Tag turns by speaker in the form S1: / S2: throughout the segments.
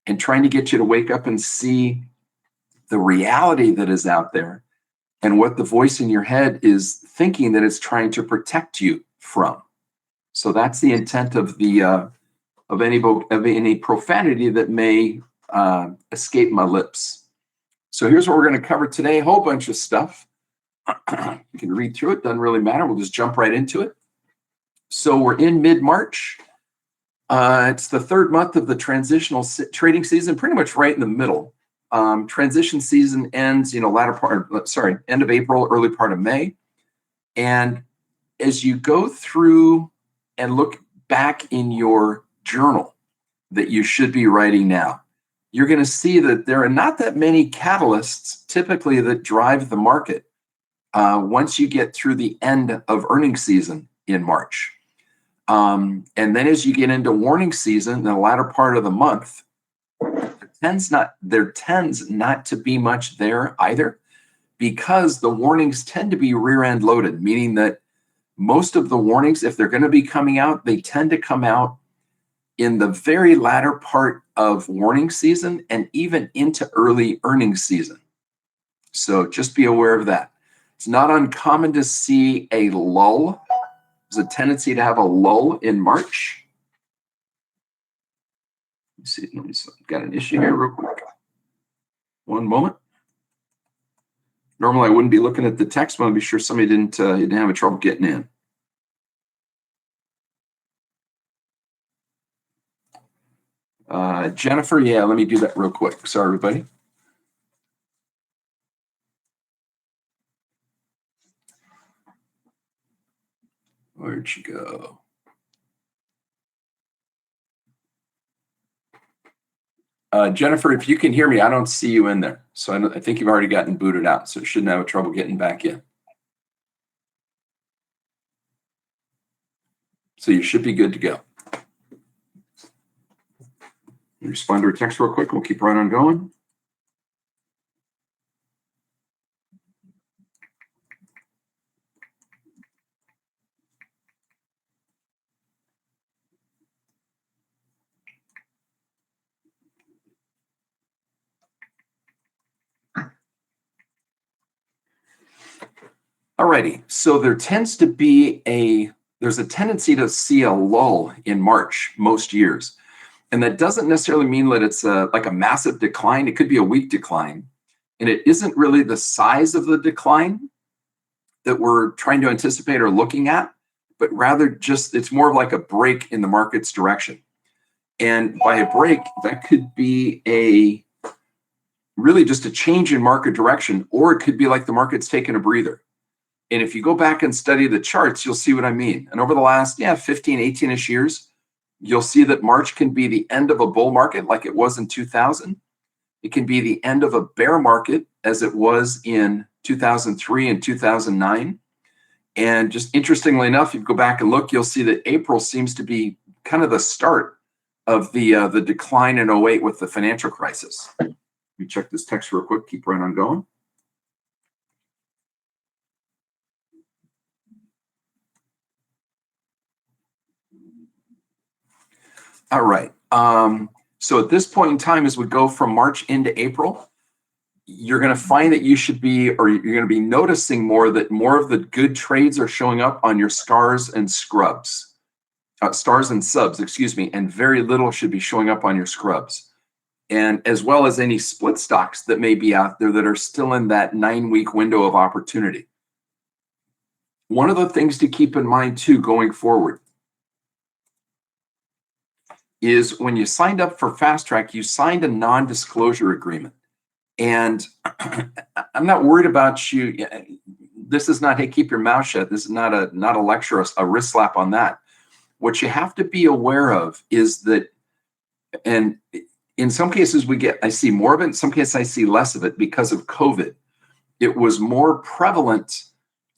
S1: and trying to get you to wake up and see the reality that is out there and what the voice in your head is thinking that it's trying to protect you from. So that's the intent of the of any profanity that may escape my lips. So here's what we're going to cover today. A whole bunch of stuff. You can read through it. Doesn't really matter. We'll just jump right into it. So we're in mid-March. It's the third month of the transitional trading season, pretty much right in the middle. Transition season ends, end of April, early part of May. And as you go through and look back in your journal that you should be writing now, you're going to see that there are not that many catalysts typically that drive the market once you get through the end of earnings season in March. And then as you get into warning season in the latter part of the month, there tends not to be much there either, because the warnings tend to be rear end loaded, meaning that most of the warnings, if they're going to be coming out, they tend to come out in the very latter part of warning season and even into early earnings season. So just be aware of that. It's not uncommon to see a lull. There's a tendency to have a lull in March. Let me see. Got an issue here real quick. One moment. Normally I wouldn't be looking at the text, but I want to be sure somebody didn't have a trouble getting in. Jennifer, yeah, let me do that real quick. Sorry, everybody. Where'd she go? Jennifer, if you can hear me, I don't see you in there. So I think you've already gotten booted out, so you shouldn't have trouble getting back in. So you should be good to go. Respond to her text real quick. We'll keep right on going. Alrighty, so there's a tendency to see a lull in March most years. And that doesn't necessarily mean that it's like a massive decline. It could be a weak decline. And it isn't really the size of the decline that we're trying to anticipate or looking at, but rather just it's more of like a break in the market's direction. And by a break, that could be really just a change in market direction, or it could be like the market's taking a breather. And if you go back and study the charts, you'll see what I mean. And over the last 15, 18-ish years, you'll see that March can be the end of a bull market like it was in 2000. It can be the end of a bear market as it was in 2003 and 2009. And just interestingly enough, if you go back and look, you'll see that April seems to be kind of the start of the decline in 08 with the financial crisis. Let me check this text real quick, keep right on going. All right. So at this point in time, as we go from March into April, you're going to find that you're going to be noticing more of the good trades are showing up on your stars and subs, and very little should be showing up on your scrubs. And as well as any split stocks that may be out there that are still in that 9-week window of opportunity. One of the things to keep in mind too, going forward, is when you signed up for Fast Track, you signed a non-disclosure agreement. And I'm not worried about you. This is not, hey, keep your mouth shut. This is not a lecture, a wrist slap on that. What you have to be aware of is that, and in some cases I see more of it, in some cases I see less of it because of COVID. It was more prevalent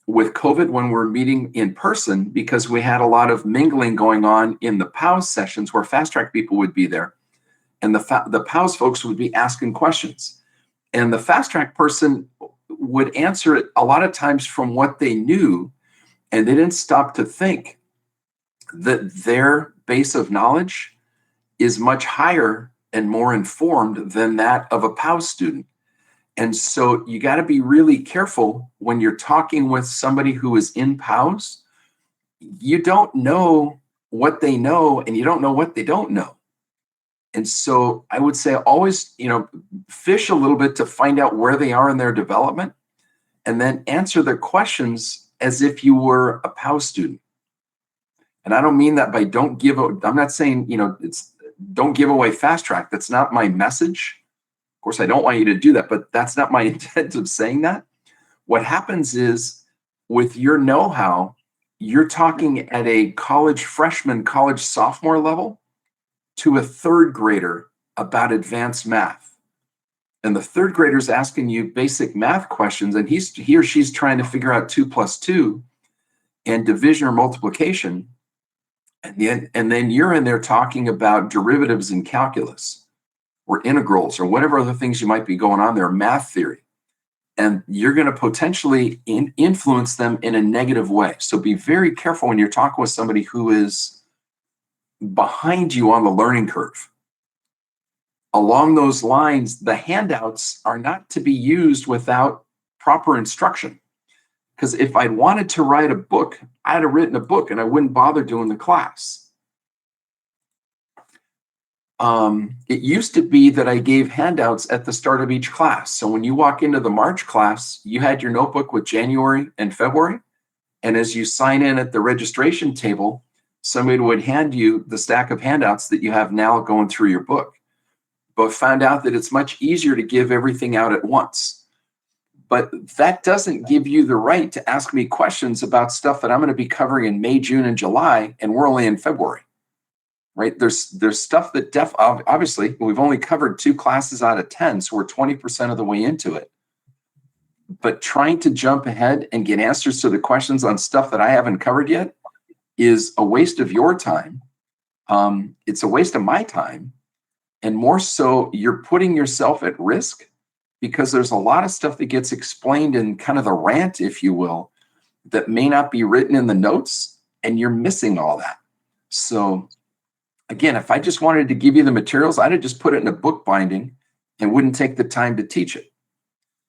S1: with COVID when we're meeting in person because we had a lot of mingling going on in the POWS sessions where Fast Track people would be there. And the POWS folks would be asking questions. And the Fast Track person would answer it a lot of times from what they knew, and they didn't stop to think that their base of knowledge is much higher and more informed than that of a POWS student. And so you got to be really careful when you're talking with somebody who is in POWS. You don't know what they know, and you don't know what they don't know. And so I would say always, fish a little bit to find out where they are in their development, and then answer their questions as if you were a POWS student. And I don't mean that by I'm not saying, don't give away fast track. That's not my message. Of course, I don't want you to do that, but that's not my intent of saying that. What happens is, with your know-how, you're talking at a college freshman, college sophomore level to a third grader about advanced math. And the third grader is asking you basic math questions, and he or she's trying to figure out 2 + 2 and division or multiplication. And then you're in there talking about derivatives in calculus or integrals or whatever other things you might be going on there, math theory. And you're going to potentially influence them in a negative way. So be very careful when you're talking with somebody who is behind you on the learning curve. Along those lines, the handouts are not to be used without proper instruction. Because if I'd wanted to write a book, I'd have written a book and I wouldn't bother doing the class. It used to be that I gave handouts at the start of each class. So when you walk into the March class, you had your notebook with January and February. And as you sign in at the registration table, somebody would hand you the stack of handouts that you have now going through your book. But found out that it's much easier to give everything out at once. But that doesn't give you the right to ask me questions about stuff that I'm going to be covering in May, June, and July, and we're only in February, right? There's stuff that obviously we've only covered 2 classes out of 10, so we're 20% of the way into it. But trying to jump ahead and get answers to the questions on stuff that I haven't covered yet is a waste of your time. It's a waste of my time, and more so, you're putting yourself at risk. Because there's a lot of stuff that gets explained in kind of the rant, if you will, that may not be written in the notes, and you're missing all that. So again, if I just wanted to give you the materials, I'd have just put it in a book binding and wouldn't take the time to teach it.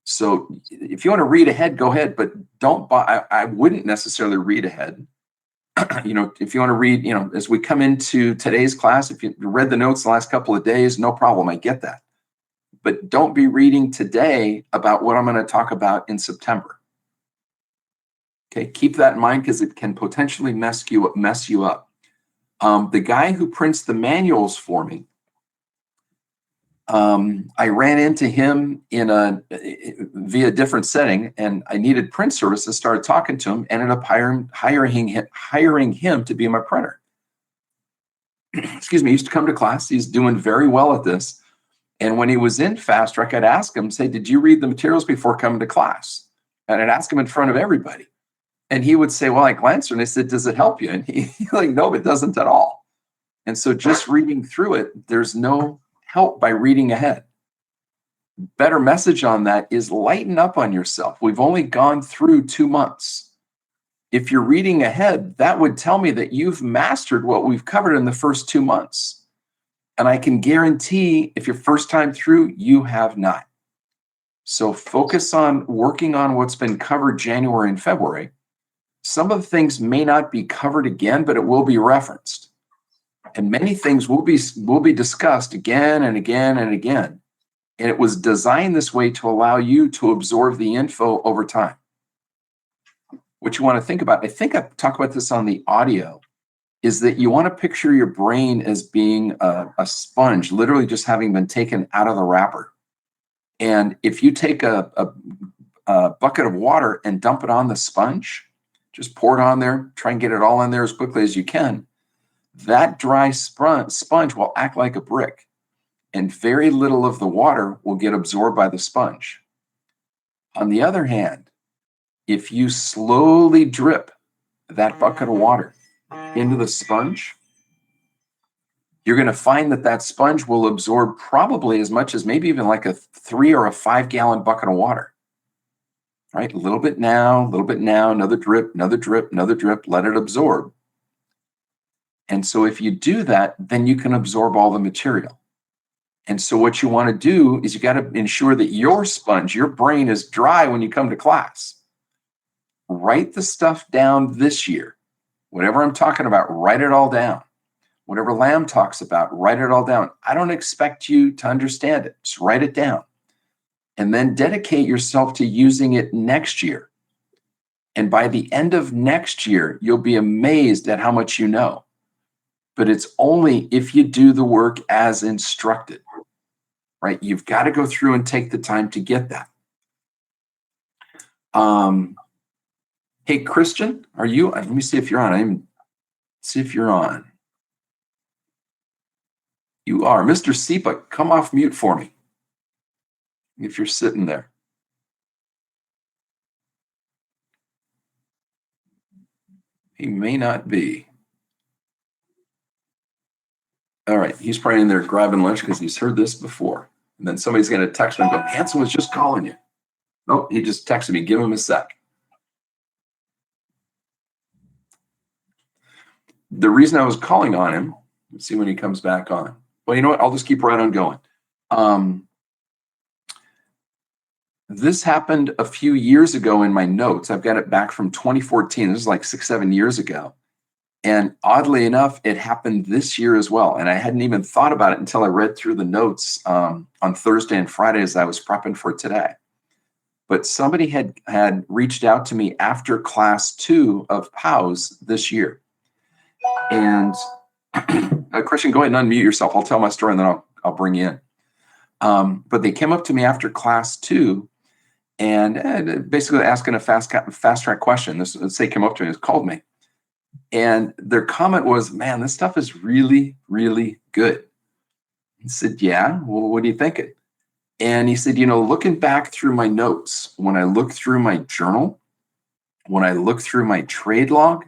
S1: So if you want to read ahead, go ahead, but I wouldn't necessarily read ahead. If you want to read, as we come into today's class, if you read the notes the last couple of days, no problem, I get that. But don't be reading today about what I'm going to talk about in September. Okay, keep that in mind because it can potentially mess you up. The guy who prints the manuals for me, I ran into him via a different setting, and I needed print services. Started talking to him, ended up hiring him to be my printer. Excuse me. He used to come to class. He's doing very well at this. And when he was in Fast Track, I'd ask him, say, did you read the materials before coming to class? And I'd ask him in front of everybody. And he would say, well, I glanced and I said, does it help you? And he's like, no, it doesn't at all. And so just reading through it, there's no help by reading ahead. Better message on that is lighten up on yourself. We've only gone through 2 months. If you're reading ahead, that would tell me that you've mastered what we've covered in the first 2 months. And I can guarantee if you're first time through, you have not. So focus on working on what's been covered January and February. Some of the things may not be covered again, but it will be referenced. And many things will be discussed again and again and again. And it was designed this way to allow you to absorb the info over time. What you want to think about, I think I talked about this on the audio, is that you want to picture your brain as being a sponge, literally just having been taken out of the wrapper. And if you take a bucket of water and dump it on the sponge, just pour it on there, try and get it all in there as quickly as you can, that dry sponge will act like a brick, and very little of the water will get absorbed by the sponge. On the other hand, if you slowly drip that bucket of water into the sponge, you're going to find that sponge will absorb probably as much as maybe even like a 3 or a 5 gallon bucket of water. Right? A little bit now, another drip, another drip, another drip, let it absorb. And so if you do that, then you can absorb all the material. And so what you want to do is you got to ensure that your sponge, your brain is dry when you come to class. Write the stuff down this year. Whatever I'm talking about, write it all down. Whatever Lamb talks about, write it all down. I don't expect you to understand it. Just write it down. And then dedicate yourself to using it next year. And by the end of next year, you'll be amazed at how much you know. But it's only if you do the work as instructed, right? You've got to go through and take the time to get that. Hey, Christian, are you? Let me see if you're on. See if you're on. You are. Mr. Sipa, come off mute for me if you're sitting there. He may not be. All right, he's probably in there grabbing lunch because he's heard this before. And then somebody's going to text him and go, Hanson was just calling you. Nope, he just texted me. Give him a sec. The reason I was calling on him, let's see when he comes back on. Well, you know what? I'll just keep right on going. This happened a few years ago in my notes. I've got it back from 2014. This is like 6-7 years ago. And oddly enough, it happened this year as well. And I hadn't even thought about it until I read through the notes on Thursday and Friday as I was prepping for today. But somebody had reached out to me after class 2 of POWs this year. And Christian, go ahead and unmute yourself. I'll tell my story and then I'll bring you in. But they came up to me after class 2 and basically asking a fast track question. Let's say came up to me and called me. And their comment was, man, this stuff is really, really good. He said, yeah, well, what are you thinking? And he said, looking back through my notes, when I look through my journal, when I look through my trade log,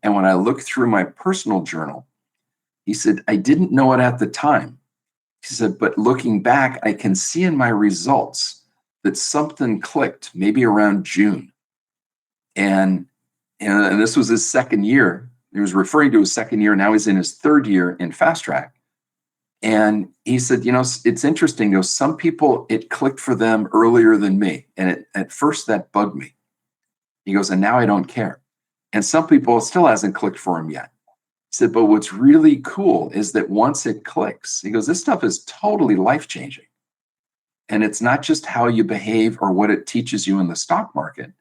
S1: and when I look through my personal journal, he said, I didn't know it at the time. He said, but looking back, I can see in my results that something clicked maybe around June. And this was his second year. He was referring to his second year. Now he's in his third year in Fast Track. And he said, it's interesting. Some people, it clicked for them earlier than me. And at first that bugged me. He goes, and now I don't care. And some people, it still hasn't clicked for him yet. He said, but what's really cool is that once it clicks, he goes, this stuff is totally life-changing. And it's not just how you behave or what it teaches you in the stock market,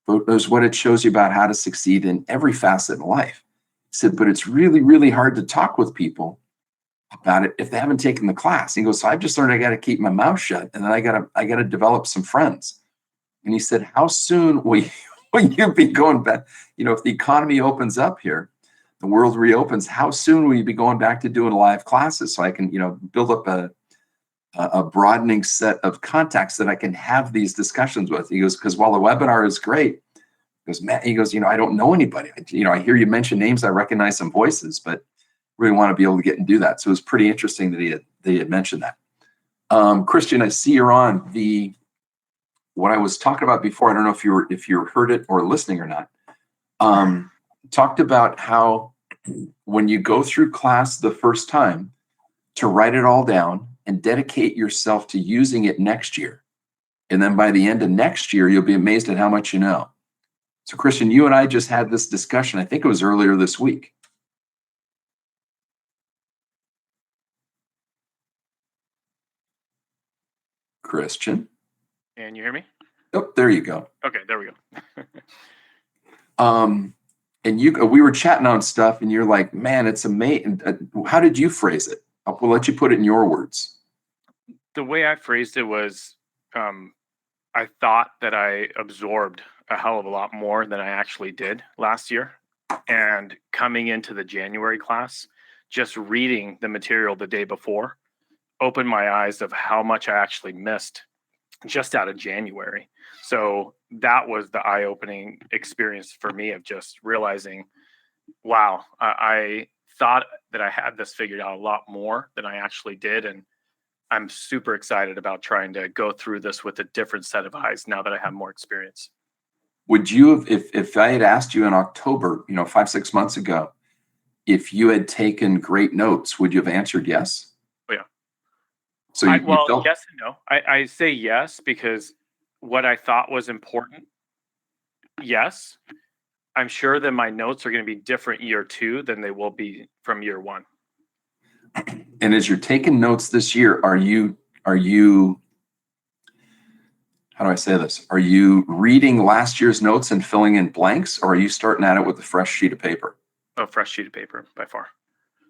S1: but it's what it shows you about how to succeed in every facet of life. He said, but it's really, really hard to talk with people about it if they haven't taken the class. He goes, so I've just learned I got to keep my mouth shut, and then I got to develop some friends. And he said, how soon will you be going back? If the economy opens up here, the world reopens, how soon will you be going back to doing live classes so I can, build up a broadening set of contacts that I can have these discussions with? He goes, because while the webinar is great, he goes, I don't know anybody. I hear you mention names, I recognize some voices, but really want to be able to get and do that. So it was pretty interesting that they had mentioned that. Christian, I see you're on what I was talking about before. I don't know if you heard it or listening or not. Talked about how when you go through class the first time, to write it all down and dedicate yourself to using it next year. And then by the end of next year, you'll be amazed at how much you know. So Christian, you and I just had this discussion. I think it was earlier this week. Christian.
S2: Can you hear me?
S1: Oh, there you go.
S2: Okay, there we go.
S1: And we were chatting on stuff, and you're like, man, it's amazing. How did you phrase it? We'll let you put it in your words.
S2: The way I phrased it was, I thought that I absorbed a hell of a lot more than I actually did last year. And coming into the January class, just reading the material the day before opened my eyes of how much I actually missed just out of January. So that was the eye-opening experience for me of just realizing, wow, I thought that I had this figured out a lot more than I actually did. And I'm super excited about trying to go through this with a different set of eyes now that I have more experience.
S1: Would you have, if I had asked you in October, 5-6 months ago, if you had taken great notes, would you have answered yes?
S2: Oh, yeah.
S1: So you
S2: Well,
S1: felt,
S2: yes and no. I say yes because what I thought was important, yes. I'm sure that my notes are going to be different year 2 than they will be from year 1.
S1: and as you're taking notes this year, are you, how do I say this? Are you reading last year's notes and filling in blanks, or are you starting at it with a fresh sheet of paper?
S2: A fresh sheet of paper by far.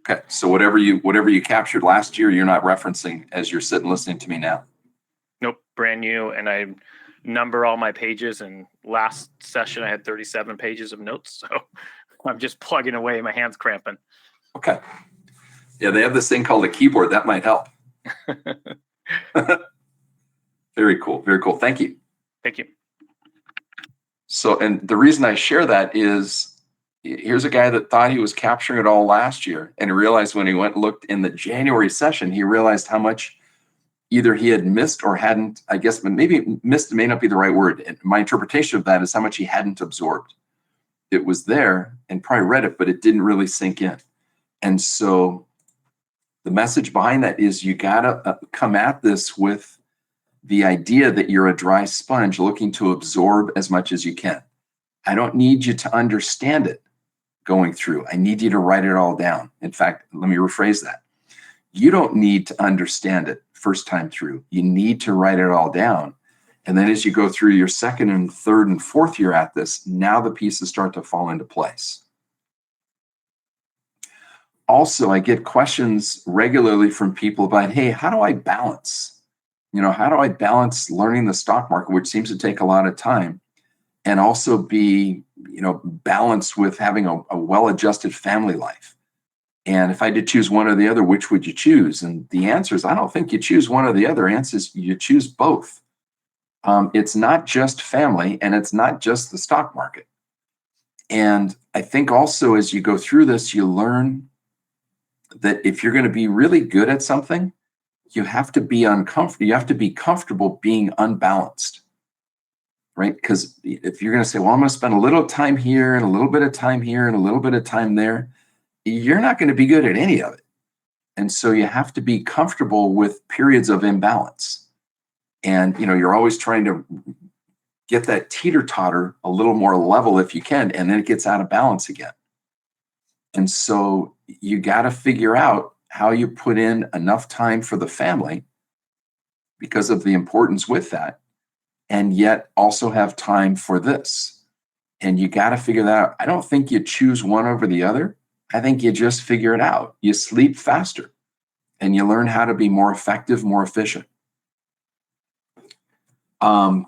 S1: Okay, so whatever you captured last year, you're not referencing as you're sitting listening to me now.
S2: Nope, brand new. And I number all my pages. And last session, I had 37 pages of notes. So I'm just plugging away. My hands cramping.
S1: Okay. Yeah, they have this thing called a keyboard. That might help. Very cool. Very cool. Thank you.
S2: Thank you.
S1: So, and the reason I share that is, here's a guy that thought he was capturing it all last year, and realized when he went and looked in the January session, he realized how much either he had missed or hadn't, I guess, maybe missed may not be the right word. And my interpretation of that is how much he hadn't absorbed. It was there and probably read it, but it didn't really sink in. And so the message behind that is you got to come at this with the idea that you're a dry sponge looking to absorb as much as you can. I don't need you to understand it going through. I need you to write it all down. In fact, let me rephrase that. You don't need to understand it first time through. You need to write it all down. And then as you go through your second and third and fourth year at this, now the pieces start to fall into place. Also, I get questions regularly from people about, hey, how do I balance? How do I balance learning the stock market, which seems to take a lot of time, and also be, balanced with having a well-adjusted family life? And if I had to choose one or the other, which would you choose? And the answer is, I don't think you choose one or the other. Answer is you choose both. It's not just family, and it's not just the stock market. And I think also as you go through this, you learn that if you're going to be really good at something, you have to be uncomfortable. You have to be comfortable being unbalanced, right? Because if you're going to say, well, I'm going to spend a little time here and a little bit of time here and a little bit of time there, you're not going to be good at any of it. And so you have to be comfortable with periods of imbalance. And, you're always trying to get that teeter-totter a little more level if you can, and then it gets out of balance again. And so you got to figure out how you put in enough time for the family because of the importance with that, and yet also have time for this. And you got to figure that out. I don't think you choose one over the other. I think you just figure it out. You sleep faster and you learn how to be more effective, more efficient.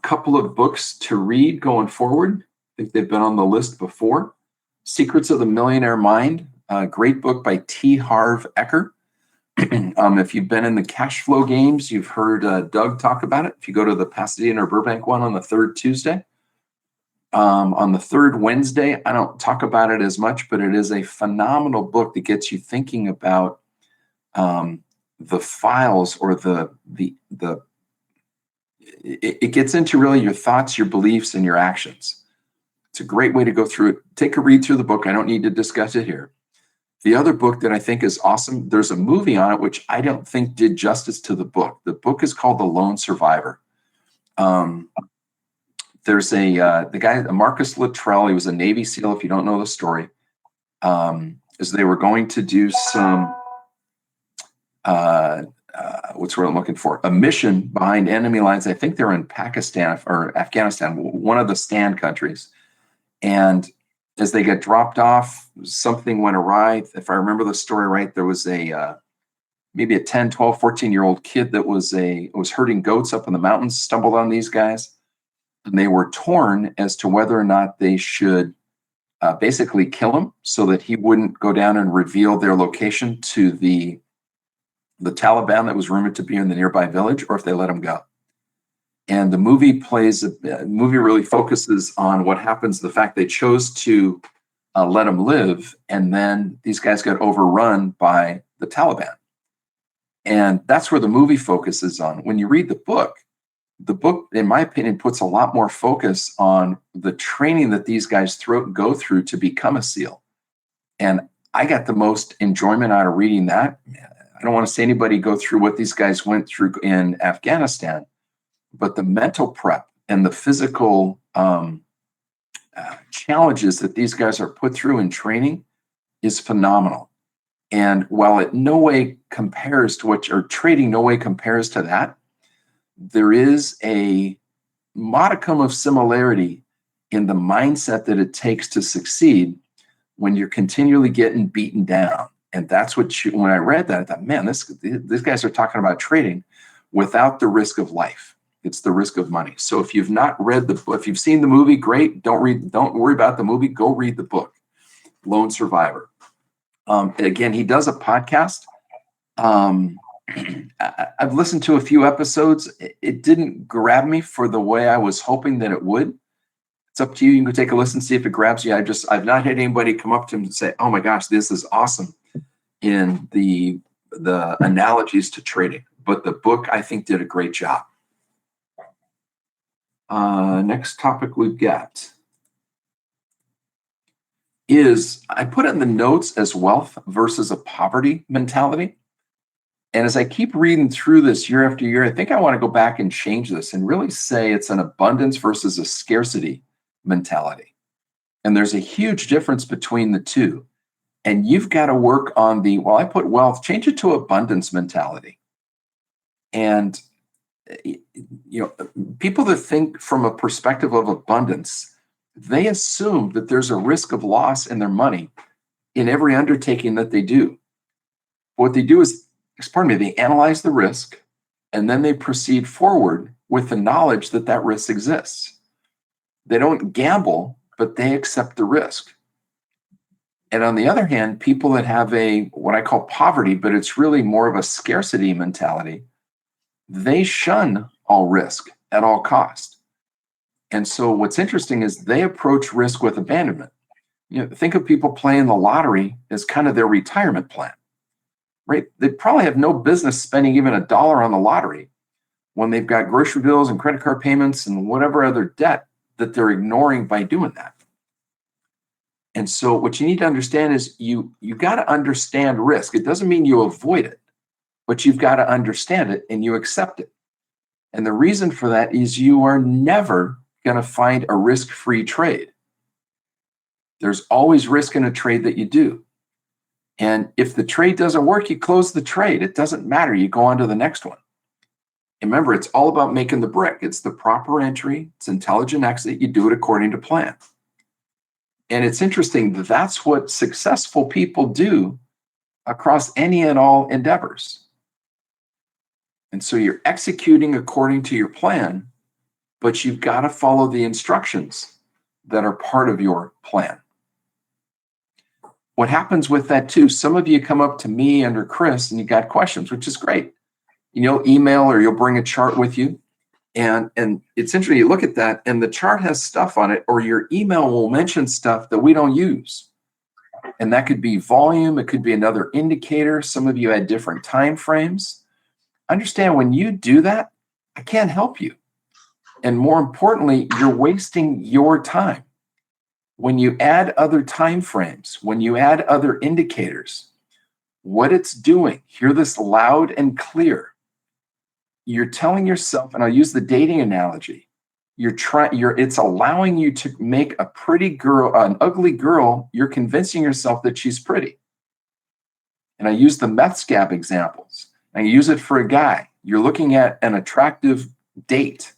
S1: Couple of books to read going forward. I think they've been on the list before. Secrets of the Millionaire Mind, a great book by T. Harv Eker. If you've been in the cash flow games, you've heard Doug talk about it. If you go to the Pasadena or Burbank one on the third Tuesday, on the third Wednesday, I don't talk about it as much, but it is a phenomenal book that gets you thinking about the files or it gets into really your thoughts, your beliefs, and your actions. It's a great way to go through it. Take a read through the book. I don't need to discuss it here. The other book that I think is awesome, there's a movie on it, which I don't think did justice to the book. The book is called The Lone Survivor. There's the guy, Marcus Luttrell, he was a Navy SEAL, if you don't know the story, as they were going to do some, what's what I'm looking for, a mission behind enemy lines. I think they're in Pakistan or Afghanistan, one of the stand countries. And as they get dropped off, something went awry. If I remember the story right, there was maybe a 10, 12, 14-year-old kid that was herding goats up in the mountains, stumbled on these guys, and they were torn as to whether or not they should basically kill him so that he wouldn't go down and reveal their location to the Taliban that was rumored to be in the nearby village, or if they let him go. And the movie really focuses on what happens, the fact they chose to let him live, and then these guys got overrun by the Taliban. And that's where the movie focuses on. When you read the book, in my opinion, puts a lot more focus on the training that these guys go through to become a SEAL. And I got the most enjoyment out of reading that. I don't want to say anybody go through what these guys went through in Afghanistan, but the mental prep and the physical challenges that these guys are put through in training is phenomenal. And while it no way compares to trading no way compares to that, there is a modicum of similarity in the mindset that it takes to succeed when you're continually getting beaten down. And that's when I read that, I thought, man, these guys are talking about trading without the risk of life. It's the risk of money. So if you've not read the book, if you've seen the movie, great. Don't worry about the movie. Go read the book, Lone Survivor. Again, he does a podcast. I've listened to a few episodes. It didn't grab me for the way I was hoping that it would. It's up to you. You can go take a listen, see if it grabs you. I've not had anybody come up to him and say, "Oh my gosh, this is awesome," in the analogies to trading. But the book, I think, did a great job. Next topic we've got is, I put in the notes as wealth versus a poverty mentality. And as I keep reading through this year after year, I think I want to go back and change this and really say it's an abundance versus a scarcity mentality. And there's a huge difference between the two. And you've got to work on I put wealth, change it to abundance mentality. And people that think from a perspective of abundance, they assume that there's a risk of loss in their money in every undertaking that they do. What they do is, they analyze the risk, and then they proceed forward with the knowledge that that risk exists. They don't gamble, but they accept the risk. And on the other hand, people that have what I call poverty, but it's really more of a scarcity mentality, they shun all risk at all cost. And so what's interesting is they approach risk with abandonment. Think of people playing the lottery as kind of their retirement plan, right? They probably have no business spending even $1 on the lottery when they've got grocery bills and credit card payments and whatever other debt that they're ignoring by doing that. And so what you need to understand is you got to understand risk. It doesn't mean you avoid it, but you've got to understand it and you accept it. And the reason for that is you are never going to find a risk-free trade. There's always risk in a trade that you do. And if the trade doesn't work, you close the trade. It doesn't matter. You go on to the next one. And remember, it's all about making the brick. It's the proper entry. It's intelligent exit. You do it according to plan. And it's interesting that that's what successful people do across any and all endeavors. And so you're executing according to your plan, but you've got to follow the instructions that are part of your plan. What happens with that too, some of you come up to me under Chris and you got questions, which is great. You'll email or you'll bring a chart with you. And it's interesting, you look at that and the chart has stuff on it, or your email will mention stuff that we don't use. And that could be volume, it could be another indicator. Some of you had different time frames. Understand, when you do that, I can't help you. And more importantly, you're wasting your time. When you add other time frames, when you add other indicators, what it's doing, hear this loud and clear. You're telling yourself, and I'll use the dating analogy, it's allowing you to make a pretty girl, an ugly girl, you're convincing yourself that she's pretty. And I use the meth scab examples. I use it for a guy. You're looking at an attractive date.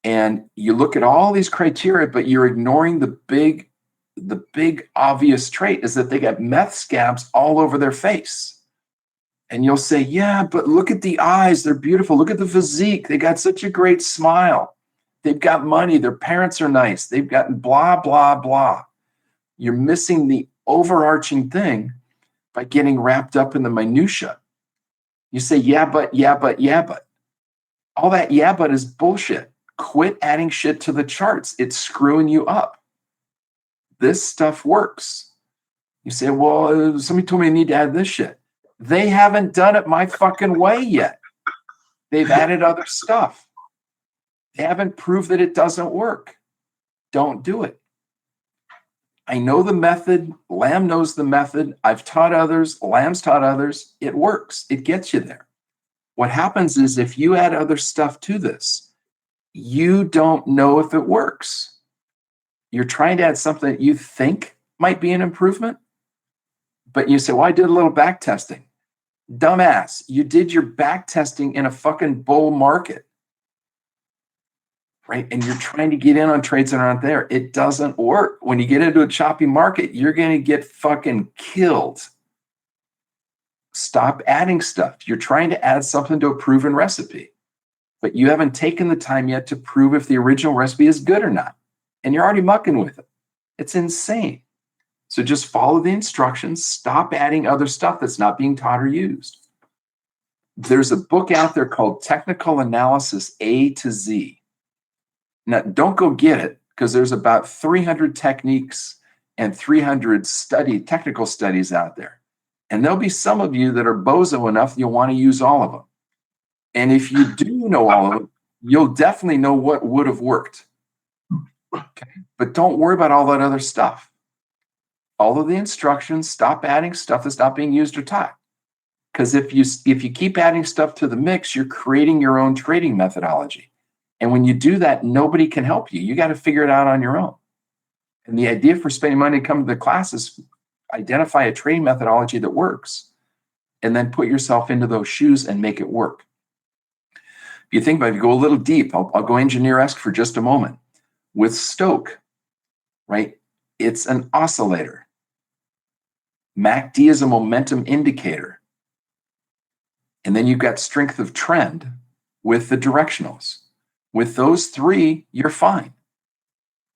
S1: And you look at all these criteria, but you're ignoring the big obvious trait is that they got meth scabs all over their face. And you'll say, yeah, but look at the eyes. They're beautiful. Look at the physique. They got such a great smile. They've got money. Their parents are nice. They've gotten blah, blah, blah. You're missing the overarching thing by getting wrapped up in the minutia. You say, yeah, but. All that yeah, but is bullshit. Quit adding shit to the charts. It's screwing you up. This stuff works. You say, well, somebody told me I need to add this shit. They haven't done it my fucking way yet. They've added other stuff. They haven't proved that it doesn't work. Don't do it. I know the method. Lamb knows the method. I've taught others. Lamb's taught others. It works. It gets you there. What happens is if you add other stuff to this, you don't know if it works. You're trying to add something that you think might be an improvement, but you say, well, I did a little back testing. Dumbass, you did your back testing in a fucking bull market, right? And you're trying to get in on trades that aren't there. It doesn't work. When you get into a choppy market, you're going to get fucking killed. Stop adding stuff. You're trying to add something to a proven recipe, but you haven't taken the time yet to prove if the original recipe is good or not. And you're already mucking with it. It's insane. So just follow the instructions. Stop adding other stuff that's not being taught or used. There's a book out there called Technical Analysis A to Z. Now, don't go get it because there's about 300 techniques and 300 technical studies out there. And there'll be some of you that are bozo enough you'll want to use all of them. And if you do know all of them, you'll definitely know what would have worked. Okay? But don't worry about all that other stuff. Follow the instructions. Stop adding stuff that's not being used or taught. Because if you keep adding stuff to the mix, you're creating your own trading methodology. And when you do that, nobody can help you. You got to figure it out on your own. And the idea for spending money to come to the class is identify a trading methodology that works and then put yourself into those shoes and make it work. If you think about it, if you go a little deep, I'll go engineer-esque for just a moment. With Stoke, right? It's an oscillator. MACD is a momentum indicator. And then you've got strength of trend with the directionals. With those three, you're fine.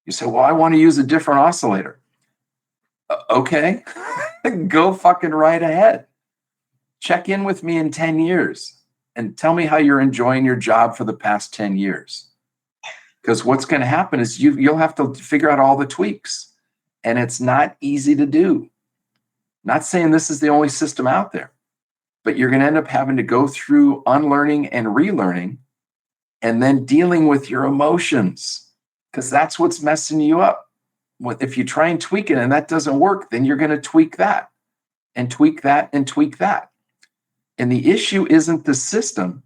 S1: You say, well, I want to use a different oscillator. Okay, go fucking right ahead. Check in with me in 10 years and tell me how you're enjoying your job for the past 10 years. Because what's going to happen is you'll have to figure out all the tweaks. And it's not easy to do. Not saying this is the only system out there, but you're going to end up having to go through unlearning and relearning and then dealing with your emotions because that's what's messing you up. If you try and tweak it and that doesn't work, then you're going to tweak that and tweak that and tweak that. And the issue isn't the system.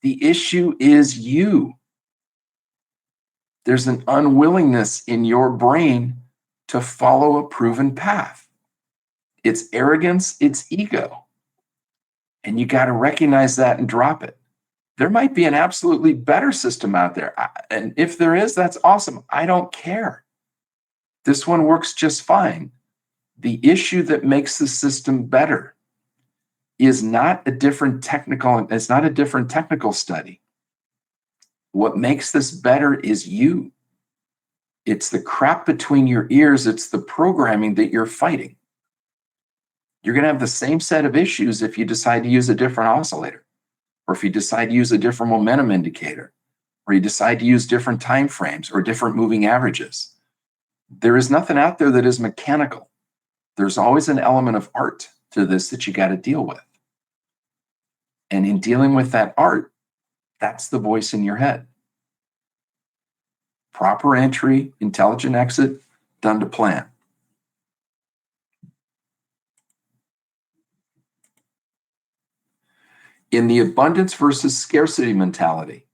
S1: The issue is you. There's an unwillingness in your brain to follow a proven path. It's arrogance, it's ego. And you got to recognize that and drop it. There might be an absolutely better system out there. And if there is, that's awesome. I don't care. This one works just fine. The issue that makes the system better is not a different technical study. What makes this better is you. It's the crap between your ears. It's the programming that you're fighting. You're going to have the same set of issues if you decide to use a different oscillator, or if you decide to use a different momentum indicator, or you decide to use different time frames or different moving averages. There is nothing out there that is mechanical. There's always an element of art to this that you got to deal with. And in dealing with that art, that's the voice in your head. Proper entry, intelligent exit, done to plan. In the abundance versus scarcity mentality,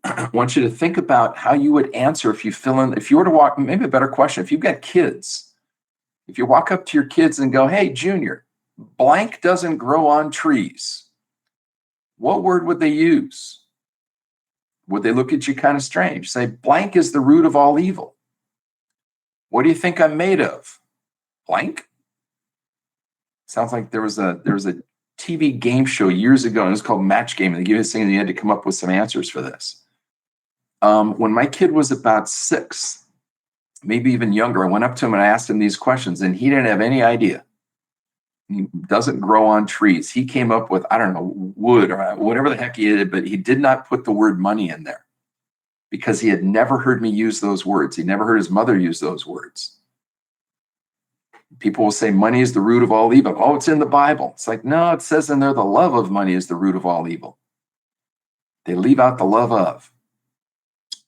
S1: I want you to think about how you would answer if you were to walk, maybe a better question, if you've got kids, if you walk up to your kids and go, hey, Junior, blank doesn't grow on trees, what word would they use? Would they look at you kind of strange? Say, blank is the root of all evil. What do you think I'm made of? Blank? Sounds like there was a TV game show years ago, and it was called Match Game, and they gave us a thing, and you had to come up with some answers for this. When my kid was about 6, maybe even younger, I went up to him and I asked him these questions, and he didn't have any idea. He doesn't grow on trees. He came up with, I don't know, wood or whatever the heck he did, but he did not put the word money in there because he had never heard me use those words. He never heard his mother use those words. People will say money is the root of all evil. Oh, it's in the Bible. It's like, no, it says in there the love of money is the root of all evil. They leave out the love of.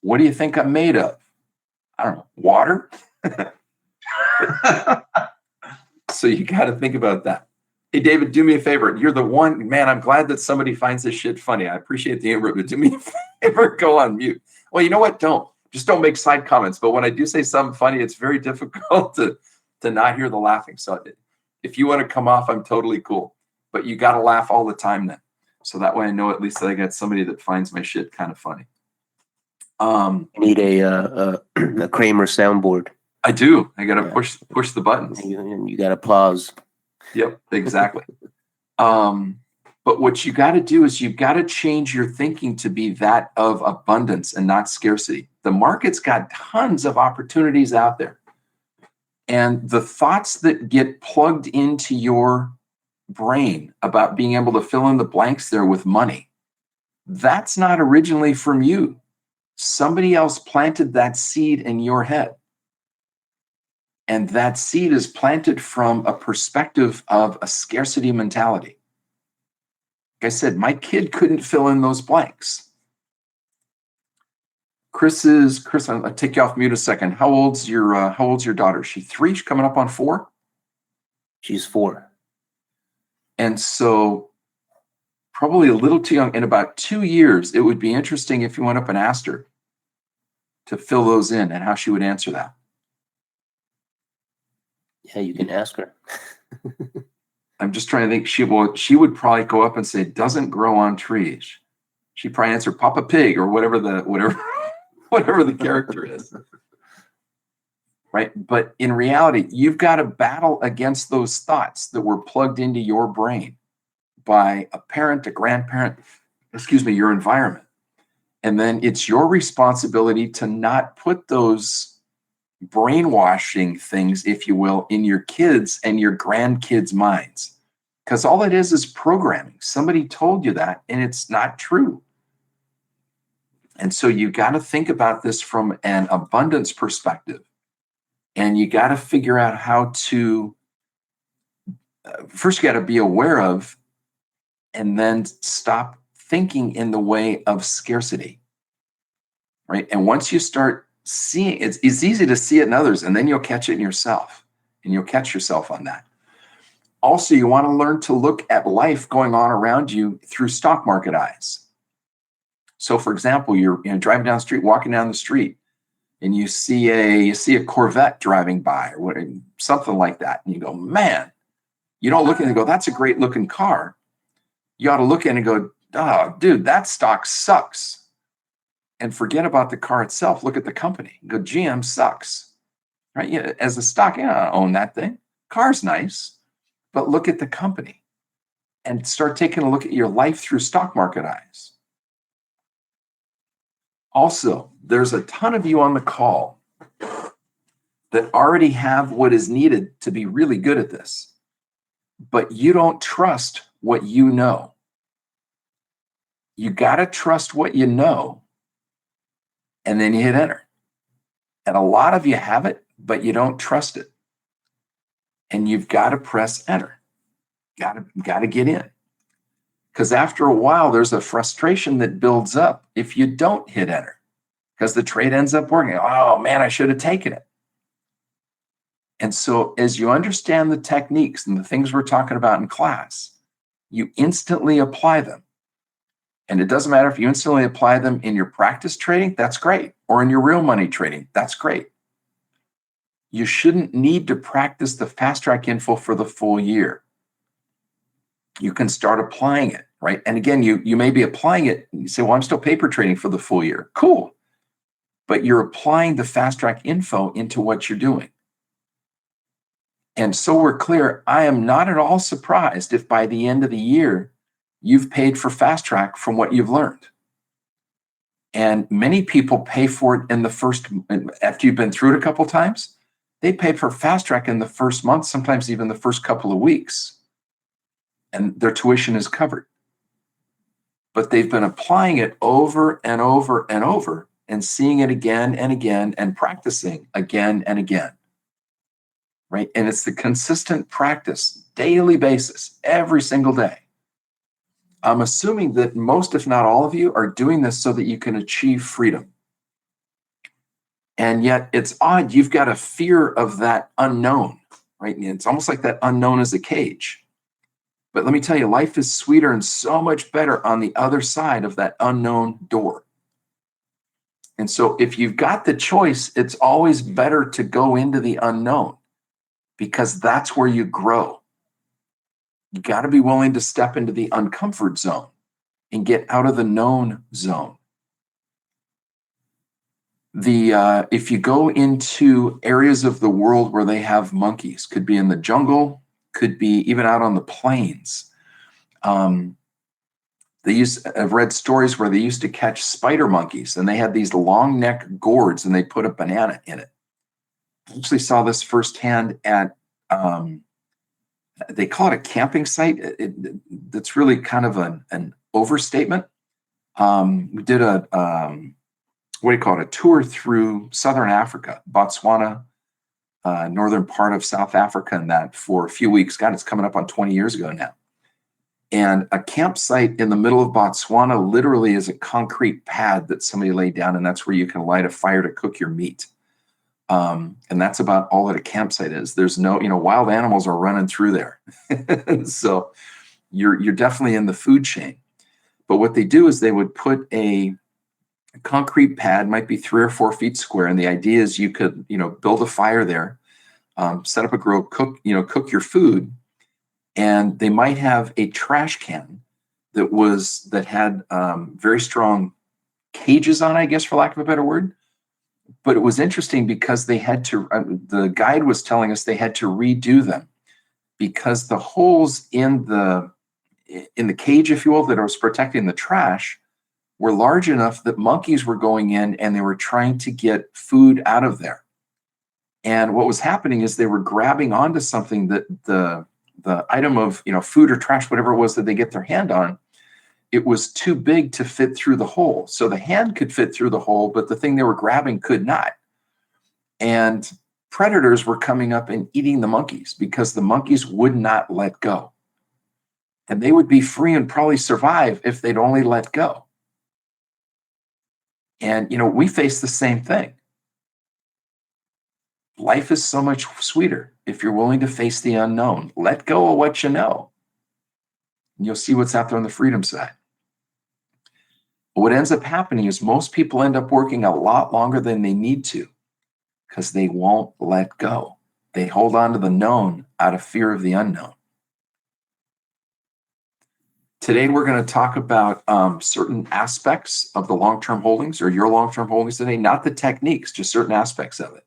S1: What do you think I'm made of? I don't know, water? So you got to think about that. Hey, David, do me a favor. You're the one, man, I'm glad that somebody finds this shit funny. I appreciate the humor, but do me a favor, go on mute. Well, you know what? Just don't make side comments. But when I do say something funny, it's very difficult to not hear the laughing. So if you want to come off, I'm totally cool. But you got to laugh all the time then. So that way I know at least that I got somebody that finds my shit kind of funny.
S3: You need a Kramer soundboard.
S1: I do. I got to push the buttons.
S3: And you got to pause.
S1: Yep, exactly. But what you got to do is you've got to change your thinking to be that of abundance and not scarcity. The market's got tons of opportunities out there. And the thoughts that get plugged into your brain about being able to fill in the blanks there with money, that's not originally from you. Somebody else planted that seed in your head. And that seed is planted from a perspective of a scarcity mentality. Like I said, my kid couldn't fill in those blanks. Chris, I'll take you off mute a second. How old's your daughter? Is she 3? She's coming up on 4?
S3: She's 4.
S1: And so probably a little too young. In about 2 years, it would be interesting if you went up and asked her to fill those in and how she would answer that.
S3: Yeah, you can ask her.
S1: I'm just trying to think. She would probably go up and say, "Doesn't grow on trees." She'd probably answer Papa Pig or whatever the character is. Right? But in reality, you've got to battle against those thoughts that were plugged into your brain by a parent, a grandparent, your environment. And then it's your responsibility to not put those brainwashing things, if you will, in your kids and your grandkids' minds. Because all it is programming. Somebody told you that, and it's not true. And so you got to think about this from an abundance perspective. And you got to figure out how to, first you got to be aware of, and then stop thinking in the way of scarcity, right? And once you start seeing, it's easy to see it in others, and then you'll catch it in yourself, and you'll catch yourself on that. Also, you want to learn to look at life going on around you through stock market eyes. So, for example, you're driving down the street, walking down the street, and you see a Corvette driving by or something like that, and you go, man, you don't look at it and go, that's a great looking car. You ought to look at it and go, oh, dude, that stock sucks. And forget about the car itself. Look at the company. Go, GM sucks, right? Yeah, as a stock, I own that thing. Car's nice, but look at the company and start taking a look at your life through stock market eyes. Also, there's a ton of you on the call that already have what is needed to be really good at this, but you don't trust what you know. You got to trust what you know, and then you hit enter. And a lot of you have it, but you don't trust it. And you've got to press enter. Got to get in. Because after a while, there's a frustration that builds up if you don't hit enter, because the trade ends up working. Oh man, I should have taken it. And so as you understand the techniques and the things we're talking about in class, you instantly apply them. And it doesn't matter if you instantly apply them in your practice trading, that's great. Or in your real money trading, that's great. You shouldn't need to practice the fast track info for the full year. You can start applying it, right? And again, you may be applying it and you say, well, I'm still paper trading for the full year. Cool. But you're applying the fast track info into what you're doing. And so we're clear, I am not at all surprised if by the end of the year, you've paid for fast track from what you've learned. And many people pay for it in the first, after you've been through it a couple of times, they pay for fast track in the first month, sometimes even the first couple of weeks. And their tuition is covered. But they've been applying it over and over and over and seeing it again and again and practicing again and again. Right? And it's the consistent practice, daily basis, every single day. I'm assuming that most, if not all of you, are doing this so that you can achieve freedom. And yet it's odd. You've got a fear of that unknown, right? And it's almost like that unknown is a cage. But let me tell you, life is sweeter and so much better on the other side of that unknown door. And so if you've got the choice, it's always better to go into the unknown because that's where you grow. You got to be willing to step into the uncomfort zone and get out of the known zone. If you go into areas of the world where they have monkeys, could be in the jungle, could be even out on the plains. I've read stories where they used to catch spider monkeys and they had these long neck gourds and they put a banana in it. I actually saw this firsthand at, they call it a camping site. That's really kind of an overstatement. We did a tour through Southern Africa, Botswana, northern part of South Africa, and that for a few weeks. God, it's coming up on 20 years ago now. And a campsite in the middle of Botswana literally is a concrete pad that somebody laid down, and that's where you can light a fire to cook your meat. And that's about all that a campsite is. There's no, wild animals are running through there. So you're definitely in the food chain. But what they do is they would put a concrete pad, might be 3 or 4 feet square. And the idea is you could, build a fire there, set up a grill, cook your food. And they might have a trash can that had very strong cages on, I guess, for lack of a better word. But it was interesting because they had to, the guide was telling us they had to redo them because the holes in the cage, if you will, that was protecting the trash were large enough that monkeys were going in and they were trying to get food out of there. And what was happening is they were grabbing onto something that the item of, food or trash, whatever it was that they get their hand on, it was too big to fit through the hole. So the hand could fit through the hole, but the thing they were grabbing could not. And predators were coming up and eating the monkeys because the monkeys would not let go. And they would be free and probably survive if they'd only let go. And, we face the same thing. Life is so much sweeter if you're willing to face the unknown. Let go of what you know. And you'll see what's out there on the freedom side. But what ends up happening is most people end up working a lot longer than they need to because they won't let go. They hold on to the known out of fear of the unknown. Today, we're going to talk about certain aspects of the long-term holdings or your long-term holdings today, not the techniques, just certain aspects of it.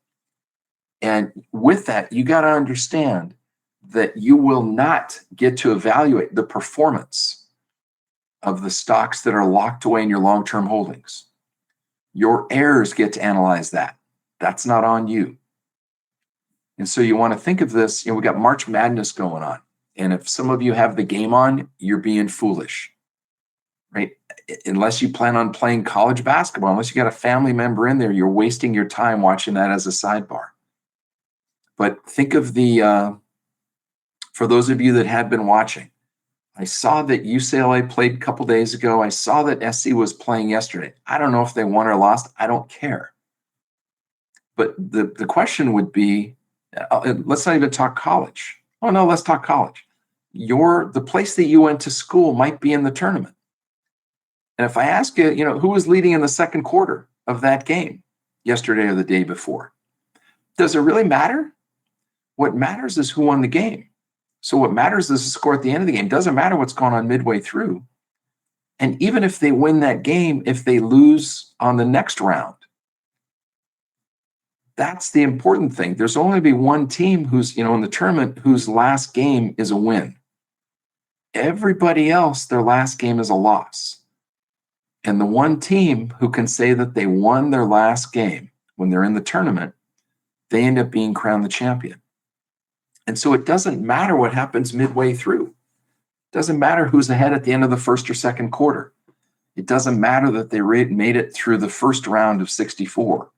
S1: And with that, you got to understand that you will not get to evaluate the performance of the stocks that are locked away in your long-term holdings. Your heirs get to analyze that. That's not on you. And so you want to think of this, we got March Madness going on. And if some of you have the game on, you're being foolish, right? Unless you plan on playing college basketball, unless you got a family member in there, you're wasting your time watching that as a sidebar. But think of for those of you that had been watching, I saw that UCLA played a couple days ago. I saw that SC was playing yesterday. I don't know if they won or lost. I don't care. But the question would be, let's not even talk college. Oh, no, let's talk college. The place that you went to school might be in the tournament. And if I ask you, who was leading in the second quarter of that game yesterday or the day before, does it really matter? What matters is who won the game. So what matters is the score at the end of the game. It doesn't matter what's going on midway through. And even if they win that game, if they lose on the next round, that's the important thing. There's only be one team who's, in the tournament whose last game is a win. Everybody else, their last game is a loss. And the one team who can say that they won their last game when they're in the tournament, they end up being crowned the champion. And so it doesn't matter what happens midway through. It doesn't matter who's ahead at the end of the first or second quarter. It doesn't matter that they made it through the first round of 64.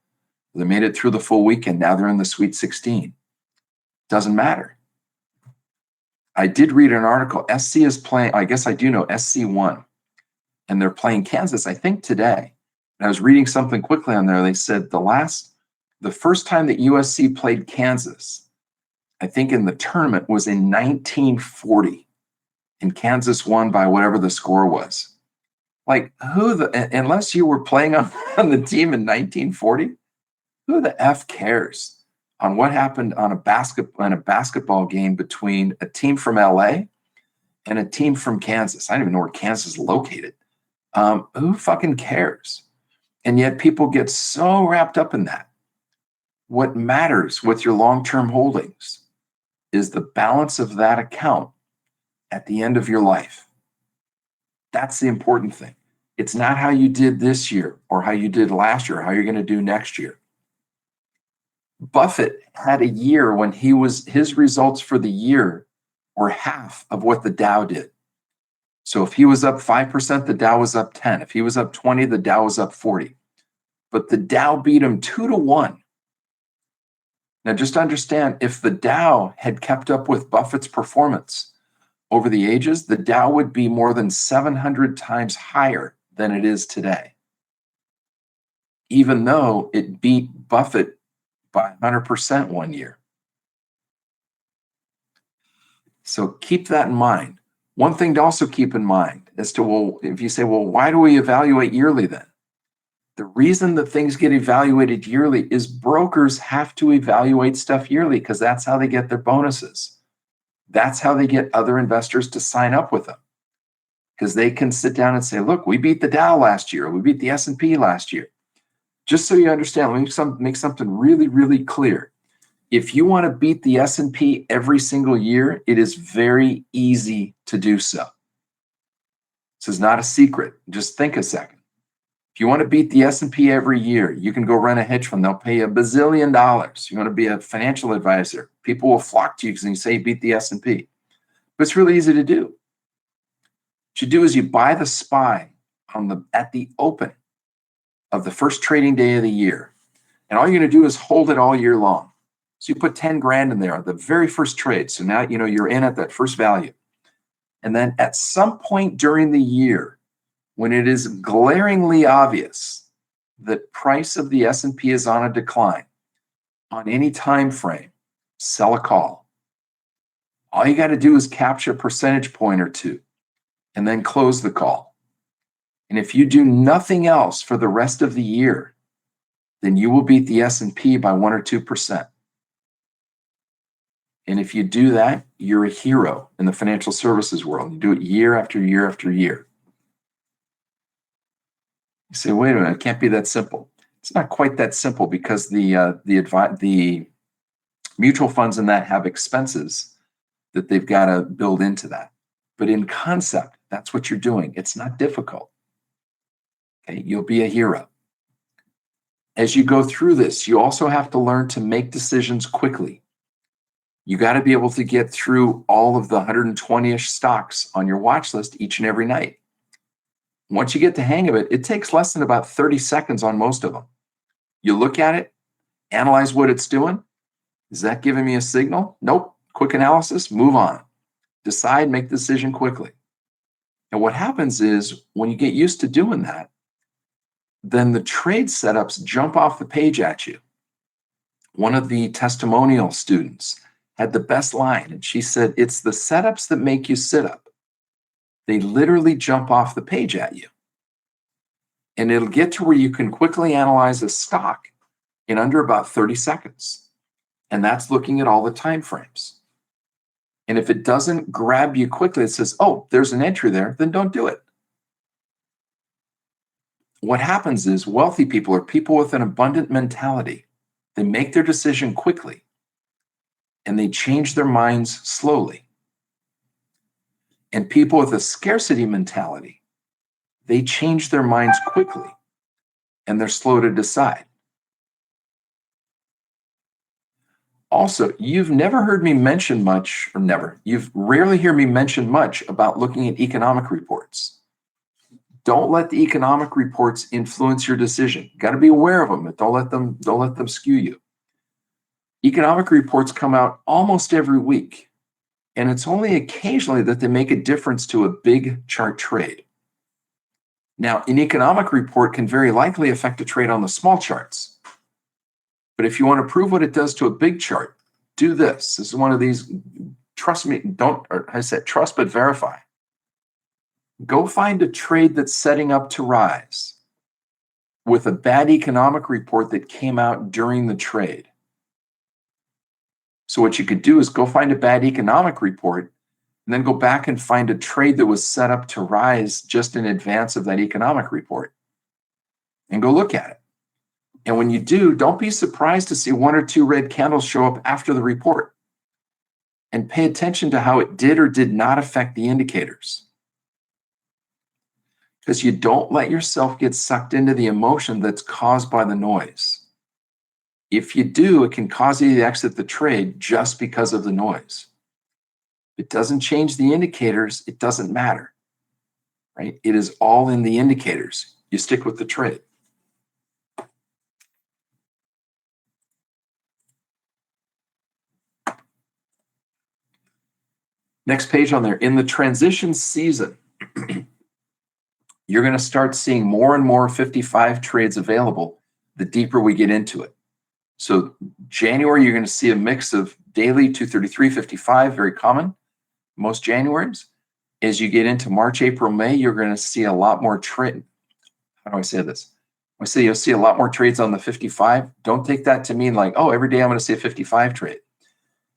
S1: They made it through the full weekend. Now they're in the Sweet 16. Doesn't matter. I did read an article. SC is playing, I guess I do know, SC won. And they're playing Kansas, I think, today. And I was reading something quickly on there. They said the last The first time that USC played Kansas, I think in the tournament, was in 1940, and Kansas won by whatever the score was. Like, unless you were playing on the team in 1940, who the F cares on what happened on a basketball game between a team from LA and a team from Kansas? I don't even know where Kansas is located. Who fucking cares? And yet people get so wrapped up in that. What matters with your long-term holdings is the balance of that account at the end of your life. That's the important thing. It's not how you did this year or how you did last year or how you're going to do next year. Buffett had a year when his results for the year were half of what the Dow did. So if he was up 5%, the Dow was up 10. If he was up 20, the Dow was up 40. But the Dow beat him 2-1. Now just understand, if the Dow had kept up with Buffett's performance over the ages, the Dow would be more than 700 times higher than it is today, even though it beat Buffett by 100% one year. So keep that in mind. One thing to also keep in mind as to, well, if you say, well, why do we evaluate yearly then? The reason that things get evaluated yearly is brokers have to evaluate stuff yearly because that's how they get their bonuses. That's how they get other investors to sign up with them, because they can sit down and say, look, we beat the Dow last year. We beat the S&P last year. Just so you understand, let me make something really, really clear. If you want to beat the S&P every single year, it is very easy to do so. This is not a secret. Just think a second. If you want to beat the S&P every year, you can go run a hedge fund. They'll pay you $1 bazillion. You want to be a financial advisor. People will flock to you because you say you beat the S&P. But it's really easy to do. What you do is you buy the SPY at the open of the first trading day of the year. And all you're going to do is hold it all year long. So you put 10 grand in there on the very first trade. So now you're in at that first value. And then at some point during the year, when it is glaringly obvious that price of the S&P is on a decline on any time frame, sell a call. All you got to do is capture a percentage point or two and then close the call. And if you do nothing else for the rest of the year, then you will beat the S&P by 1 or 2%. And if you do that, you're a hero in the financial services world. You do it year after year after year. You say, wait a minute, it can't be that simple. It's not quite that simple, because the mutual funds in that have expenses that they've got to build into that. But in concept, that's what you're doing. It's not difficult. Okay, you'll be a hero. As you go through this, you also have to learn to make decisions quickly. You got to be able to get through all of the 120-ish stocks on your watch list each and every night. Once you get the hang of it, it takes less than about 30 seconds on most of them. You look at it, analyze what it's doing. Is that giving me a signal? Nope. Quick analysis, move on. Decide, make the decision quickly. And what happens is, when you get used to doing that, then the trade setups jump off the page at you. One of the testimonial students had the best line, and she said, it's the setups that make you sit up. They literally jump off the page at you. And it'll get to where you can quickly analyze a stock in under about 30 seconds. And that's looking at all the time frames. And if it doesn't grab you quickly, it says, oh, there's an entry there, then don't do it. What happens is, wealthy people are people with an abundant mentality. They make their decision quickly, and they change their minds slowly. And people with a scarcity mentality, they change their minds quickly, and they're slow to decide. Also, you've rarely hear me mention much about looking at economic reports. Don't let the economic reports influence your decision. You got to be aware of them, but don't let them skew you. Economic reports come out almost every week, and it's only occasionally that they make a difference to a big chart trade. Now, an economic report can very likely affect a trade on the small charts. But if you want to prove what it does to a big chart, do this. This is one of these, trust me, I said trust but verify. Go find a trade that's setting up to rise with a bad economic report that came out during the trade. So what you could do is go find a bad economic report and then go back and find a trade that was set up to rise just in advance of that economic report and go look at it. And when you do, don't be surprised to see one or two red candles show up after the report, and pay attention to how it did or did not affect the indicators. Because you don't let yourself get sucked into the emotion that's caused by the noise. If you do, it can cause you to exit the trade just because of the noise. If it doesn't change the indicators, it doesn't matter, right? It is all in the indicators. You stick with the trade. Next page on there, in the transition season, you're going to start seeing more and more 55 trades available the deeper we get into it. So January, you're going to see a mix of daily 233, 55, very common, most Januaries. As you get into March, April, May, you're going to see a lot more trade. How do I say this? I say you'll see a lot more trades on the 55. Don't take that to mean like, oh, every day I'm going to see a 55 trade.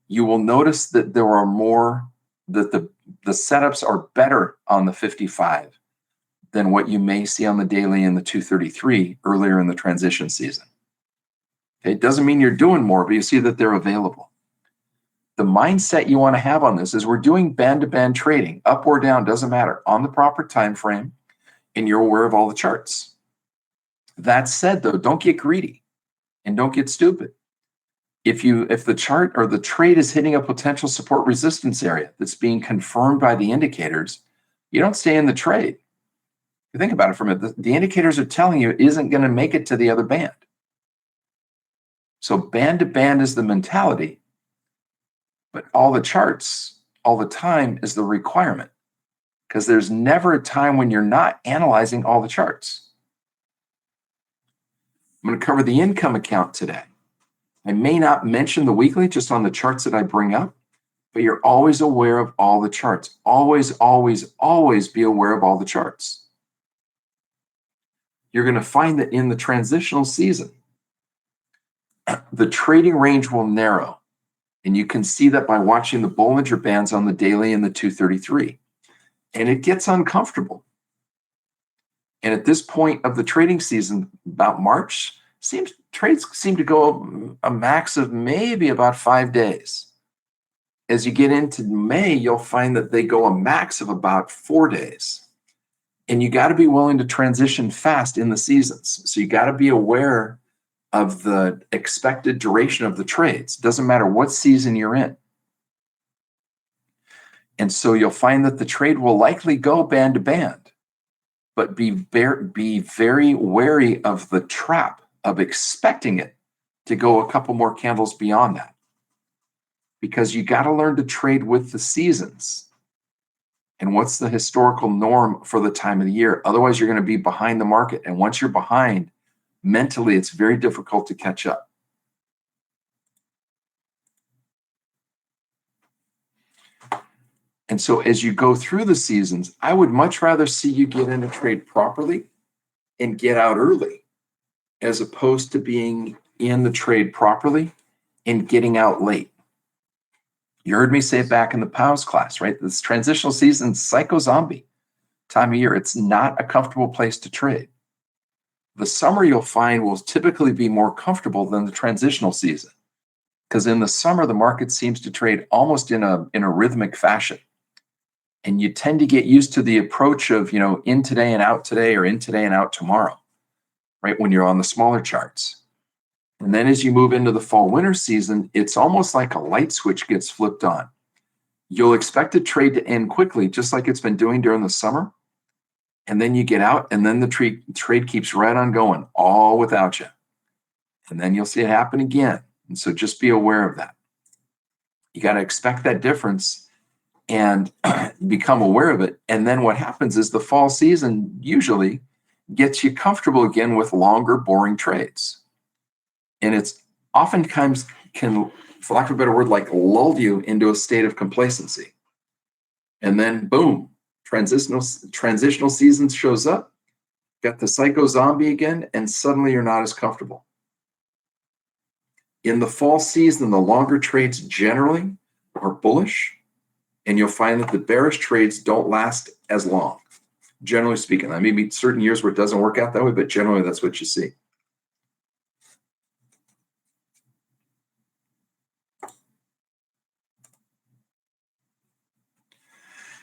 S1: You will notice that there are more, that the setups are better on the 55 than what you may see on the daily and the 233 earlier in the transition season. Okay, it doesn't mean you're doing more, but you see that they're available. The mindset you want to have on this is we're doing band-to-band trading, up or down, doesn't matter, on the proper time frame, and you're aware of all the charts. That said, though, don't get greedy and don't get stupid. If the chart or the trade is hitting a potential support resistance area that's being confirmed by the indicators, you don't stay in the trade. You think about it for a minute. The indicators are telling you it isn't going to make it to the other band. So band to band is the mentality, but all the charts, all the time is the requirement, because there's never a time when you're not analyzing all the charts. I'm going to cover the income account today. I may not mention the weekly just on the charts that I bring up, but you're always aware of all the charts. Always, always, always be aware of all the charts. You're going to find that in the transitional season, the trading range will narrow. And you can see that by watching the Bollinger Bands on the daily and the 233. And it gets uncomfortable. And at this point of the trading season, about March, trades seem to go a max of maybe about 5 days. As you get into May, you'll find that they go a max of about 4 days. And you got to be willing to transition fast in the seasons. So you got to be aware of the expected duration of the trades. Doesn't matter what season you're in. And so you'll find that the trade will likely go band to band, but be very wary of the trap of expecting it to go a couple more candles beyond that. Because you got to learn to trade with the seasons and what's the historical norm for the time of the year. Otherwise, you're going to be behind the market. And once you're behind, mentally, it's very difficult to catch up. And so as you go through the seasons, I would much rather see you get in a trade properly and get out early, as opposed to being in the trade properly and getting out late. You heard me say it back in the POWs class, right? This transitional season, psycho zombie time of year. It's not a comfortable place to trade. The summer, you'll find, will typically be more comfortable than the transitional season, because in the summer, the market seems to trade almost in a rhythmic fashion. And you tend to get used to the approach of, in today and out today, or in today and out tomorrow, right? When you're on the smaller charts. And then as you move into the fall winter season, it's almost like a light switch gets flipped on. You'll expect a trade to end quickly, just like it's been doing during the summer. And then you get out, and then the trade keeps right on going, all without you. And then you'll see it happen again. And so just be aware of that. You got to expect that difference and become aware of it. And then what happens is the fall season usually gets you comfortable again with longer, boring trades. And it's oftentimes can, for lack of a better word, like lull you into a state of complacency. And then boom, transitional season shows up, got the psycho zombie again, and suddenly you're not as comfortable. In the fall season, the longer trades generally are bullish, and you'll find that the bearish trades don't last as long, generally speaking. There may be certain years where it doesn't work out that way, but generally that's what you see.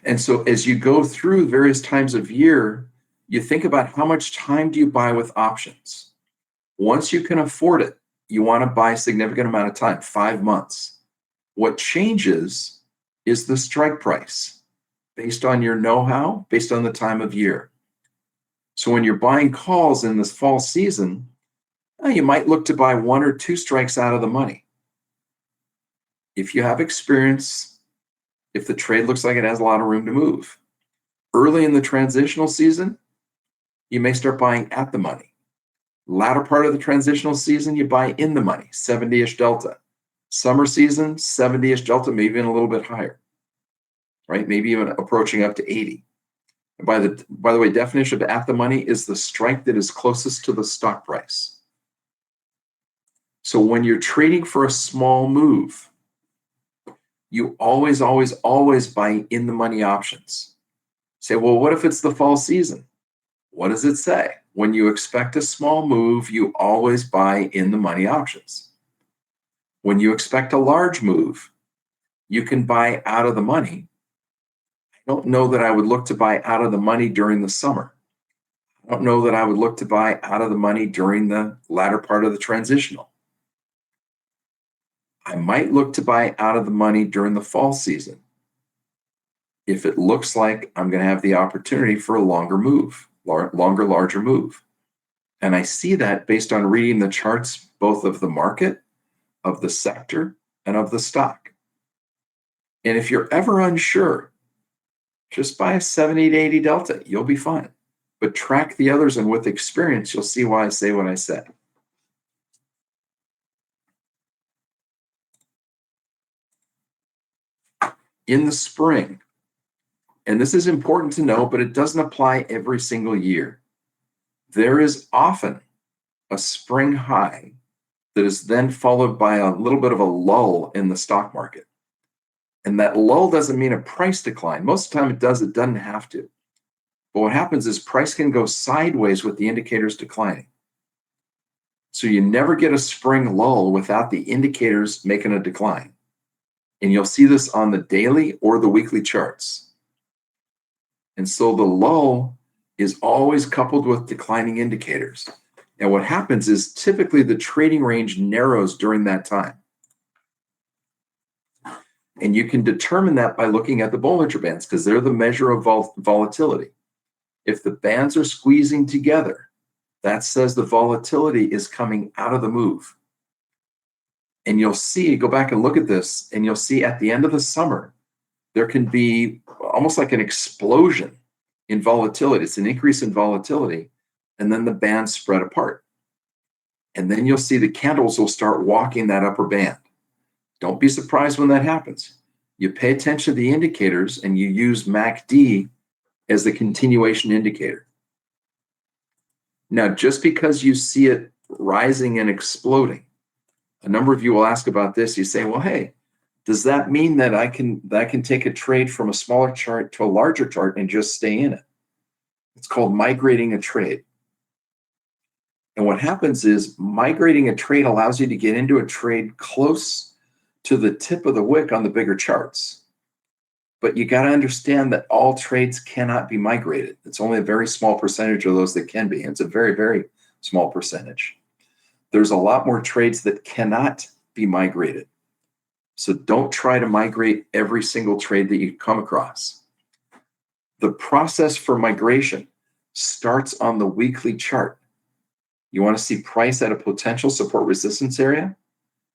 S1: And so as you go through various times of year, you think about how much time do you buy with options. Once you can afford it, you want to buy a significant amount of time, 5 months. What changes is the strike price based on your know-how, based on the time of year. So when you're buying calls in this fall season, you might look to buy 1 or 2 strikes out of the money. If you have experience, if the trade looks like it has a lot of room to move. Early in the transitional season, you may start buying at the money. Latter part of the transitional season, you buy in the money, 70-ish delta. Summer season, 70-ish delta, maybe even a little bit higher, right? Maybe even approaching up to 80. And by the way, definition of at the money is the strike that is closest to the stock price. So when you're trading for a small move, you always, always, always buy in the money options. Say, well, what if it's the fall season? What does it say? When you expect a small move, you always buy in the money options. When you expect a large move, you can buy out of the money. I don't know that I would look to buy out of the money during the summer. I don't know that I would look to buy out of the money during the latter part of the transitional. I might look to buy out of the money during the fall season if it looks like I'm going to have the opportunity for a longer move, larger move. And I see that based on reading the charts, both of the market, of the sector, and of the stock. And if you're ever unsure, just buy a 70 to 80 delta. You'll be fine. But track the others, and with experience, you'll see why I say what I said. In the spring, and this is important to know, but it doesn't apply every single year, there is often a spring high that is then followed by a little bit of a lull in the stock market. And that lull doesn't mean a price decline. Most of the time it does, it doesn't have to. But what happens is price can go sideways with the indicators declining. So you never get a spring lull without the indicators making a decline. And you'll see this on the daily or the weekly charts. And so the lull is always coupled with declining indicators. And what happens is typically the trading range narrows during that time. And you can determine that by looking at the Bollinger Bands, because they're the measure of volatility. If the bands are squeezing together, that says the volatility is coming out of the move. And you'll see, go back and look at this, and you'll see at the end of the summer, there can be almost like an explosion in volatility. It's an increase in volatility, and then the bands spread apart. And then you'll see the candles will start walking that upper band. Don't be surprised when that happens. You pay attention to the indicators, and you use MACD as the continuation indicator. Now, just because you see it rising and exploding, a number of you will ask about this. You say, well, hey, does that mean that I can take a trade from a smaller chart to a larger chart and just stay in it? It's called migrating a trade. And what happens is migrating a trade allows you to get into a trade close to the tip of the wick on the bigger charts. But you got to understand that all trades cannot be migrated. It's only a very small percentage of those that can be. And it's a very, very small percentage. There's a lot more trades that cannot be migrated. So don't try to migrate every single trade that you come across. The process for migration starts on the weekly chart. You want to see price at a potential support resistance area?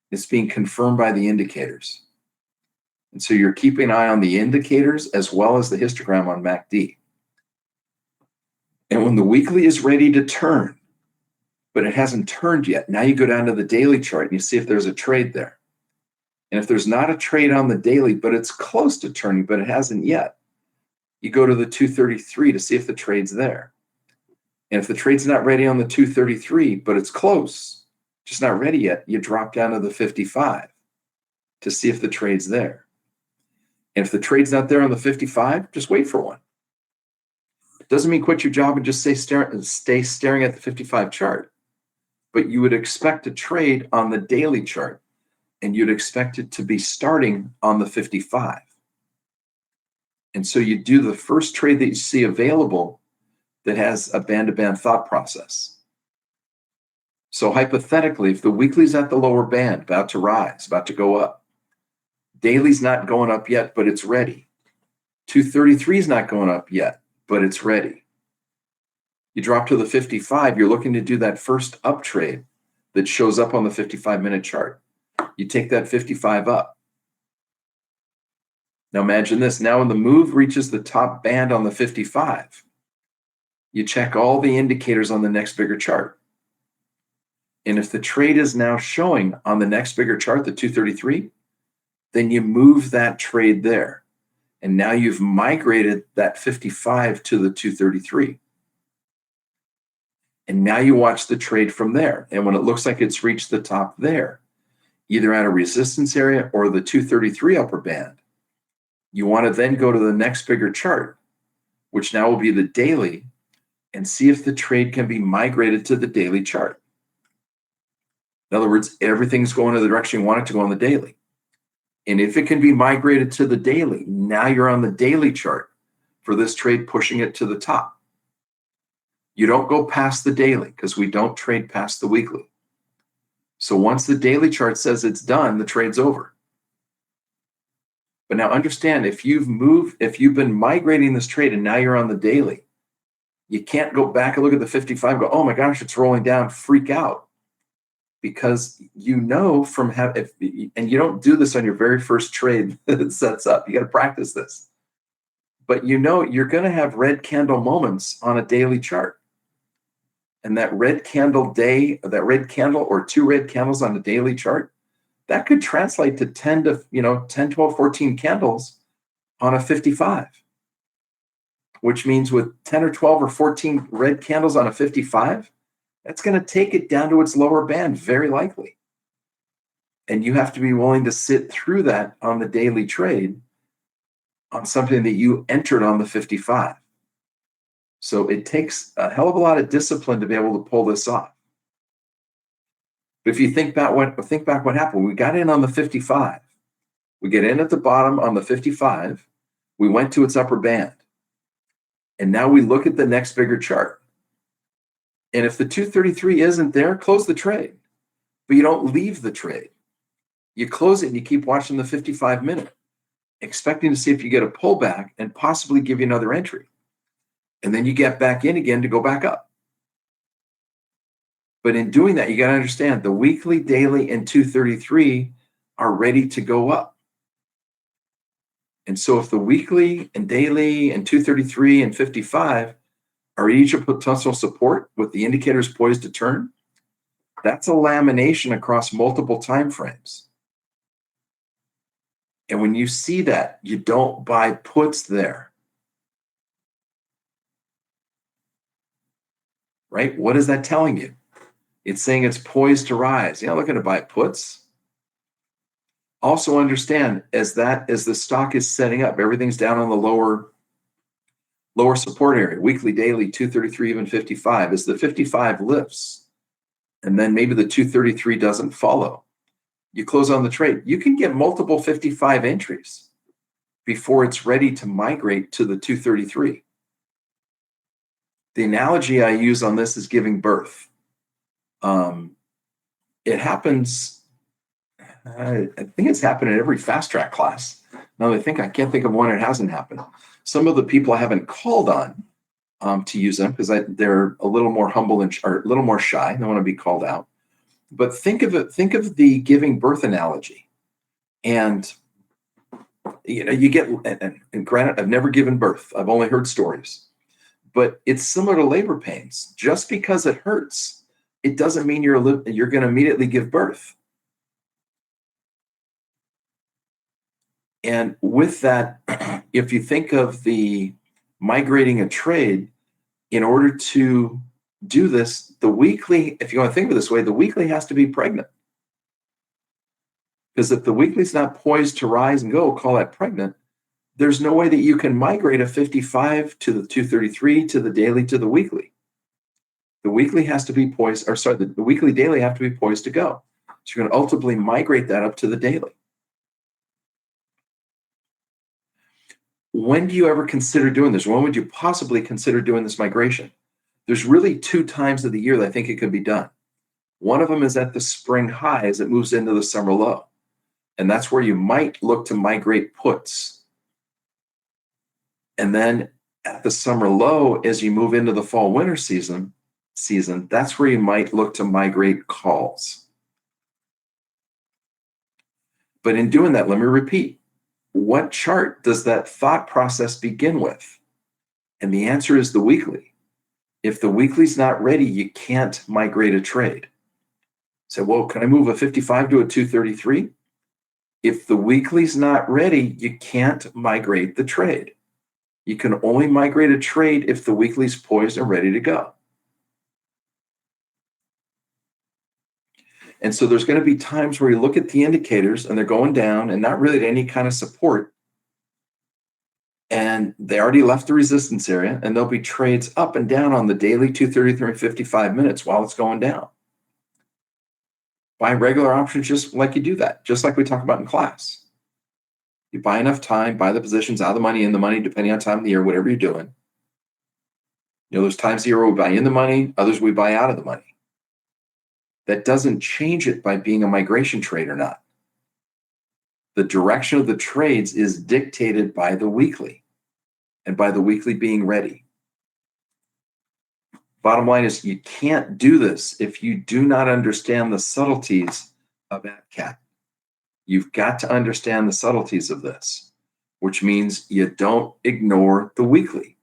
S1: It's being confirmed by the indicators. And so you're keeping an eye on the indicators as well as the histogram on MACD. And when the weekly is ready to turn, but it hasn't turned yet. Now you go down to the daily chart and you see if there's a trade there. And if there's not a trade on the daily, but it's close to turning, but it hasn't yet, you go to the 233 to see if the trade's there. And if the trade's not ready on the 233, but it's close, just not ready yet, you drop down to the 55 to see if the trade's there. And if the trade's not there on the 55, just wait for one. It doesn't mean quit your job and just stay staring at the 55 chart. But you would expect a trade on the daily chart, and you'd expect it to be starting on the 55. And so you do the first trade that you see available that has a band-to-band thought process. So hypothetically, if the weekly's at the lower band, about to rise, about to go up, daily's not going up yet, but it's ready. 233 is not going up yet, but it's ready. You drop to the 55, you're looking to do that first up trade that shows up on the 55-minute chart. You take that 55 up. Now imagine this. Now when the move reaches the top band on the 55, you check all the indicators on the next bigger chart. And if the trade is now showing on the next bigger chart, the 233, then you move that trade there. And now you've migrated that 55 to the 233. And now you watch the trade from there. And when it looks like it's reached the top there, either at a resistance area or the 233 upper band, you want to then go to the next bigger chart, which now will be the daily, and see if the trade can be migrated to the daily chart. In other words, everything's going in the direction you want it to go on the daily. And if it can be migrated to the daily, now you're on the daily chart for this trade, pushing it to the top. You don't go past the daily because we don't trade past the weekly. So once the daily chart says it's done, the trade's over. But now understand, if you've been migrating this trade and now you're on the daily, you can't go back and look at the 55 and go, oh my gosh, it's rolling down, freak out. Because you know and you don't do this on your very first trade that it sets up. You got to practice this. But you know you're going to have red candle moments on a daily chart. And that red candle or two red candles on a daily chart, that could translate to 10, 12, 14 candles on a 55. Which means with 10 or 12 or 14 red candles on a 55, that's going to take it down to its lower band, very likely. And you have to be willing to sit through that on the daily trade on something that you entered on the 55. So it takes a hell of a lot of discipline to be able to pull this off. But if you think back what happened, we got in on the 55. We get in at the bottom on the 55. We went to its upper band. And now we look at the next bigger chart. And if the 233 isn't there, close the trade. But you don't leave the trade. You close it and you keep watching the 55-minute, expecting to see if you get a pullback and possibly give you another entry. And then you get back in again to go back up. But in doing that, you got to understand the weekly, daily, and 233 are ready to go up. And so if the weekly and daily and 233 and 55 are each a potential support with the indicators poised to turn, that's a lamination across multiple time frames. And when you see that, you don't buy puts there. Right? What is that telling you? It's saying it's poised to rise. You're not looking to buy puts. Also understand, as the stock is setting up, everything's down on the lower support area, weekly, daily, 233, even 55. As the 55 lifts, and then maybe the 233 doesn't follow, you close on the trade. You can get multiple 55 entries before it's ready to migrate to the 233. The analogy I use on this is giving birth. It happens, I think it's happened in every fast track class. Now I can't think of one it hasn't happened. Some of the people I haven't called on to use them because they're a little more humble or a little more shy. They want to be called out. But think of the giving birth analogy. And you get, and granted, I've never given birth. I've only heard stories. But it's similar to labor pains. Just because it hurts, it doesn't mean you're going to immediately give birth. And with that, if you think of the migrating a trade, in order to do this, the weekly, if you want to think of it this way, the weekly has to be pregnant. Because if the weekly's not poised to rise and go, call that pregnant, there's no way that you can migrate a 55 to the 233 to the daily to the weekly. The weekly has to be poised, or sorry, the weekly daily have to be poised to go. So you're going to ultimately migrate that up to the daily. When do you ever consider doing this? When would you possibly consider doing this migration? There's really 2 times of the year that I think it could be done. One of them is at the spring high as it moves into the summer low. And that's where you might look to migrate puts. And then at the summer low, as you move into the fall winter season, that's where you might look to migrate calls. But in doing that, let me repeat, what chart does that thought process begin with? And the answer is the weekly. If the weekly's not ready, you can't migrate a trade. So, well, can I move a 55 to a 233? If the weekly's not ready, you can't migrate the trade. You can only migrate a trade if the weekly's poised and ready to go. And so there's going to be times where you look at the indicators and they're going down and not really at any kind of support. And they already left the resistance area, and there'll be trades up and down on the daily 233 and 55 minutes while it's going down. Buy regular options just like you do that, just like we talk about in class. You buy enough time, buy the positions out of the money, in the money, depending on time of the year, whatever you're doing. You know, there's times of the year where we buy in the money, others we buy out of the money. That doesn't change it by being a migration trade or not. The direction of the trades is dictated by the weekly and by the weekly being ready. Bottom line is you can't do this if you do not understand the subtleties of ATCAT. You've got to understand the subtleties of this, which means you don't ignore the weekly.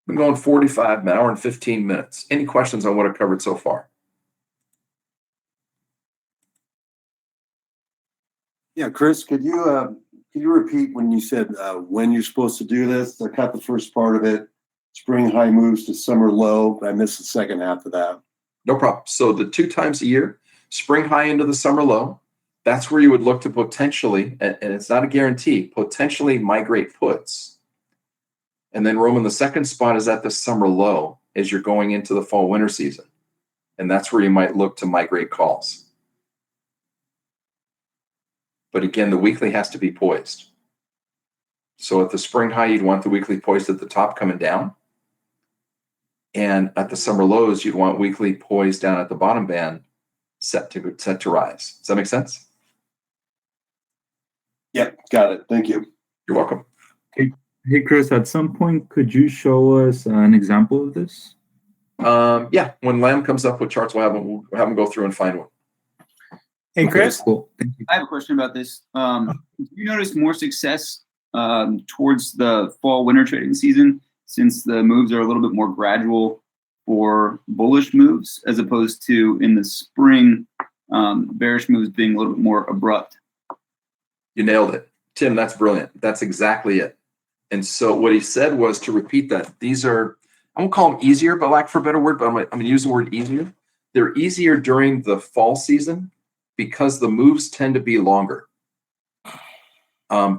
S1: Been going 45, an hour and 15 minutes. Any questions on what I've covered so far?
S4: Yeah, Chris, could you repeat when you said when you're supposed to do this? I caught the first part of it. Spring high moves to summer low, but I missed the second half of that.
S1: No problem. So the 2 times a year, spring high into the summer low, that's where you would look to potentially, and it's not a guarantee, potentially migrate puts. And then, Roman, the second spot is at the summer low as you're going into the fall winter season. And that's where you might look to migrate calls. But again, the weekly has to be poised. So at the spring high, you'd want the weekly poised at the top coming down. And at the summer lows, you'd want weekly poised down at the bottom band set to rise. Does that make sense?
S4: Yeah, got it. Thank you.
S1: You're welcome.
S5: Hey, Chris, at some point, could you show us an example of this?
S1: Yeah, when Lamb comes up with charts, we'll have him go through and find one.
S6: Hey, Chris,
S5: Cool. Thank you.
S6: I have a question about this. Have you noticed more success towards the fall winter trading season since the moves are a little bit more gradual for bullish moves as opposed to in the spring bearish moves being a little bit more abrupt?
S1: You nailed it. Tim, that's brilliant. That's exactly it. And so what he said was to repeat that. These are, I won't call them easier, but lack for a better word, but I'm going to use the word easier. They're easier during the fall season because the moves tend to be longer.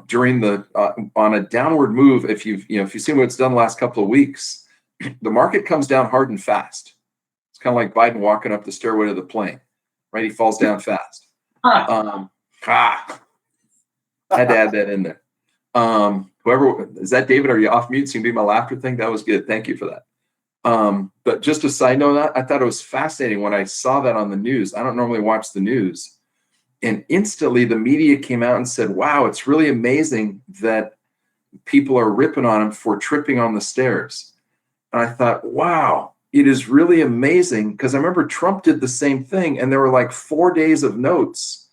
S1: During the on a downward move, if you've seen what it's done the last couple of weeks, the market comes down hard and fast. It's kind of like Biden walking up the stairway to the plane, right? He falls down fast. Had to add that in there. Whoever is that, David? Are you off mute? So you can be my laughter thing. That was good. Thank you for that. But just a side note, that I thought it was fascinating when I saw that on the news. I don't normally watch the news. And instantly the media came out and said, wow, it's really amazing that people are ripping on him for tripping on the stairs. And I thought, wow, it is really amazing. Because I remember Trump did the same thing. And there were like 4 days of notes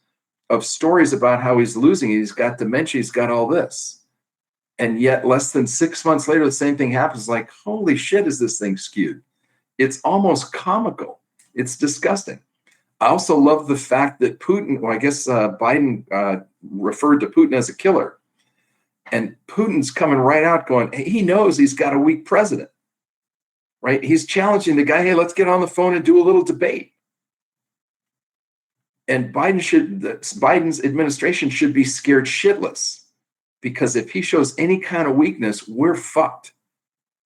S1: of stories about how he's losing. He's got dementia. He's got all this. And yet less than 6 months later, the same thing happens. Like, holy shit, is this thing skewed? It's almost comical. It's disgusting. I also love the fact that Putin, well, I guess Biden referred to Putin as a killer. And Putin's coming right out going, hey, he knows he's got a weak president, right? He's challenging the guy, hey, let's get on the phone and do a little debate. And Biden's administration should be scared shitless, because if he shows any kind of weakness, we're fucked.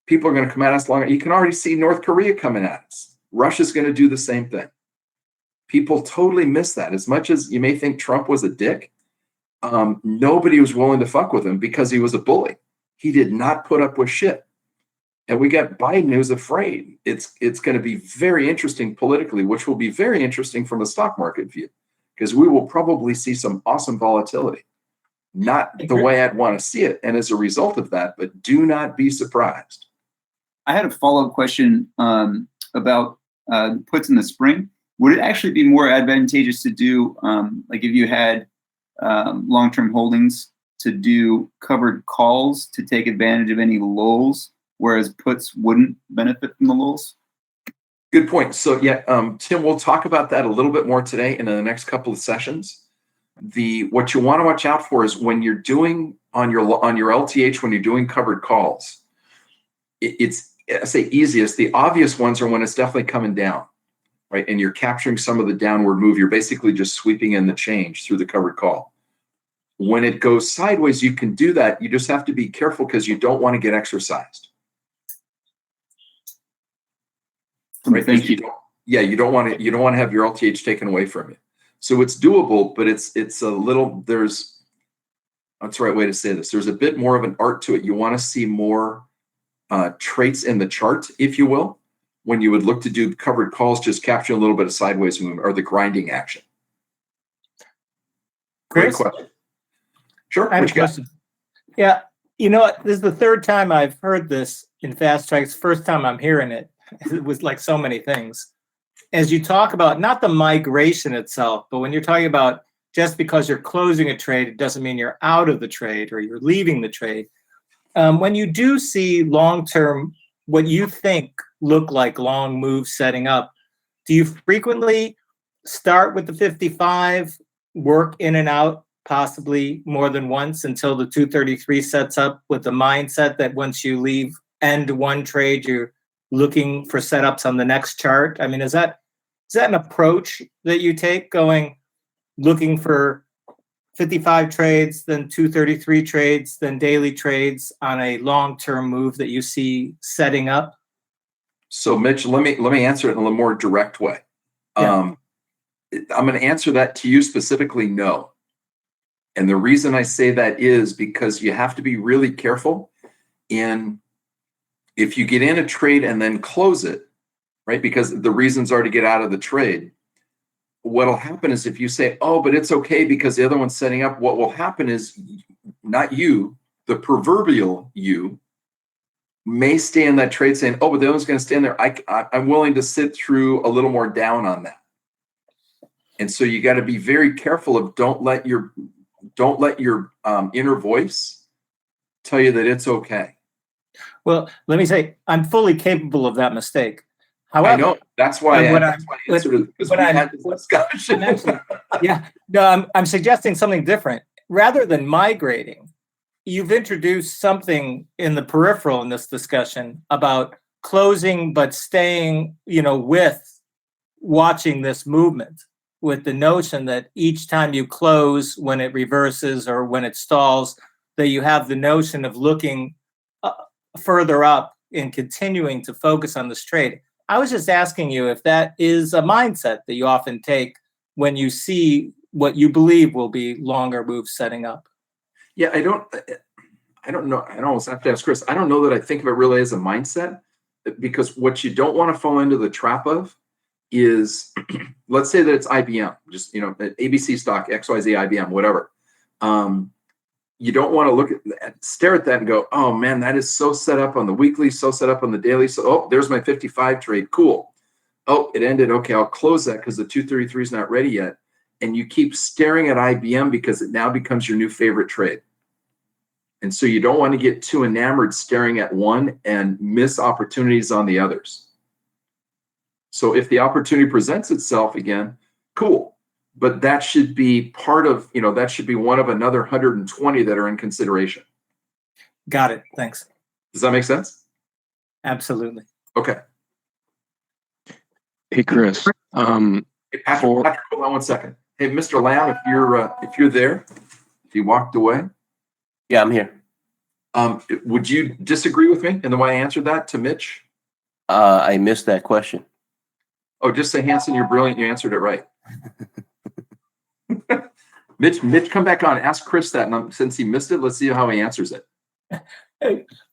S1: People are going to come at us longer. You can already see North Korea coming at us. Russia's going to do the same thing. People totally miss that. As much as you may think Trump was a dick, nobody was willing to fuck with him because he was a bully. He did not put up with shit. And we got Biden who's afraid. It's going to be very interesting politically, which will be very interesting from a stock market view, because we will probably see some awesome volatility. Not the way I'd want to see it. And as a result of that, but do not be surprised.
S6: I had a follow-up question about puts in the spring. Would it actually be more advantageous to do, like if you had long-term holdings, to do covered calls to take advantage of any lulls, whereas puts wouldn't benefit from the lulls?
S1: Good point. So yeah, Tim, we'll talk about that a little bit more today and in the next couple of sessions. What you want to watch out for is when you're doing on your LTH, when you're doing covered calls, it's, I say easiest. The obvious ones are when it's definitely coming down, right? And you're capturing some of the downward move. You're basically just sweeping in the change through the covered call. When it goes sideways, you can do that. You just have to be careful because you don't want to get exercised. Right?
S6: Thank you.
S1: You don't want to have your LTH taken away from you. So it's doable, but it's a little, that's the right way to say this. There's a bit more of an art to it. You want to see more traits in the chart, if you will, when you would look to do covered calls, just capturing a little bit of sideways movement or the grinding action. Great question. Sure.
S7: I have a question. Yeah. You know what? This is the third time I've heard this in Fast Tracks. First time I'm hearing it. It was like so many things. As you talk about not the migration itself, but when you're talking about just because you're closing a trade, it doesn't mean you're out of the trade or you're leaving the trade. When you do see long-term, what you think look like long moves setting up, do you frequently start with the 55, work in and out, possibly more than once until the 233 sets up with the mindset that once you leave end one trade, you're looking for setups on the next chart? I mean, is that an approach that you take, looking for 55 trades, then 233 trades, then daily trades on a long-term move that you see setting up?
S1: So Mitch, let me answer it in a little more direct way.
S7: Yeah.
S1: I'm going to answer that to you specifically, no. And the reason I say that is because you have to be really careful if you get in a trade and then close it, right? Because the reasons are to get out of the trade. What'll happen is if you say, oh, but it's okay because the other one's setting up, what will happen is not you, the proverbial you, may stay in that trade saying, oh, but the other one's going to stand there. I'm willing to sit through a little more down on that. And so you got to be very careful of don't let your inner voice tell you that it's okay.
S7: Well, let me say, I'm fully capable of that mistake. However,
S1: I know that's why I answered it, because we had this discussion.
S7: I'm suggesting something different. Rather than migrating, you've introduced something in the peripheral in this discussion about closing but staying, with watching this movement, with the notion that each time you close, when it reverses or when it stalls, that you have the notion of looking further up and continuing to focus on this trade. I was just asking you if that is a mindset that you often take when you see what you believe will be longer moves setting up.
S1: Yeah, I don't know. I almost have to ask Chris. I don't know that I think of it really as a mindset, because what you don't want to fall into the trap of is, let's say that it's IBM, just, ABC stock, XYZ, IBM, whatever. You don't want to stare at that and go, oh man, that is so set up on the weekly, so set up on the daily. So, oh, there's my 55 trade. Cool. Oh, it ended. Okay, I'll close that because the 233 is not ready yet. And you keep staring at IBM because it now becomes your new favorite trade. And so you don't want to get too enamored staring at one and miss opportunities on the others. So if the opportunity presents itself again, cool. But that should be part of, that should be one of another 120 that are in consideration.
S7: Got it. Thanks.
S1: Does that make sense?
S7: Absolutely.
S1: Okay.
S8: Hey, Chris.
S1: Hey, Patrick, hold on 1 second. Hey, Mr. Lamb, if you're there, if you walked away.
S3: Yeah, I'm here.
S1: Would you disagree with me in the way I answered that to Mitch?
S3: I missed that question.
S1: Oh, just say, Hanson, you're brilliant. You answered it right. Mitch, come back on. Ask Chris that. And since he missed it, let's see how he answers it.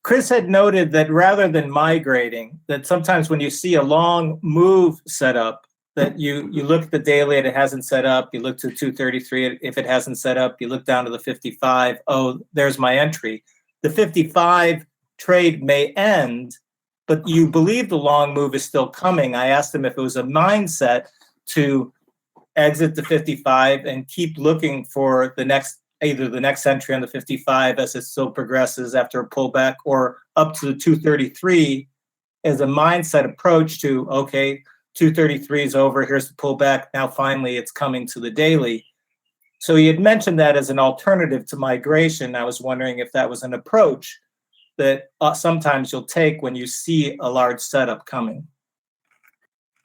S7: Chris had noted that rather than migrating, that sometimes when you see a long move set up, that you look at the daily and it hasn't set up, you look to 233, if it hasn't set up, you look down to the 55, oh, there's my entry. The 55 trade may end, but you believe the long move is still coming. I asked him if it was a mindset to exit the 55 and keep looking for either the next entry on the 55 as it still progresses after a pullback, or up to the 233 as a mindset approach to, okay, 233 is over, here's the pullback, now finally it's coming to the daily. So he had mentioned that as an alternative to migration. I was wondering if that was an approach that sometimes you'll take when you see a large setup coming.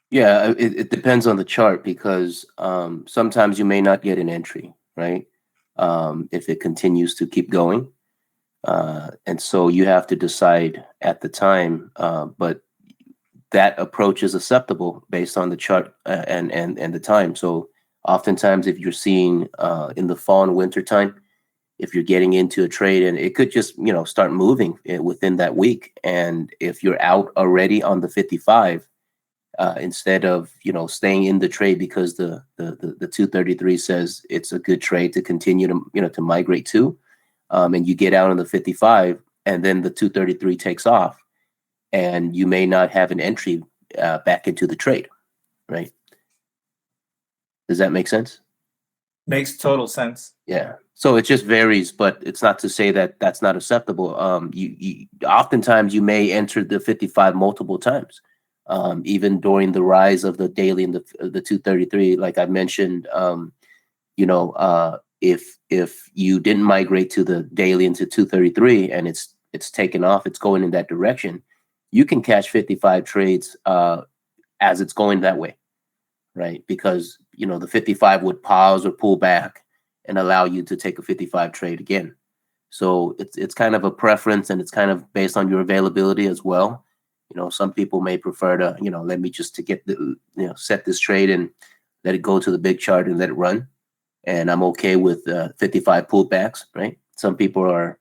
S3: Yeah, it depends on the chart, because sometimes you may not get an entry, right? If it continues to keep going. And so you have to decide at the time, but that approach is acceptable based on the chart and the time. So oftentimes if you're seeing in the fall and winter time, if you're getting into a trade and it could just, start moving within that week. And if you're out already on the 55, instead of, staying in the trade because the 233 says it's a good trade to continue to, to migrate to, and you get out on the 55 and then the 233 takes off, and you may not have an entry back into the trade, right? Does that make sense?
S7: Makes total sense.
S3: Yeah. So it just varies, but it's not to say that that's not acceptable. You oftentimes you may enter the 55 multiple times, even during the rise of the daily and the 233. Like I mentioned, if you didn't migrate to the daily into 233 and it's taken off, it's going in that direction, you can catch 55 trades as it's going that way, right? Because, the 55 would pause or pull back and allow you to take a 55 trade again. So it's kind of a preference, and it's kind of based on your availability as well. Some people may prefer to, let me just to get the, set this trade and let it go to the big chart and let it run. And I'm okay with 55 pullbacks, right? Some people are,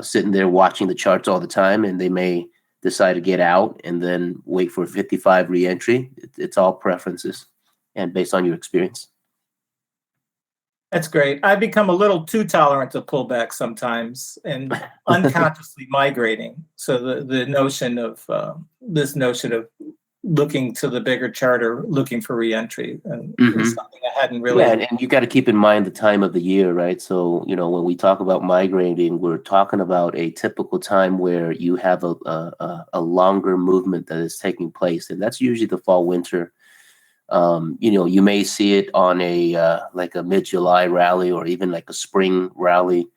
S3: sitting there watching the charts all the time, and they may decide to get out and then wait for a 55 reentry. It's all preferences and based on your experience.
S7: That's great. I become a little too tolerant to pullback sometimes and unconsciously migrating. So the notion of this notion of looking to the bigger chart or looking for reentry is something I hadn't really.
S3: Yeah, and you got to keep in mind the time of the year, right? So, when we talk about migrating, we're talking about a typical time where you have a longer movement that is taking place, and that's usually the fall winter. You may see it on a like a mid-July rally or even like a spring rally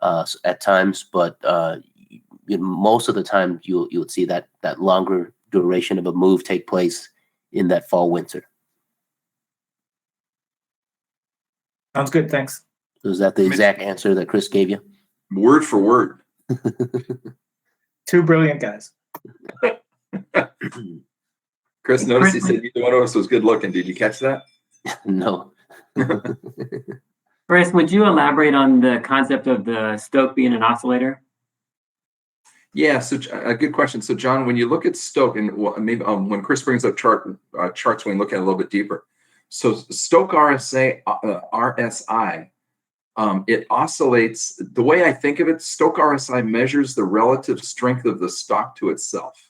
S3: at times, but most of the time you would see that longer duration of a move take place in that fall winter.
S7: Sounds good. Thanks.
S3: So is that the exact answer that Chris gave you?
S1: Word for word.
S7: Two brilliant guys.
S1: Chris noticed he said neither one of us was good looking. Did you catch that?
S3: No.
S9: Chris, would you elaborate on the concept of the Stoke being an oscillator?
S1: Yeah, so a good question. So John, when you look at Stoke, and maybe when Chris brings up charts, we can look at it a little bit deeper. So Stoke RSI, it oscillates. The way I think of it, Stoke RSI measures the relative strength of the stock to itself.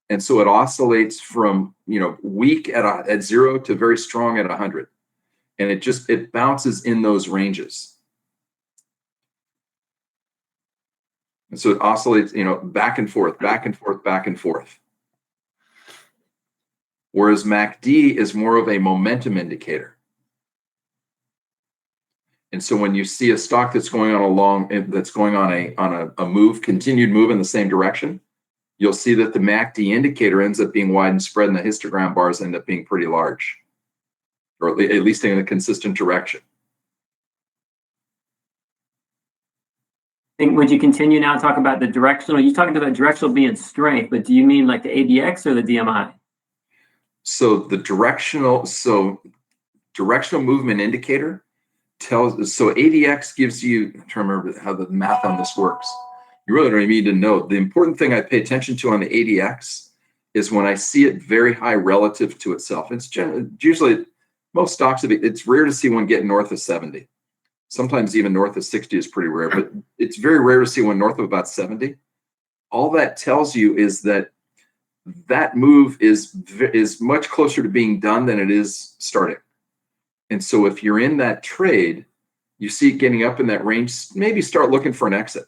S1: And so it oscillates from, weak at 0 to very strong at 100. And it bounces in those ranges. So it oscillates, back and forth, back and forth, back and forth. Whereas MACD is more of a momentum indicator. And so when you see a stock that's going on a move, continued move in the same direction, you'll see that the MACD indicator ends up being wide and spread, and the histogram bars end up being pretty large, or at least in a consistent direction.
S9: Would you continue now to talk about the directional? You're talking about directional being strength, but do you mean like the ADX or the DMI?
S1: So the directional movement indicator so ADX gives you, I'm trying to remember how the math on this works. You really don't need to know. The important thing I pay attention to on the ADX is when I see it very high relative to itself. It's usually, most stocks, it's rare to see one get north of 70. Sometimes even north of 60 is pretty rare, but it's very rare to see one north of about 70. All that tells you is that move is much closer to being done than it is starting. And so if you're in that trade, you see it getting up in that range, maybe start looking for an exit.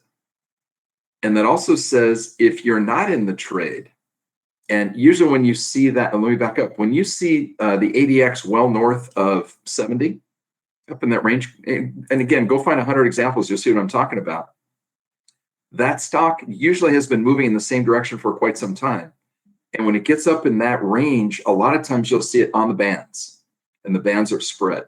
S1: And that also says if you're not in the trade, and usually when you see that, and let me back up, when you see the ADX well north of 70, up in that range, and again, go find 100 examples, you'll see what I'm talking about. That stock usually has been moving in the same direction for quite some time. And when it gets up in that range, a lot of times you'll see it on the bands. And the bands are spread.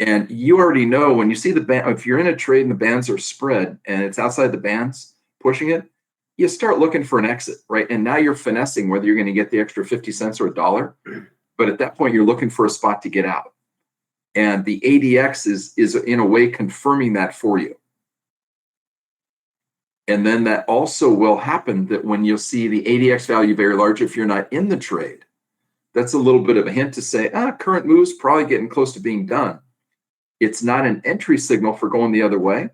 S1: And you already know when you see the band, if you're in a trade and the bands are spread and it's outside the bands pushing it, you start looking for an exit, right? And now you're finessing whether you're going to get the extra 50 cents or $1. But at that point, you're looking for a spot to get out. And the ADX is in a way confirming that for you. And then that also will happen that when you'll see the ADX value very large, if you're not in the trade, that's a little bit of a hint to say, current move's probably getting close to being done. It's not an entry signal for going the other way,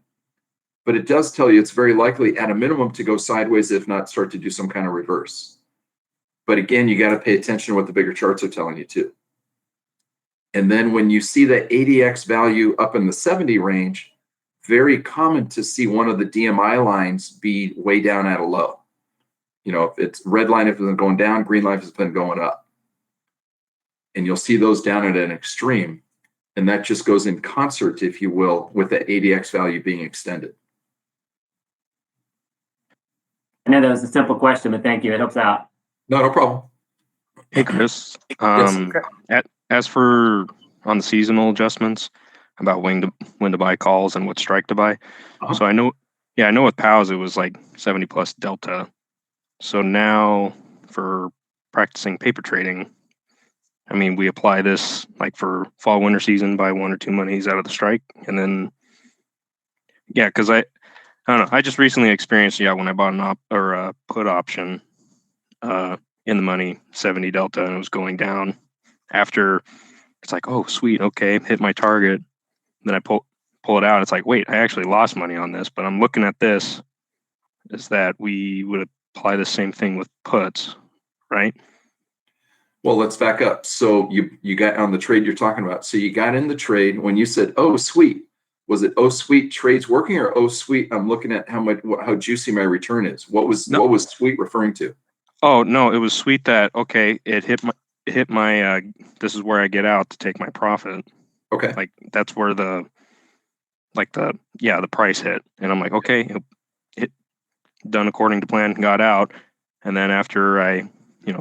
S1: but it does tell you it's very likely at a minimum to go sideways, if not start to do some kind of reverse. But again, you got to pay attention to what the bigger charts are telling you too. And then when you see that ADX value up in the 70 range, very common to see one of the DMI lines be way down at a low. If it's red line if it's been going down, green line if it's been going up. And you'll see those down at an extreme. And that just goes in concert, if you will, with the ADX value being extended.
S9: I know that was a simple question, but thank you. It helps out.
S1: No problem.
S8: Hey, Chris.
S1: Yes.
S8: As for on the seasonal adjustments about when to buy calls and what strike to buy. So I know with POWs, it was like 70 plus delta. So now for practicing paper trading, I mean, we apply this like for fall, winter season, buy 1 or 2 monies out of the strike. And then, because I don't know. I just recently experienced, when I bought a put option in the money, 70 delta, and it was going down after. It's like, oh, sweet. Okay. Hit my target. Then I pull it out. It's like, wait, I actually lost money on this, but I'm looking at this is that we would apply the same thing with puts, right?
S1: Well, let's back up. So you got on the trade you're talking about. So you got in the trade when you said, oh, sweet. Was it, oh, sweet, trade's working, or oh, sweet, I'm looking at how juicy my return is? What was sweet referring to?
S8: Oh, no, it was sweet that, okay, it hit my this is where I get out to take my profit.
S1: Okay.
S8: Like that's where the price hit. And I'm like, okay, it done according to plan, got out. And then after I,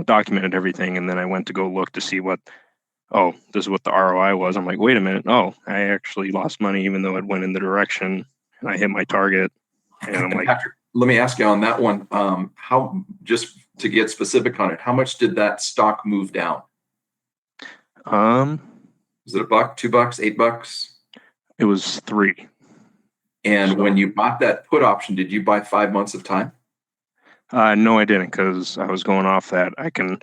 S8: documented everything, and then I went to go look to see this is what the ROI was. I'm like, wait a minute. Oh, I actually lost money even though it went in the direction and I hit my target. And I'm like,
S1: Patrick, let me ask you on that one, how, just to get specific on it, how much did that stock move down? Was it $1, $2, $8?
S8: It was 3.
S1: And when you bought that put option, did you buy 5 months of time?
S8: No, I didn't, because I was going off that I can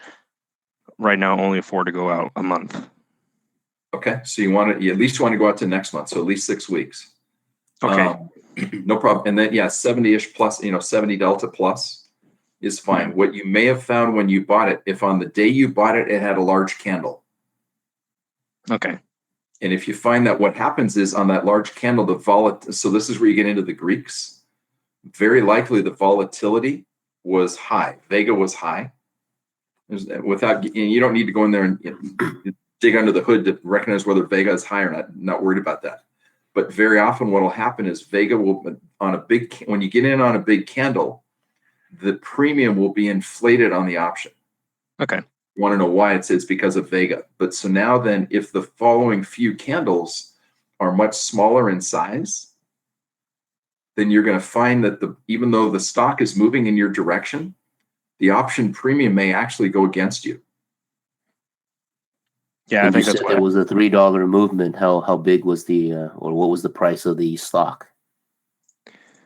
S8: right now only afford to go out a month.
S1: Okay, so you at least want to go out to next month, so at least 6 weeks.
S8: Okay.
S1: No problem. And then 70-ish plus, 70 delta plus is fine. What you may have found when you bought it, if on the day you bought it, it had a large candle.
S8: Okay.
S1: And if you find that what happens is on that large candle, so this is where you get into the Greeks. very likely the volatility was high. Vega was high. You don't need to go in there and dig under the hood to recognize whether Vega is high or not. Not worried about that. But very often what will happen is Vega will, when you get in on a big candle, the premium will be inflated on the option.
S8: Okay.
S1: You want to know why? It's because of Vega. But so now then, if the following few candles are much smaller in size, then you're going to find that even though the stock is moving in your direction, the option premium may actually go against you.
S8: Yeah,
S3: And
S8: I think
S3: you
S8: that's
S3: said
S8: what
S3: there was a $3 movement. How big was the or what was the price of the stock?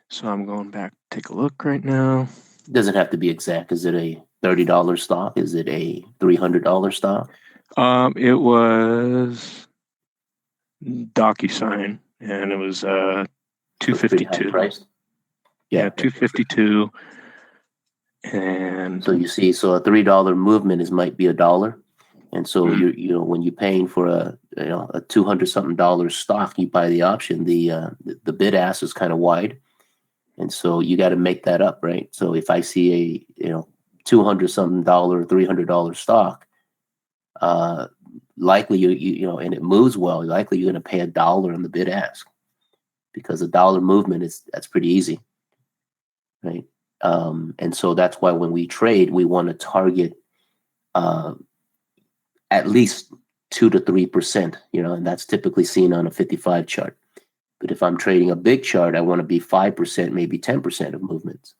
S8: So I'm going back to take a look right now.
S3: It doesn't have to be exact. Is it a $30 stock? Is it a $300 stock?
S8: It was DocuSign, and it was
S3: Pretty high
S8: 252.
S3: priced.
S8: Yeah, 252. And
S3: So you see, so a $3 movement might be $1. And so you when you're paying for a $200 something stock, you buy the option, the bid ask is kind of wide. And so you got to make that up, right? So if I see a $200 something $300 stock, likely and it moves well, likely you're going to pay $1 on the bid ask, because $1 movement that's pretty easy, right? And so that's why when we trade, we want to target at least 2 to 3%, and that's typically seen on a 55 chart. But if I'm trading a big chart, I want to be 5%, maybe 10% of movements,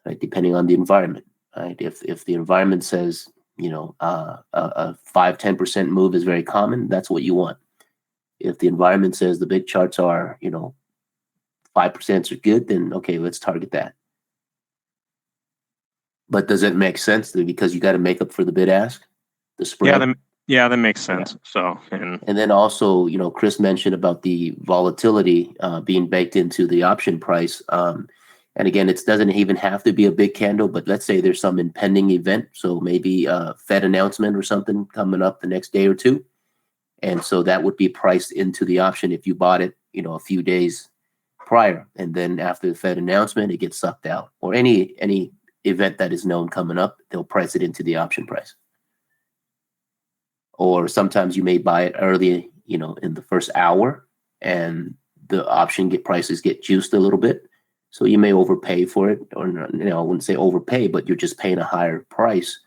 S3: right? Depending on the environment, right? If the environment says, a 5-10% move is very common, that's what you want. If the environment says the big charts are, 5% are good, then okay, let's target that. But does it make sense? Because you got to make up for the bid ask, the spread?
S8: Yeah, that makes sense.
S3: Yeah.
S8: So,
S3: and then also, Chris mentioned about the volatility being baked into the option price. And again, it doesn't even have to be a big candle, but let's say there's some impending event. So maybe a Fed announcement or something coming up the next day or two. And so that would be priced into the option if you bought it, a few days prior. And then after the Fed announcement, it gets sucked out. Or any event that is known coming up, they'll price it into the option price. Or sometimes you may buy it early, in the first hour, and the option prices get juiced a little bit. So you may overpay for it, or I wouldn't say overpay, but you're just paying a higher price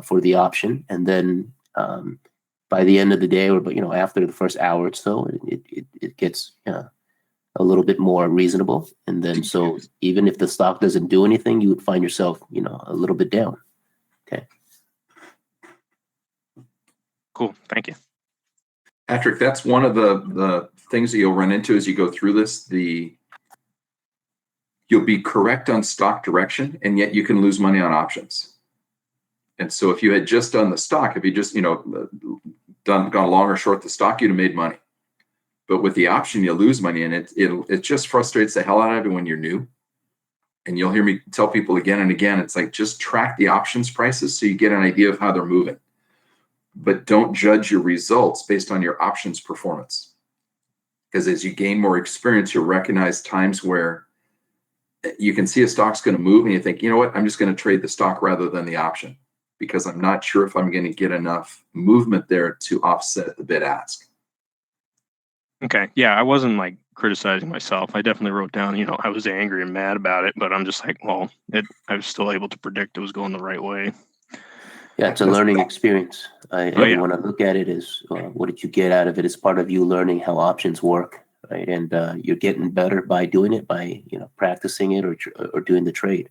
S3: for the option. And then by the end of the day, or after the first hour or so, it gets a little bit more reasonable. And then so even if the stock doesn't do anything, you would find yourself, a little bit down. Okay.
S8: cool. Thank you.
S1: Patrick, that's one of the things that you'll run into as you go through this. You'll be correct on stock direction, and yet you can lose money on options. And so if you had just done the stock, if you just gone long or short the stock, you'd have made money. But with the option, you lose money, and it just frustrates the hell out of you when you're new. And you'll hear me tell people again and again, it's like, just track the options prices so you get an idea of how they're moving. But don't judge your results based on your options performance. Because as you gain more experience, you'll recognize times where you can see a stock's going to move and you think, you know what, I'm just going to trade the stock rather than the option, because I'm not sure if I'm going to get enough movement there to offset the bid ask.
S8: Okay. Yeah, I wasn't like criticizing myself. I definitely wrote down, I was angry and mad about it, but I'm just like, well, I was still able to predict it was going the right way.
S3: Yeah, it's a learning experience. I want to look at it as what did you get out of it as part of you learning how options work, right? And you're getting better by doing it, by practicing it or doing the trade.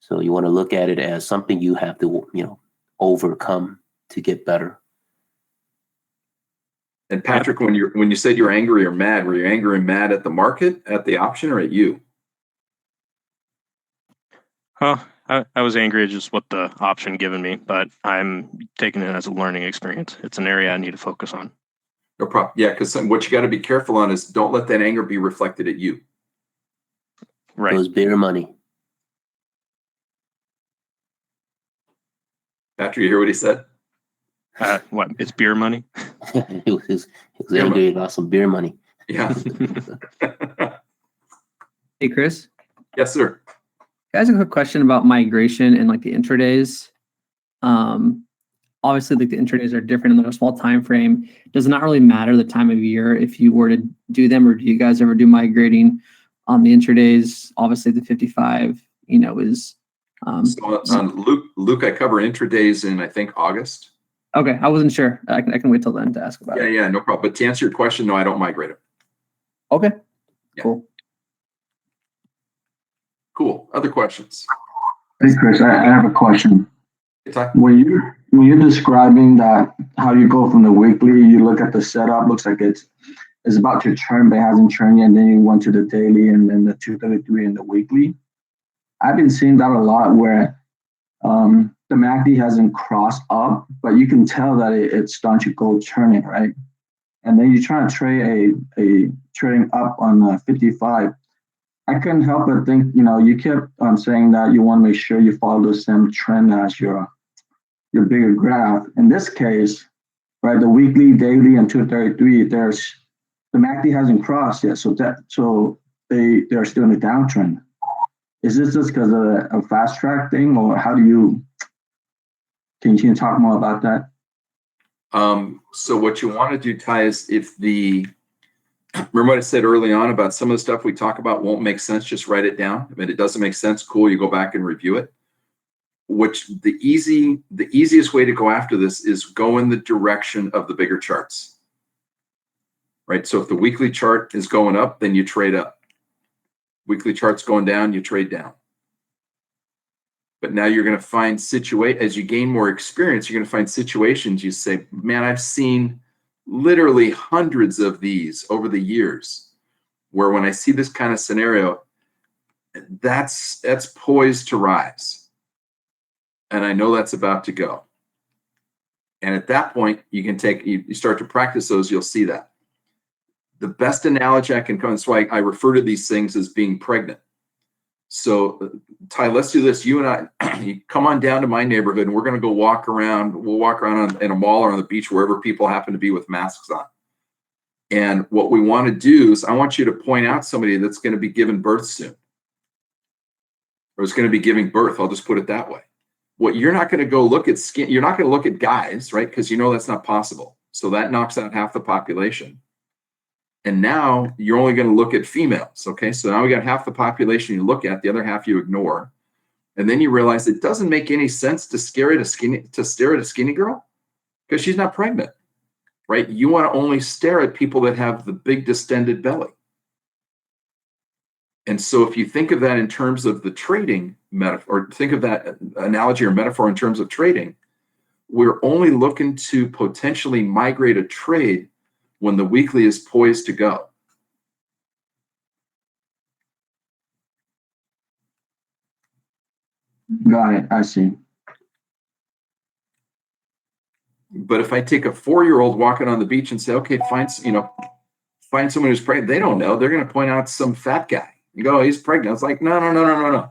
S3: So you want to look at it as something you have to overcome to get better.
S1: And Patrick, when you said you're angry or mad, were you angry and mad at the market, at the option, or at you?
S8: I was angry at just what the option given me, but I'm taking it as a learning experience. It's an area I need to focus on.
S1: No problem. Yeah, because what you got to be careful on is don't let that anger be reflected at you.
S3: Right. It was beer money.
S1: Patrick, you hear what he said?
S8: What? It's beer money?
S3: He was angry about some beer money.
S1: Yeah.
S10: Hey, Chris.
S1: Yes, sir.
S10: Guys, a quick question about migration and like the intradays. Obviously, like the intradays are different in a small time frame. Does it not really matter the time of year if you were to do them, or do you guys ever do migrating on the intradays? Obviously, the 55, is.
S1: So Luke, I cover intradays in I think August.
S10: Okay, I wasn't sure. I can wait till then to ask about it.
S1: Yeah, no problem. But to answer your question, no, I don't migrate them.
S10: Okay,
S1: Yeah.
S10: Cool.
S1: Other questions?
S11: Hey Chris, I have a question.
S1: Hey, Ty.
S11: When you're describing that how you go from the weekly, you look at the setup, looks like it's about to churn, but it hasn't churned yet. And then you went to the daily and then the 233 and the weekly. I've been seeing that a lot where the MACD hasn't crossed up, but you can tell that it's starting to go churning, right? And then you try to trade a trading up on the 55. I couldn't help but think, you kept saying that you want to make sure you follow the same trend as your bigger graph. In this case, right, the weekly, daily, and 233, the MACD hasn't crossed yet, so they're still in a downtrend. Is this just because of a fast track thing, or can you talk more about that?
S1: So what you want to do, Ty, is remember what I said early on about some of the stuff we talk about won't make sense, just write it down. If it doesn't make sense, cool, you go back and review it. The easiest way to go after this is go in the direction of the bigger charts. Right? So if the weekly chart is going up, then you trade up. Weekly chart's going down, you trade down. But now you're going to find as you gain more experience, you're going to find situations you say, man, I've seen literally hundreds of these over the years where when I see this kind of scenario, that's poised to rise. And I know that's about to go. And at that point, you start to practice those, you'll see that. The best analogy I can come, that's why I refer to these things as being pregnant. So Ty, let's do this. You and I, you come on down to my neighborhood and we're going to go walk around. We'll walk around in a mall or on the beach, wherever people happen to be with masks on. And what we want to do is I want you to point out somebody that's going to be giving birth soon. Or is going to be giving birth. I'll just put it that way. You're not going to go look at skin. You're not going to look at guys, right? Because that's not possible. So that knocks out half the population. And now you're only going to look at females. Okay. So now we got half the population you look at, the other half you ignore. And then you realize it doesn't make any sense to stare at a skinny girl because she's not pregnant, right? You want to only stare at people that have the big distended belly. And so if you think of that in terms of the trading metaphor, or think of that analogy or metaphor in terms of trading, we're only looking to potentially migrate a trade when the weekly is poised to go.
S11: Got it. I see.
S1: But if I take a 4-year-old walking on the beach and say, okay, find someone who's pregnant, they don't know. They're going to point out some fat guy. You go, oh, he's pregnant. It's like, no.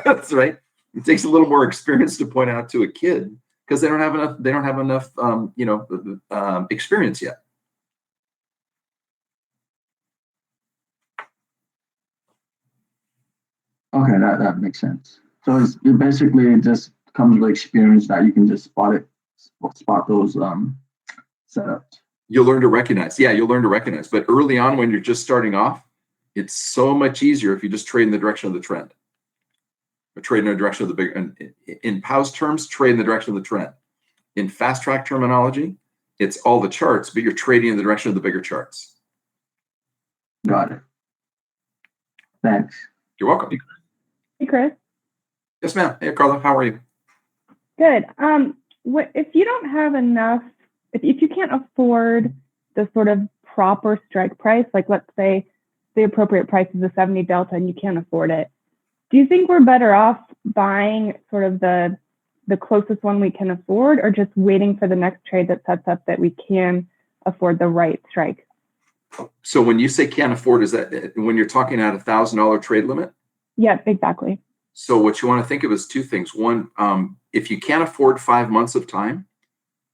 S1: That's right. It takes a little more experience to point out to a kid because they don't have enough experience yet.
S11: Okay, that makes sense. So it basically just comes with experience that you can just spot those setups.
S1: You'll learn to recognize. Yeah, you'll learn to recognize. But early on, when you're just starting off, it's so much easier if you just trade in the direction of the trend. Or trade in the direction of the big. In POW's terms, trade in the direction of the trend. In fast track terminology, it's all the charts, but you're trading in the direction of the bigger charts.
S11: Got it. Thanks.
S1: You're welcome.
S12: Hey, Chris.
S1: Yes, ma'am. Hey, Carla. How are you?
S12: Good. If you don't have enough, if you can't afford the sort of proper strike price, like let's say the appropriate price is a 70 delta and you can't afford it, do you think we're better off buying sort of the closest one we can afford, or just waiting for the next trade that sets up that we can afford the right strike?
S1: So when you say can't afford, is that when you're talking at $1,000 trade limit?
S12: Yep, exactly.
S1: So what you want to think of is two things. One, if you can't afford 5 months of time,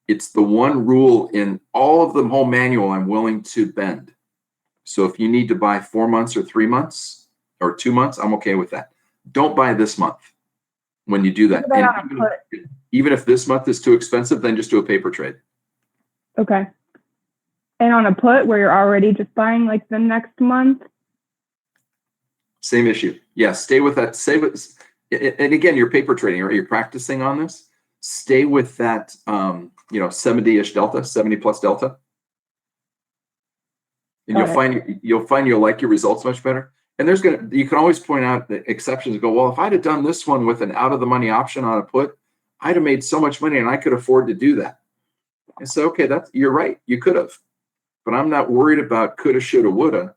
S1: it's the one rule in all of the whole manual I'm willing to bend. So if you need to buy 4 months or 3 months, or 2 months, I'm okay with that. Don't buy this month when you do that.
S12: What about
S1: And
S12: on a put?
S1: even if this month is too expensive, then just do a paper trade.
S12: Okay. And on a put where you're already just buying like the next month?
S1: Same issue. Yeah, stay with that. Stay with, and again, you're paper trading, right? You're practicing on this. Stay with that, 70-ish delta, 70 plus delta. And you'll find you'll like your results much better. And you can always point out the exceptions and go, well, if I'd have done this one with an out of the money option on a put, I'd have made so much money and I could afford to do that. And so, okay, you're right. You could have, but I'm not worried about coulda, shoulda, woulda.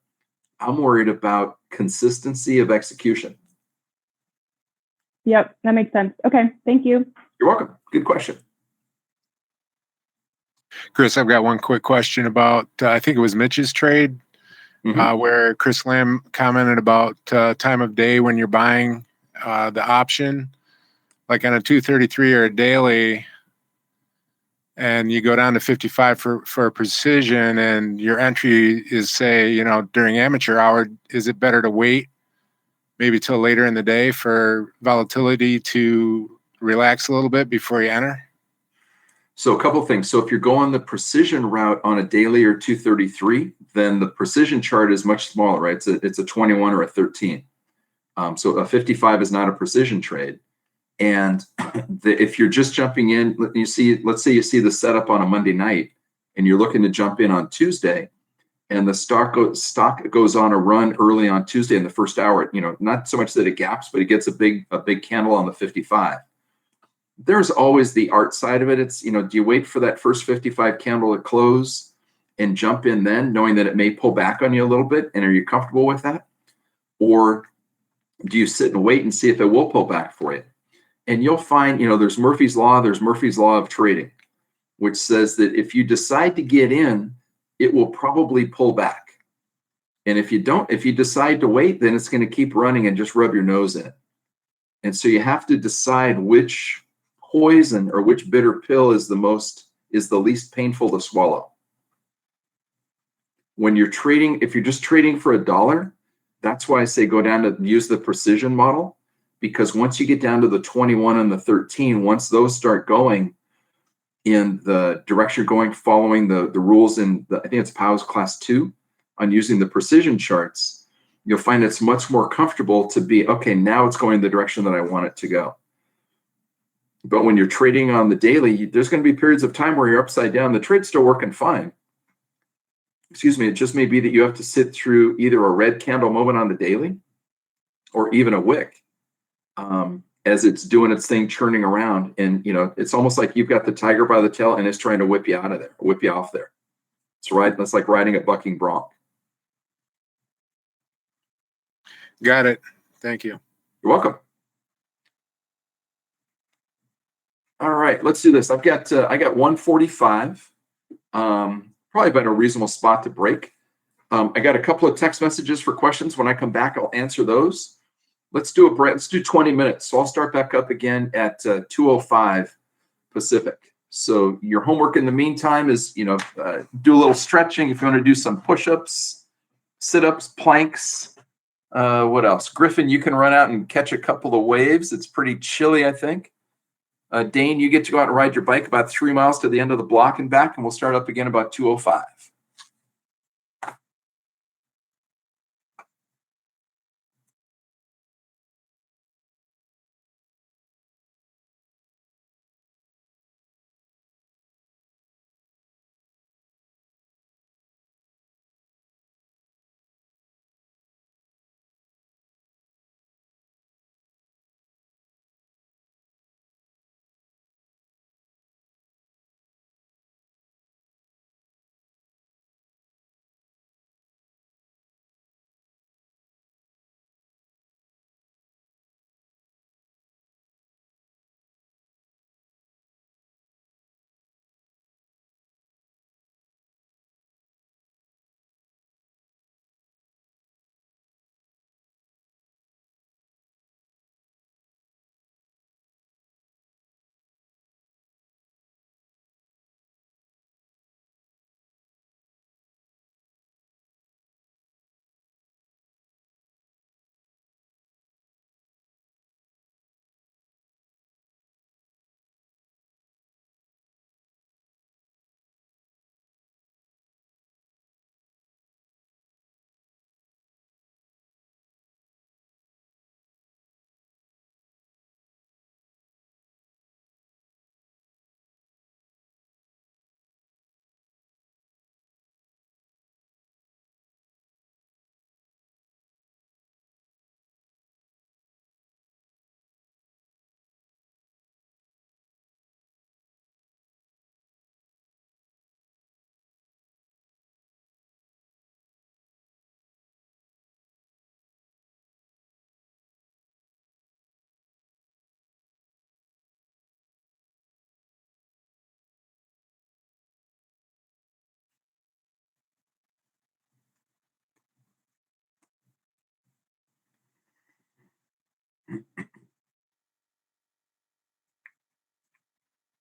S1: I'm worried about consistency of execution.
S12: Yep, that makes sense. Okay, thank you.
S1: You're welcome. Good question.
S13: Chris, I've got one quick question about, I think it was Mitch's trade, where Chris Lamb commented about time of day when you're buying the option, like on a 233 or a daily, and you go down to 55 for precision, and your entry is, say, during amateur hour. Is it better to wait maybe till later in the day for volatility to relax a little bit before you enter?
S1: So a couple things. So if you're going the precision route on a daily or 233, then the precision chart is much smaller, right? It's a 21 or a 13. So a 55 is not a precision trade. And if you're just jumping in, let's say you see the setup on a Monday night and you're looking to jump in on Tuesday, and the stock goes on a run early on Tuesday in the first hour, not so much that it gaps, but it gets a big candle on the 55. There's always the art side of it. It's, do you wait for that first 55 candle to close and jump in then, knowing that it may pull back on you a little bit? And are you comfortable with that? Or do you sit and wait and see if it will pull back for you? And you'll find, there's Murphy's Law of trading, which says that if you decide to get in, it will probably pull back. And if you decide to wait, then it's going to keep running and just rub your nose in it. And so you have to decide which poison or which bitter pill is the least painful to swallow. When you're trading, if you're just trading for $1, that's why I say go down to use the precision model, because once you get down to the 21 and the 13, once those start going in the direction you're going, following the rules in I think it's Powell's class 2 on using the precision charts, you'll find it's much more comfortable to be, okay, now it's going the direction that I want it to go. But when you're trading on the daily, there's going to be periods of time where you're upside down. The trade's still working fine. Excuse me. It just may be that you have to sit through either a red candle moment on the daily or even a wick as it's doing its thing, churning around. And, it's almost like you've got the tiger by the tail and it's trying to whip you out of there, whip you off there. That's like riding a bucking bronc.
S13: Got it. Thank you.
S1: You're welcome. All right, let's do this. I got 145. Probably been a reasonable spot to break. I got a couple of text messages for questions. When I come back, I'll answer those. Let's do a break. Let's do 20 minutes. So I'll start back up again at 2:05 Pacific. So your homework in the meantime is, do a little stretching. If you want to do some push-ups, sit-ups, planks. What else? Griffin, you can run out and catch a couple of waves. It's pretty chilly, I think. Dane, you get to go out and ride your bike about 3 miles to the end of the block and back, and we'll start up again about 2:05.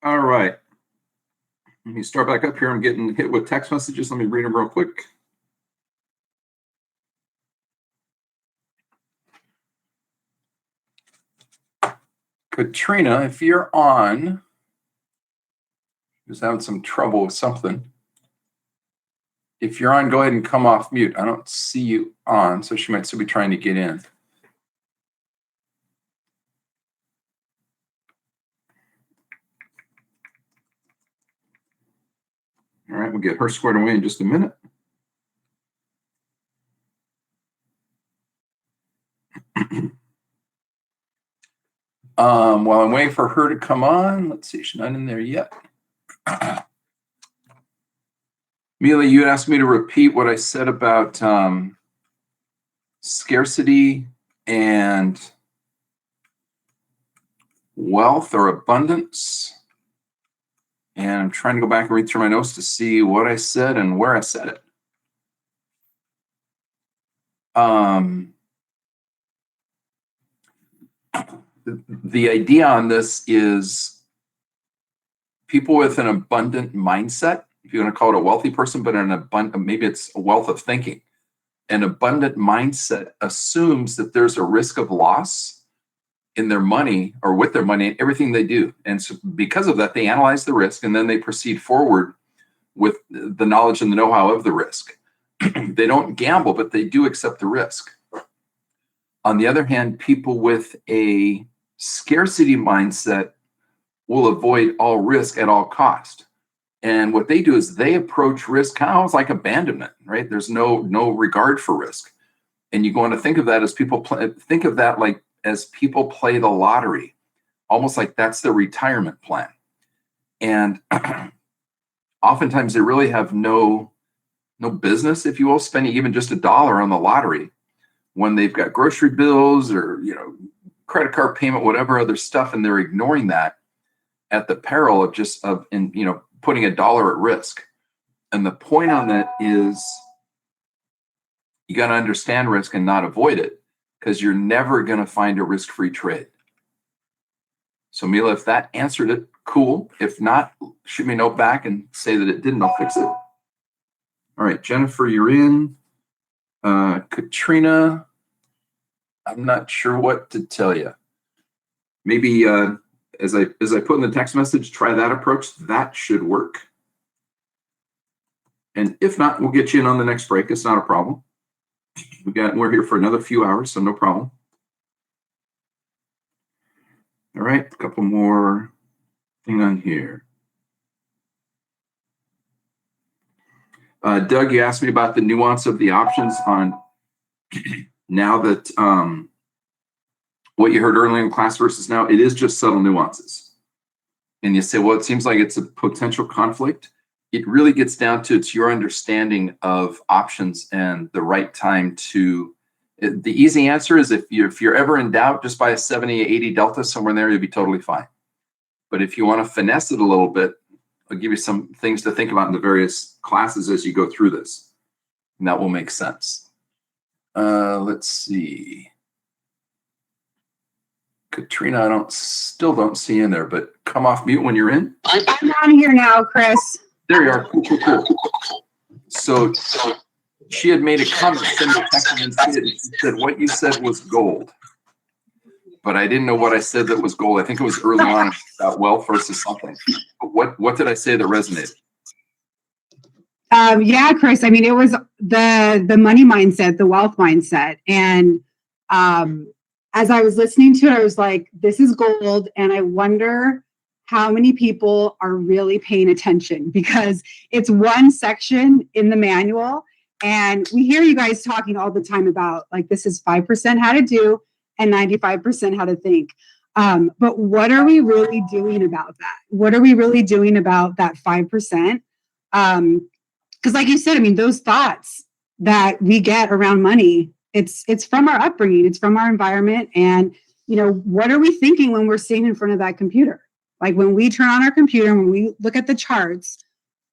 S1: All right. Let me start back up here. I'm getting hit with text messages. Let me read them real quick. Katrina, if you're on, just having some trouble with something. If you're on, go ahead and come off mute. I don't see you on, so she might still be trying to get in. All right, we'll get her squared away in just a minute. While I'm waiting for her to come on, let's see, she's not in there yet. Mila, you asked me to repeat what I said about scarcity and wealth or abundance. And I'm trying to go back and read through my notes to see what I said and where I said it. The idea on this is people with an abundant mindset, if you want to call it a wealthy person, but an abundant, maybe it's a wealth of thinking. An abundant mindset assumes that there's a risk of loss in their money or with their money and everything they do. And so because of that, they analyze the risk and then they proceed forward with the knowledge and the know-how of the risk. They don't gamble, but they do accept the risk. On the other hand, people with a scarcity mindset will avoid all risk at all cost. And what they do is they approach risk kind of almost like abandonment, right? There's no regard for risk. And you go on to think of that as people think of that like as people play the lottery, almost like that's their retirement plan. And oftentimes they really have no business, if you will, spending even just $1 on the lottery when they've got grocery bills or, credit card payment, whatever other stuff, and they're ignoring that at the peril of putting $1 at risk. And the point on that is you got to understand risk and not avoid it, because you're never going to find a risk-free trade. So Mila, if that answered it, cool. If not, shoot me a note back and say that it didn't. I'll fix it. All right, Jennifer, you're in. Katrina, I'm not sure what to tell you. Maybe as I put in the text message, try that approach. That should work. And if not, we'll get you in on the next break. It's not a problem. We're here for another few hours, so no problem. All right, a couple more thing on here. Doug, you asked me about the nuance of the options on now that what you heard earlier in class versus now. It is just subtle nuances. And you say, well, it seems like it's a potential conflict. It really gets down to it's your understanding of options and the right time to. The easy answer is if you're ever in doubt, just buy a 70, 80 Delta, somewhere in there, you'll be totally fine. But if you want to finesse it a little bit, I'll give you some things to think about in the various classes as you go through this. And that will make sense. Let's see. Katrina, I still don't see in there, but come off mute when you're in.
S14: I'm on here now, Chris.
S1: There you are. Cool. So she had made a comment, sent a text and said what you said was gold. But I didn't know what I said that was gold. I think it was early on about wealth versus something. But what did I say that resonated?
S14: Yeah, Chris. I mean, it was the money mindset, the wealth mindset. And as I was listening to it, I was like, this is gold. And I wonder how many people are really paying attention, because it's one section in the manual. And we hear you guys talking all the time about like, this is 5% how to do and 95% how to think. But what are we really doing about that? What are we really doing about that 5%? Because like you said, I mean, those thoughts that we get around money, it's from our upbringing, it's from our environment. And, what are we thinking when we're sitting in front of that computer? Like when we turn on our computer, when we look at the charts,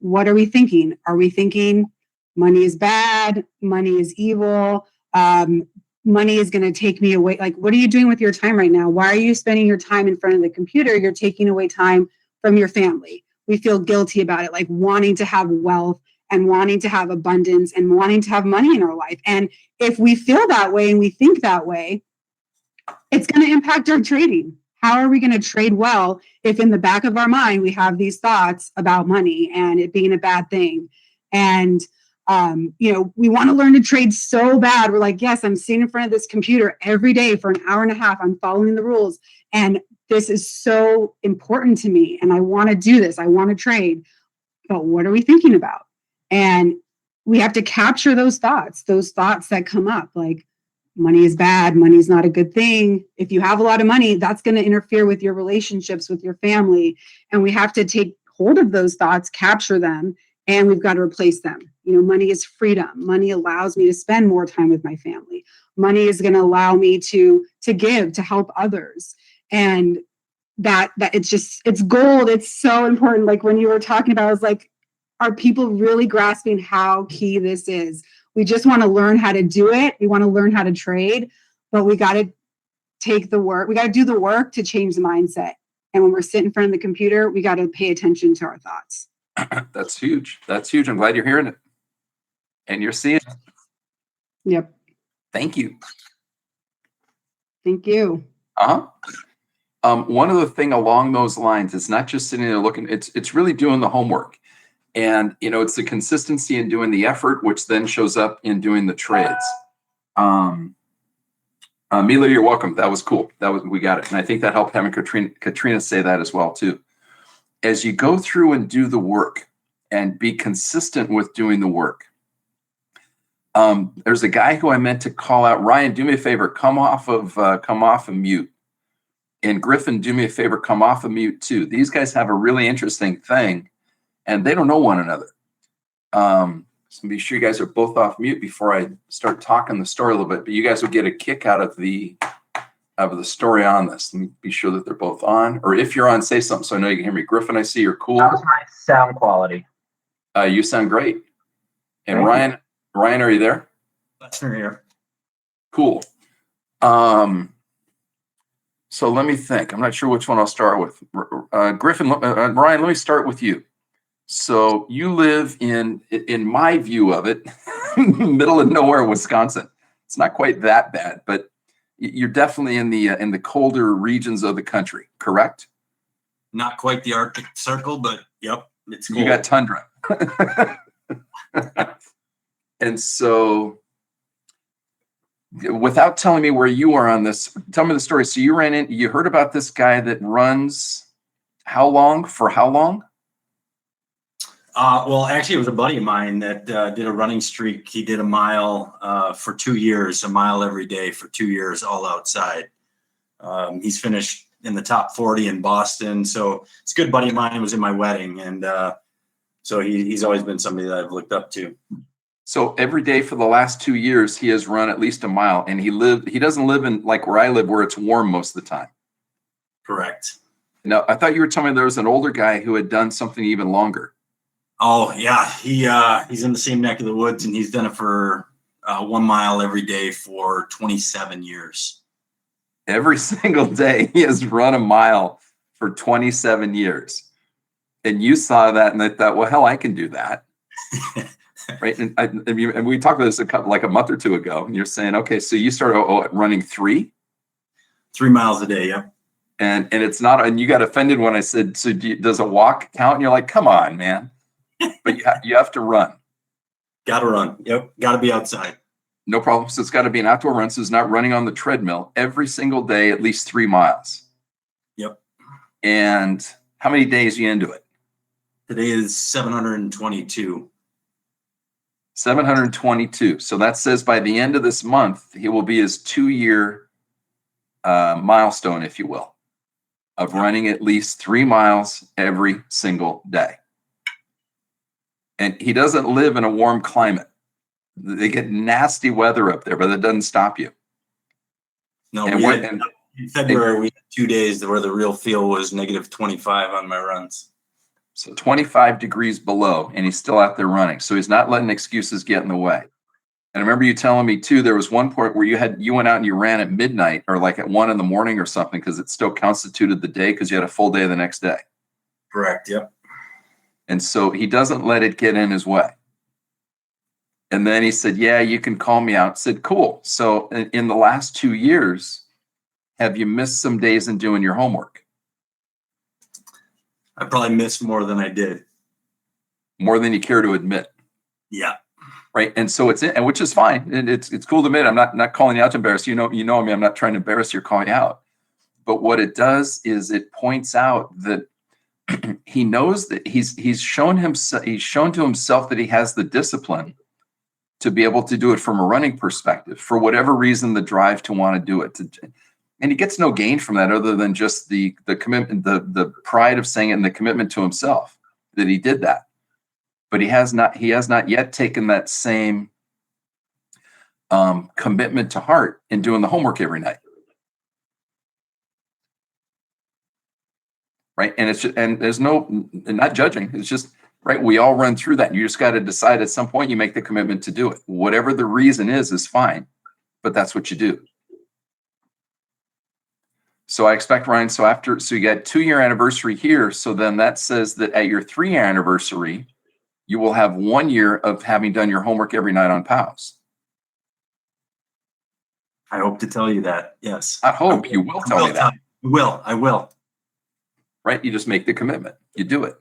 S14: what are we thinking? Are we thinking money is bad, money is evil, money is going to take me away? Like, what are you doing with your time right now? Why are you spending your time in front of the computer? You're taking away time from your family. We feel guilty about it, like wanting to have wealth and wanting to have abundance and wanting to have money in our life. And if we feel that way and we think that way, it's going to impact our trading. How are we going to trade well if in the back of our mind we have these thoughts about money and it being a bad thing? And we want to learn to trade so bad. We're like, yes, I'm sitting in front of this computer every day for an hour and a half. I'm following the rules. And this is so important to me. And I want to do this. I want to trade. But what are we thinking about? And we have to capture those thoughts that come up, like money is bad. Money is not a good thing. If you have a lot of money, that's going to interfere with your relationships with your family. And we have to take hold of those thoughts, capture them, and we've got to replace them. Money is freedom. Money allows me to spend more time with my family. Money is going to allow me to give, to help others. And that it's gold. It's so important. Like when you were talking about, I was like, are people really grasping how key this is? We just want to learn how to do it. We want to learn how to trade, but we got to take the work. We got to do the work to change the mindset. And when we're sitting in front of the computer, we got to pay attention to our thoughts.
S1: That's huge. That's huge. I'm glad you're hearing it. And you're seeing it.
S14: Yep.
S1: Thank you.
S14: Thank you.
S1: One other thing along those lines is not just sitting there looking, it's really doing the homework. And, it's the consistency in doing the effort, which then shows up in doing the trades. Mila, you're welcome. That was cool. We got it. And I think that helped having Katrina say that as well, too. As you go through and do the work and be consistent with doing the work, there's a guy who I meant to call out. Ryan, do me a favor, come off of mute. And Griffin, do me a favor, come off of mute too. These guys have a really interesting thing, and they don't know one another. So be sure you guys are both off mute before I start talking the story a little bit. But you guys will get a kick out of the story on this. Let me be sure that they're both on. Or if you're on, say something so I know you can hear me. Griffin, I see you're cool.
S15: How's my sound quality?
S1: You sound great. And
S15: Thank you.
S1: Ryan, are you there?
S15: Lester here.
S1: Cool. So let me think. I'm not sure which one I'll start with. Griffin, Ryan, let me start with you. So you live in my view of it, middle of nowhere, Wisconsin. It's not quite that bad, but you're definitely in the colder regions of the country, correct?
S15: Not quite the Arctic Circle, but yep, it's cool.
S1: You got tundra. And so without telling me where you are on this, tell me the story. So you heard about this guy that runs how long? For how long?
S15: Well, actually, it was a buddy of mine that did a running streak. He did a mile for 2 years, a mile every day for 2 years, all outside. He's finished in the top 40 in Boston. So it's a good buddy of mine. It was in my wedding. And so he's always been somebody that I've looked up to.
S1: So every day for the last 2 years, he has run at least a mile, and he doesn't live in like where I live, where it's warm most of the time.
S15: Correct.
S1: Now, I thought you were telling me there was an older guy who had done something even longer.
S15: Oh yeah. He's in the same neck of the woods, and he's done it for 1 mile every day for 27 years.
S1: Every single day he has run a mile for 27 years. And you saw that and I thought, well, hell, I can do that. Right. And we talked about this like a month or two ago, and you're saying, okay, so you started running 3
S15: miles a day. Yeah.
S1: And it's not, and you got offended when I said, so does a walk count? And you're like, come on, man. But you have to run.
S15: Got to run. Yep. Got to be outside.
S1: No problem. So it's got to be an outdoor run. So it's not running on the treadmill every single day, at least 3 miles.
S15: Yep.
S1: And how many days are you into it?
S15: Today is 722.
S1: 722. So that says by the end of this month, he will be his 2-year milestone, if you will, of running at least 3 miles every single day. And he doesn't live in a warm climate. They get nasty weather up there, but that doesn't stop you.
S15: No, in February, we had 2 days where the real feel was negative 25 on my runs.
S1: So 25 degrees below, and he's still out there running. So he's not letting excuses get in the way. And I remember you telling me too, there was one point where you went out and you ran at midnight or like at 1 in the morning or something, because it still constituted the day because you had a full day the next day.
S15: Correct. Yep.
S1: And so he doesn't let it get in his way. And then he said, yeah, you can call me out. I said, cool. So in the last 2 years, have you missed some days in doing your homework?
S15: I probably missed more than I did.
S1: More than you care to admit.
S15: Yeah.
S1: Right. And so and which is fine. And it's cool to admit. I'm not calling you out to embarrass you. You know me. I'm not trying to embarrass you or call you out. But what it does is it points out that he knows that he's shown to himself that he has the discipline to be able to do it from a running perspective, for whatever reason, the drive to want to do it. And he gets no gain from that other than just the commitment, the pride of saying it, and the commitment to himself that he did that. But he has not yet taken that same commitment to heart in doing the homework every night. Right. And it's just, and there's not judging. It's just, right. We all run through that. And you just got to decide at some point you make the commitment to do it. Whatever the reason is fine, but that's what you do. So I expect, Ryan, so you got 2-year anniversary here. So then that says that at your 3-year anniversary, you will have 1 year of having done your homework every night on POWs.
S15: I hope to tell you that. Yes.
S1: I hope you will tell me that.
S15: I will.
S1: Right? You just make the commitment. You do it.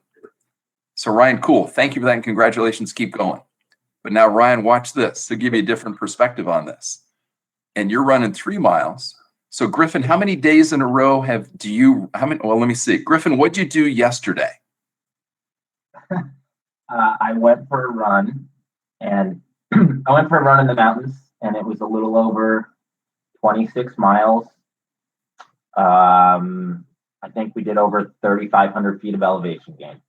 S1: So Ryan, cool. Thank you for that, and congratulations. Keep going. But now, Ryan, watch this to give you a different perspective on this. And you're running 3 miles. So Griffin, how many days in a row well, let me see. Griffin, what'd you do yesterday?
S16: I went for a run, and I went for a run in the mountains, and it was a little over 26 miles. I think we did over 3,500 feet of elevation gain.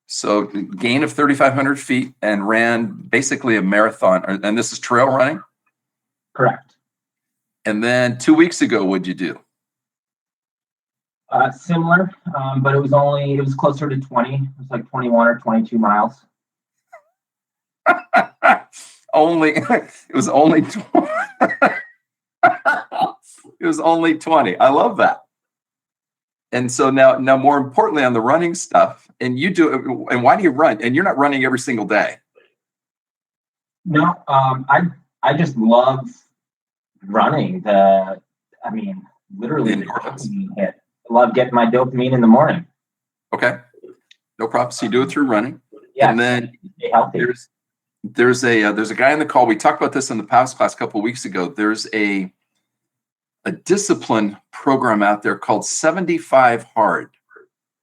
S1: So gain of 3,500 feet, and ran basically a marathon. And this is trail running?
S16: Correct.
S1: And then 2 weeks ago, what'd you do?
S16: Similar, but it was closer to 20. It was like 21 or 22 miles.
S1: It was only 20. It was only 20. I love that. And so now more importantly on the running stuff, and you do it, and why do you run? And you're not running every single day.
S16: No, I just love running. Literally the dopamine hit. I love getting my dopamine in the morning.
S1: Okay. No problem. So you do it through running.
S16: Yeah.
S1: And then
S16: stay healthy.
S1: There's a guy in the call. We talked about this in the POWs class a couple of weeks ago. There's a discipline program out there called 75 Hard.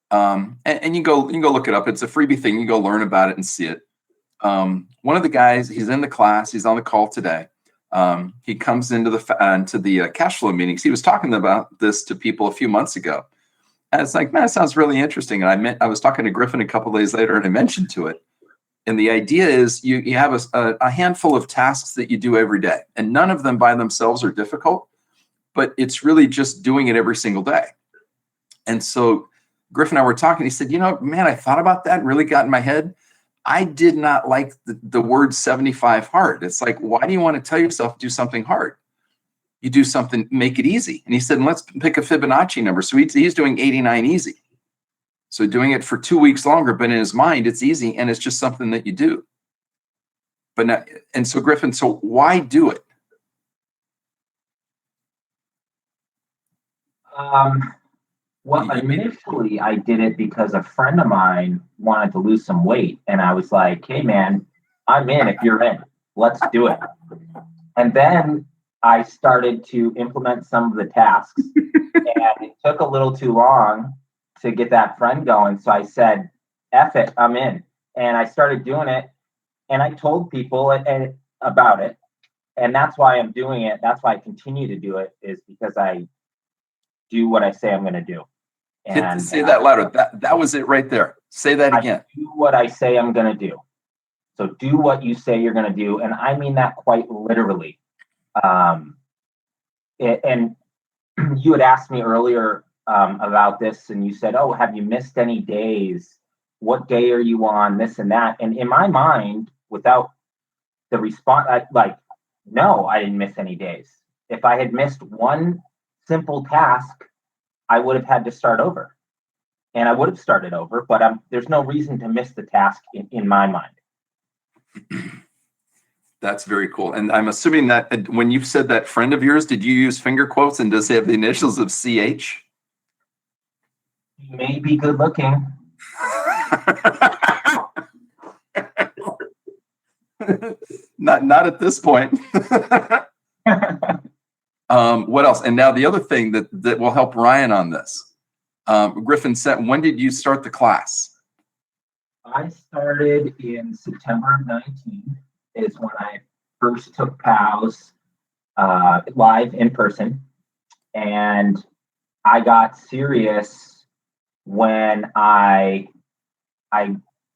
S1: And you can go look it up. It's a freebie thing. You can go learn about it and see it. One of the guys, he's in the class, he's on the call today. He comes into the cash flow meetings. He was talking about this to people a few months ago. And it's like, man, it sounds really interesting. And I was talking to Griffin a couple of days later, and I mentioned to it. And the idea is you have a handful of tasks that you do every day, and none of them by themselves are difficult, but it's really just doing it every single day. And so Griffin and I were talking. He said, man, I thought about that and really got in my head. I did not like the word 75 hard. It's like, why do you want to tell yourself do something hard? You do something, make it easy. And he said, let's pick a Fibonacci number. So he's doing 89 easy. So doing it for 2 weeks longer, but in his mind, it's easy, and it's just something that you do. But now, and so Griffin, so why do it?
S16: Well, initially I did it because a friend of mine wanted to lose some weight, and I was like, hey man, I'm in if you're in. Let's do it. And then I started to implement some of the tasks, and it took a little too long to get that friend going. So I said, F it, I'm in. And I started doing it, and I told people about it. And that's why I'm doing it. That's why I continue to do it, is because I do what I say I'm going to do. And
S1: say that louder. That was it right there. Say that again.
S16: Do what I say I'm going to do. So do what you say you're going to do. And I mean that quite literally. And you had asked me earlier about this, and you said, oh, have you missed any days? What day are you on? This and that. And in my mind, without the response, no, I didn't miss any days. If I had missed one simple task, I would have had to start over. and I would have started over, but there's no reason to miss the task in my mind.
S1: That's very cool. And I'm assuming that when you said that friend of yours, did you use finger quotes, and does he have the initials of CH?
S16: He may be good looking.
S1: Not at this point. What else? And now the other thing that will help Ryan on this. Griffin said, when did you start the class?
S16: I started in September of 19 is when I first took POWs live in person. And I got serious when I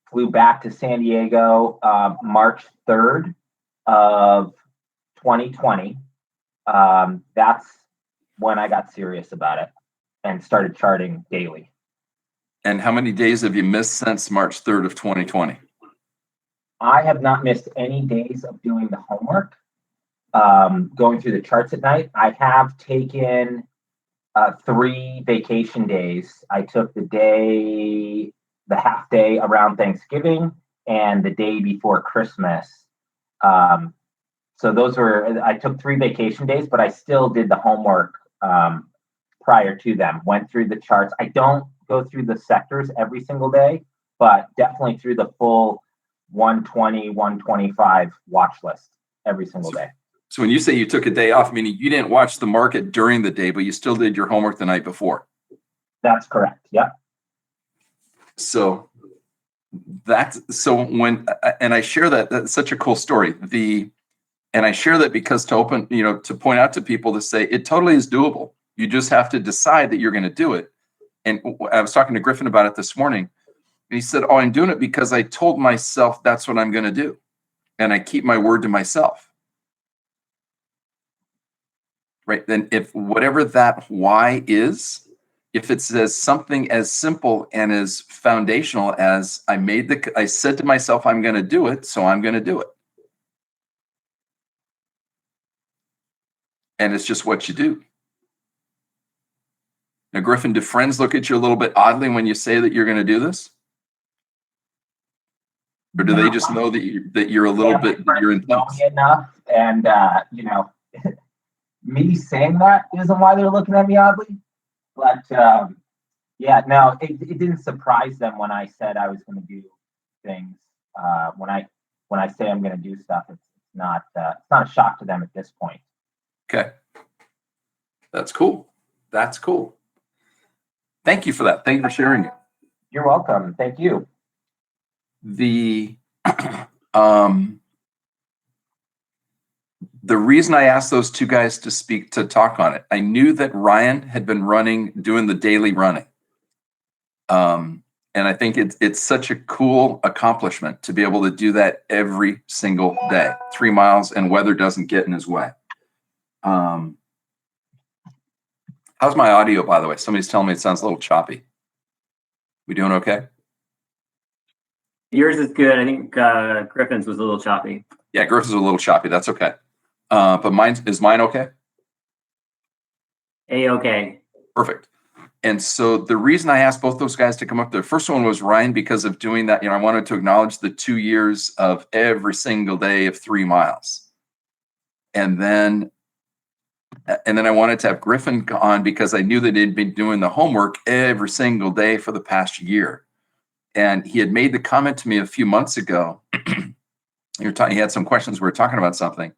S16: flew back to San Diego March 3rd of 2020. That's when I got serious about it and started charting daily.
S1: And how many days have you missed since March 3rd of 2020?
S16: I have not missed any days of doing the homework, going through the charts at night. I have taken 3 vacation days. I took the half day around Thanksgiving and the day before Christmas. So I took 3 vacation days, but I still did the homework prior to them, went through the charts. I don't go through the sectors every single day, but definitely through the full 120, 125 watch list every single day.
S1: So when you say you took a day off, meaning you didn't watch the market during the day, but you still did your homework the night before.
S16: That's correct. Yeah.
S1: So and I share that's such a cool story. And I share that because to point out to people to say it totally is doable. You just have to decide that you're going to do it. And I was talking to Griffin about it this morning, and he said, "Oh, I'm doing it because I told myself that's what I'm going to do, and I keep my word to myself." Right? Then, if whatever that why is, if it says something as simple and as foundational as I said to myself I'm going to do it, so I'm going to do it. And it's just what you do. Now, Griffin, do friends look at you a little bit oddly when you say that you're going to do this? Or do they just know that you're a little bit, you're intense?
S16: Enough, and me saying that isn't why they're looking at me oddly. But it didn't surprise them when I said I was going to do things. When I say I'm going to do stuff, it's not a shock to them at this point.
S1: Okay, that's cool. That's cool. Thank you for that. Thank you for sharing it.
S16: You're welcome. Thank you.
S1: The reason I asked those 2 guys to talk on it, I knew that Ryan had been doing the daily running. And I think it's such a cool accomplishment to be able to do that every single day, 3 miles, and weather doesn't get in his way. How's my audio, by the way? Somebody's telling me it sounds a little choppy. We doing okay?
S9: Yours is good. I think Griffin's was a little choppy.
S1: Yeah, Griffin's a little choppy. That's okay. But is mine okay?
S9: A-okay.
S1: Perfect. And so the reason I asked both those guys to come up, the first one was Ryan, because of doing that. I wanted to acknowledge the 2 years of every single day of 3 miles. And then I wanted to have Griffin on because I knew that he'd been doing the homework every single day for the past year. And he had made the comment to me a few months ago. He had some questions. We were talking about something.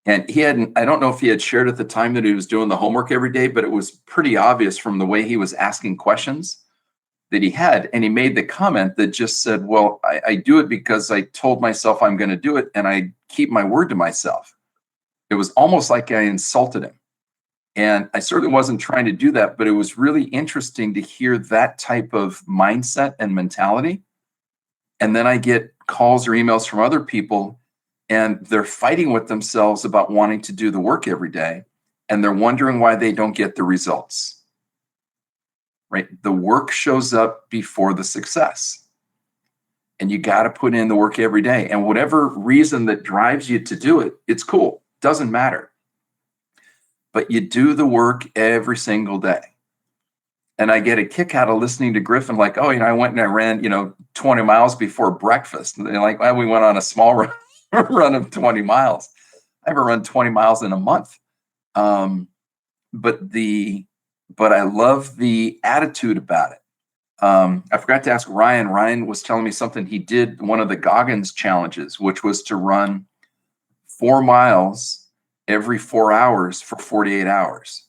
S1: And I don't know if he had shared at the time that he was doing the homework every day, but it was pretty obvious from the way he was asking questions that he had. And he made the comment that just said, well, I do it because I told myself I'm going to do it, and I keep my word to myself. It was almost like I insulted him. And I certainly wasn't trying to do that, but it was really interesting to hear that type of mindset and mentality. And then I get calls or emails from other people, and they're fighting with themselves about wanting to do the work every day. And they're wondering why they don't get the results. Right? The work shows up before the success. And you got to put in the work every day. And whatever reason that drives you to do it, it's cool. Doesn't matter. But you do the work every single day. And I get a kick out of listening to Griffin, like, oh, I went and I ran, 20 miles before breakfast. And they're like, well, we went on a small run of 20 miles. I haven't run 20 miles in a month. But I love the attitude about it. I forgot to ask Ryan. Ryan was telling me something. He did one of the Goggins challenges, which was to run 4 miles every 4 hours for 48 hours.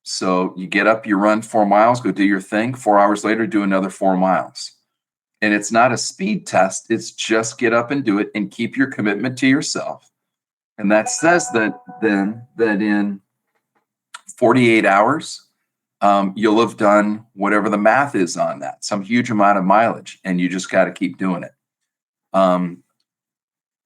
S1: So you get up, you run 4 miles, go do your thing. 4 hours later, do another 4 miles. And it's not a speed test. It's just get up and do it and keep your commitment to yourself. And that says that in 48 hours, you'll have done whatever the math is on that, some huge amount of mileage, and you just got to keep doing it.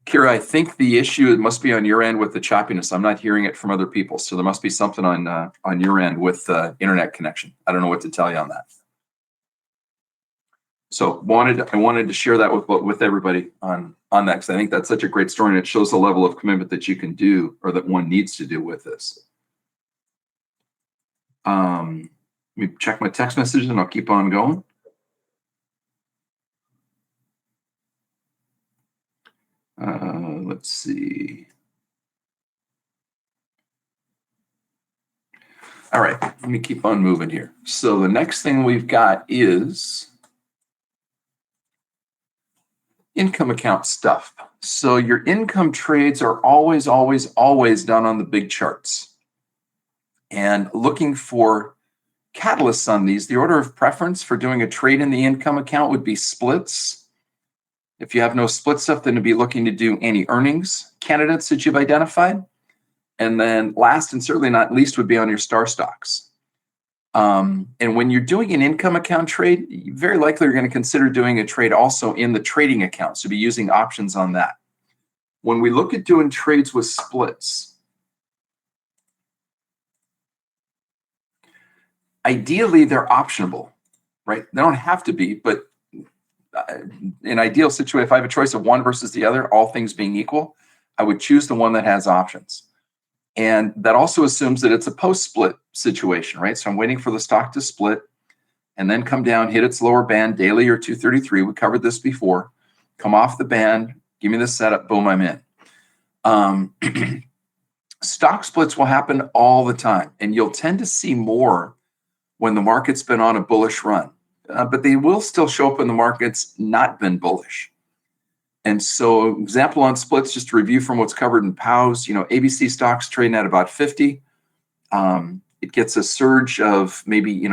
S1: Kira, I think the issue, it must be on your end with the choppiness. I'm not hearing it from other people. So there must be something on your end with internet connection. I don't know what to tell you on that. So I wanted to share that with everybody on that, because I think that's such a great story, and it shows the level of commitment that you can do, or that one needs to do with this. Let me check my text messages and I'll keep on going. Let's see. All right, let me keep on moving here. So the next thing we've got is income account stuff. So your income trades are always done on the big charts. And looking for catalysts on these, the order of preference for doing a trade in the income account would be splits. If you have no split stuff, then you'd be looking to do any earnings candidates that you've identified. And then last and certainly not least would be on your star stocks. And when you're doing an income account trade, you very likely you're going to consider doing a trade also in the trading account. So be using options on that. When we look at doing trades with splits, ideally they're optionable, right? They don't have to be, but in ideal situation, if I have a choice of one versus the other, all things being equal, I would choose the one that has options. And that also assumes that it's a post-split situation, right? So I'm waiting for the stock to split and then come down, hit its lower band daily or 233. We covered this before. Come off the band, give me the setup, boom, I'm in. Stock splits will happen all the time, and you'll tend to see more when the market's been on a bullish run. But they will still show up when the market's not been bullish. And so example on splits, just to review from what's covered in POWs, ABC stocks trading at about 50. It gets a surge of maybe,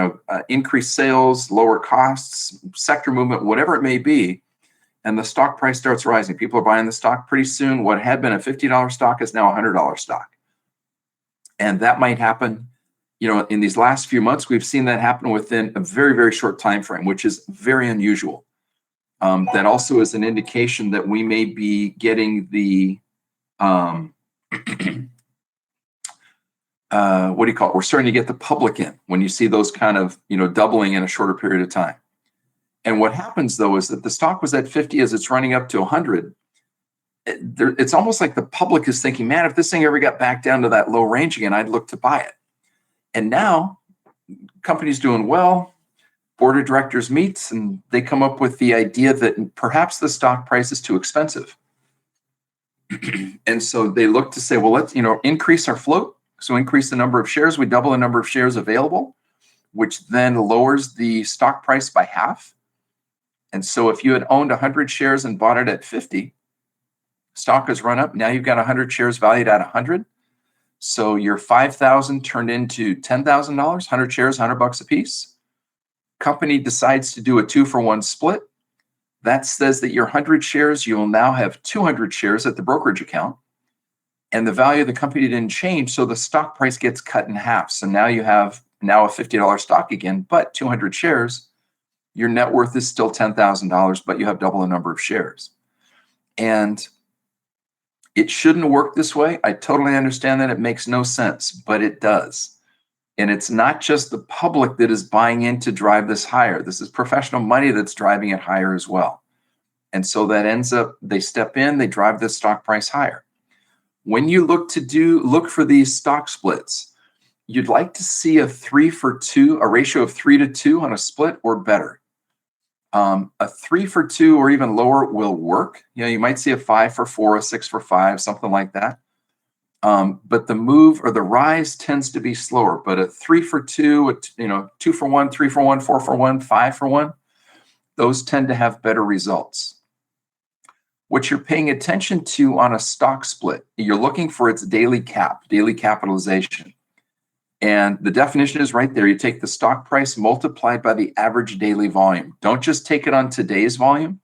S1: increased sales, lower costs, sector movement, whatever it may be. And the stock price starts rising. People are buying the stock pretty soon. What had been a $50 stock is now a $100 stock. And that might happen, in these last few months, we've seen that happen within a very, very short time frame, which is very unusual. That also is an indication that we may be getting the, what do you call it? We're starting to get the public in when you see those kind of, doubling in a shorter period of time. And what happens though is that the stock was at 50 as it's running up to 100. It's almost like the public is thinking, man, if this thing ever got back down to that low range again, I'd look to buy it. And now company's doing well. Board of directors meets and they come up with the idea that perhaps the stock price is too expensive. And so they look to say, well, let's, increase our float. So increase the number of shares. We double the number of shares available, which then lowers the stock price by half. And so if you had owned 100 shares and bought it at 50, stock has run up. Now you've got 100 shares valued at 100. So your 5,000 turned into $10,000, 100 shares, $100 a piece. Company decides to do a 2-for-1 split. That says that your 100 shares, you will now have 200 shares at the brokerage account. And the value of the company didn't change, so the stock price gets cut in half. So now you have a $50 stock again, but 200 shares. Your net worth is still $10,000, but you have double the number of shares. And it shouldn't work this way. I totally understand that. It makes no sense, but it does. And it's not just the public that is buying in to drive this higher. This is professional money that's driving it higher as well. And so that ends up, they step in, they drive the stock price higher. When you look for these stock splits, you'd like to see a 3-for-2, a ratio of 3-to-2 on a split or better. A 3-for-2 or even lower will work. You might see a 5-for-4, a 6-for-5, something like that. But the move or the rise tends to be slower. But a 3-for-2, 2-for-1, 3-for-1, 4-for-1, 5-for-1, those tend to have better results. What you're paying attention to on a stock split, you're looking for its daily capitalization. And the definition is right there. You take the stock price multiplied by the average daily volume. Don't just take it on today's volume.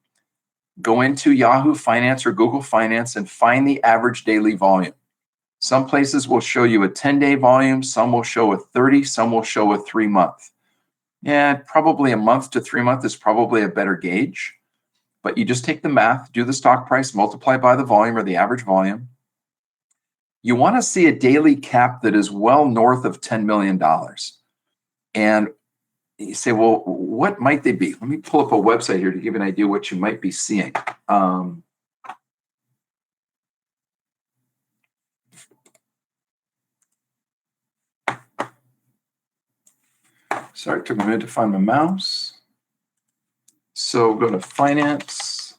S1: Go into Yahoo Finance or Google Finance and find the average daily volume. Some places will show you a 10-day volume. Some will show a 30. Some will show a 3-month. Yeah, probably a month to 3-month is probably a better gauge. But you just take the math, do the stock price, multiply by the volume or the average volume. You want to see a daily cap that is well north of $10 million. And you say, well, what might they be? Let me pull up a website here to give you an idea what you might be seeing. Sorry, it took a minute to find my mouse. So go to finance,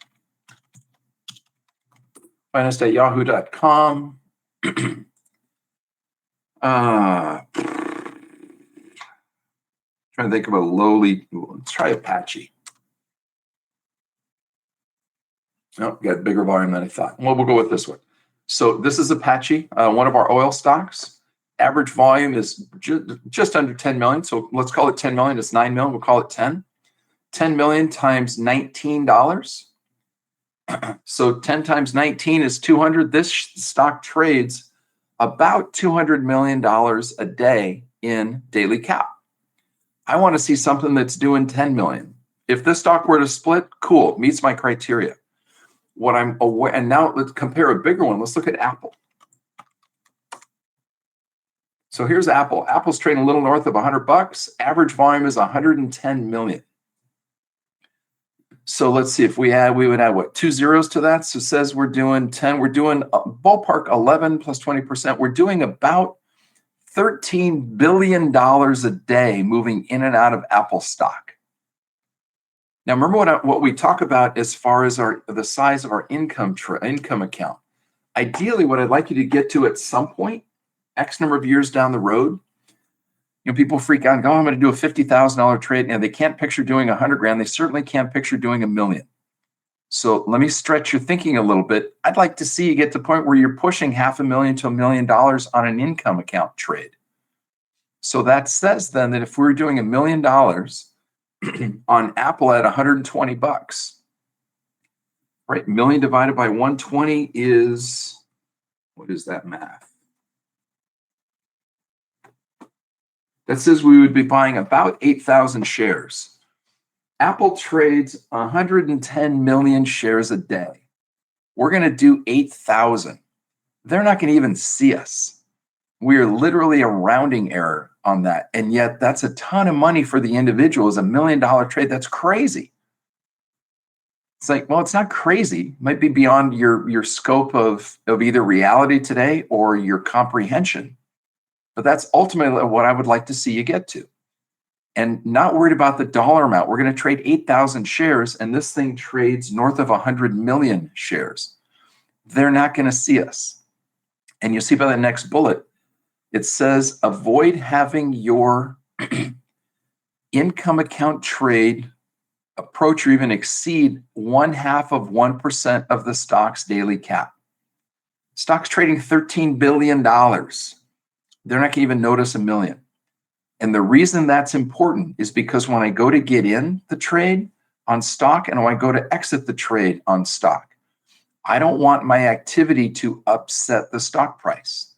S1: finance.yahoo.com. Trying to think of a lowly, let's try Apache. Oh, got bigger volume than I thought. Well, we'll go with this one. So this is Apache, one of our oil stocks. Average volume is just under 10 million. So let's call it 10 million. It's 9 million. We'll call it 10. 10 million times $19. So 10 times 19 is 200. This stock trades about $200 million a day in daily cap. I want to see something that's doing 10 million. If this stock were to split, cool, meets my criteria. What I'm aware, and now let's compare a bigger one. Let's look at Apple. So here's Apple. Apple's trading a little north of $100. Average volume is 110 million. So let's see if we would add what, 2 zeros to that. So it says we're doing 10. We're doing ballpark 11 plus 20%. We're doing about $13 billion a day moving in and out of Apple stock. Now, remember what we talk about as far as the size of our income account. Ideally, what I'd like you to get to at some point, X number of years down the road, people freak out and go, oh, I'm going to do a $50,000 trade. Now, they can't picture doing 100 grand. They certainly can't picture doing $1 million. So let me stretch your thinking a little bit. I'd like to see you get to the point where you're pushing $500,000 to $1 million on an income account trade. So that says then that if we're doing $1 million on Apple at $120, right? Million divided by 120 is, what is that math? That says we would be buying about 8,000 shares. Apple trades 110 million shares a day. We're going to do 8,000. They're not going to even see us. We are literally a rounding error on that. And yet that's a ton of money for the individual. Is $1 million trade. That's crazy. It's like, well, it's not crazy. It might be beyond your scope of either reality today or your comprehension. But that's ultimately what I would like to see you get to. And not worried about the dollar amount. We're going to trade 8,000 shares, and this thing trades north of 100 million shares. They're not going to see us. And you see by the next bullet, it says avoid having your income account trade approach or even exceed 0.5% of the stock's daily cap. Stock's trading $13 billion. They're not going to even notice $1 million. And the reason that's important is because when I go to get in the trade on stock and when I go to exit the trade on stock, I don't want my activity to upset the stock price.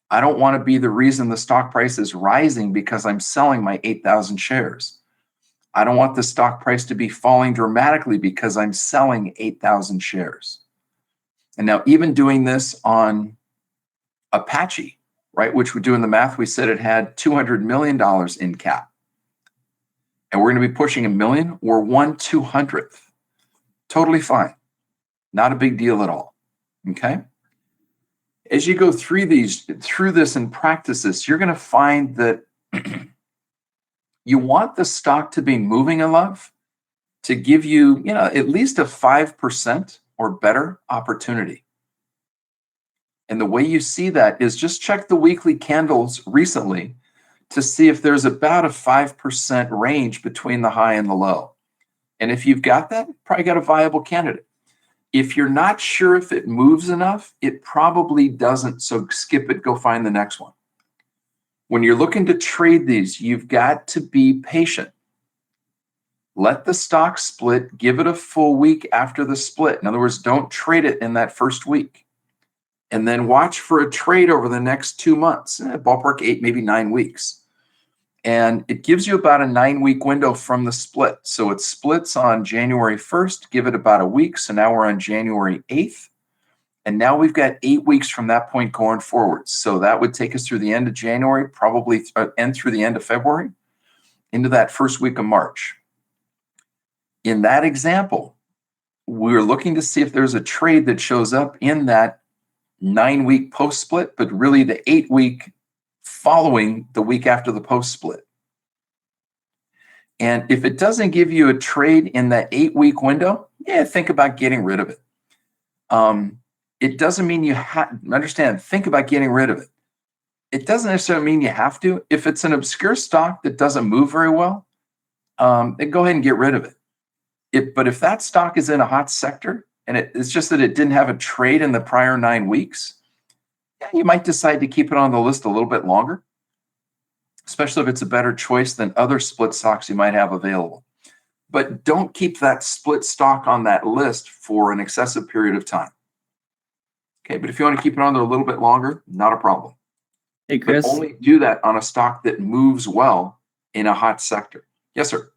S1: I don't want to be the reason the stock price is rising because I'm selling my 8,000 shares. I don't want the stock price to be falling dramatically because I'm selling 8,000 shares. And now even doing this on Apache, right, which we're doing the math, we said it had $200 million in cap. And we're going to be pushing $1 million. We're 1/200th. Totally fine. Not a big deal at all. Okay. As you go through this and practice this, you're going to find that you want the stock to be moving enough to give you, at least a 5% or better opportunity. And the way you see that is just check the weekly candles recently to see if there's about a 5% range between the high and the low. And if you've got that, probably got a viable candidate. If you're not sure if it moves enough, it probably doesn't. So skip it, go find the next one. When you're looking to trade these, you've got to be patient. Let the stock split, give it a full week after the split. In other words, don't trade it in that first week. And then watch for a trade over the next 2 months, ballpark 8, maybe 9 weeks. And it gives you about a 9-week window from the split. So it splits on January 1st, give it about a week. So now we're on January 8th. And now we've got 8 weeks from that point going forward. So that would take us through the end of January, probably end through the end of February, into that first week of March. In that example, we're looking to see if there's a trade that shows up in that 9-week post split, but really the 8-week following the week after the post split. And if it doesn't give you a trade in that 8-week window, think about getting rid of it. It doesn't mean you understand, think about getting rid of it. It doesn't necessarily mean you have to. If it's an obscure stock that doesn't move very well, then go ahead and get rid of it. But if that stock is in a hot sector and it's just that it didn't have a trade in the prior 9 weeks, you might decide to keep it on the list a little bit longer, especially if it's a better choice than other split stocks you might have available. But don't keep that split stock on that list for an excessive period of time. Okay, but if you want to keep it on there a little bit longer, not a problem.
S10: Hey, Chris.
S1: But only do that on a stock that moves well in a hot sector. Yes, sir.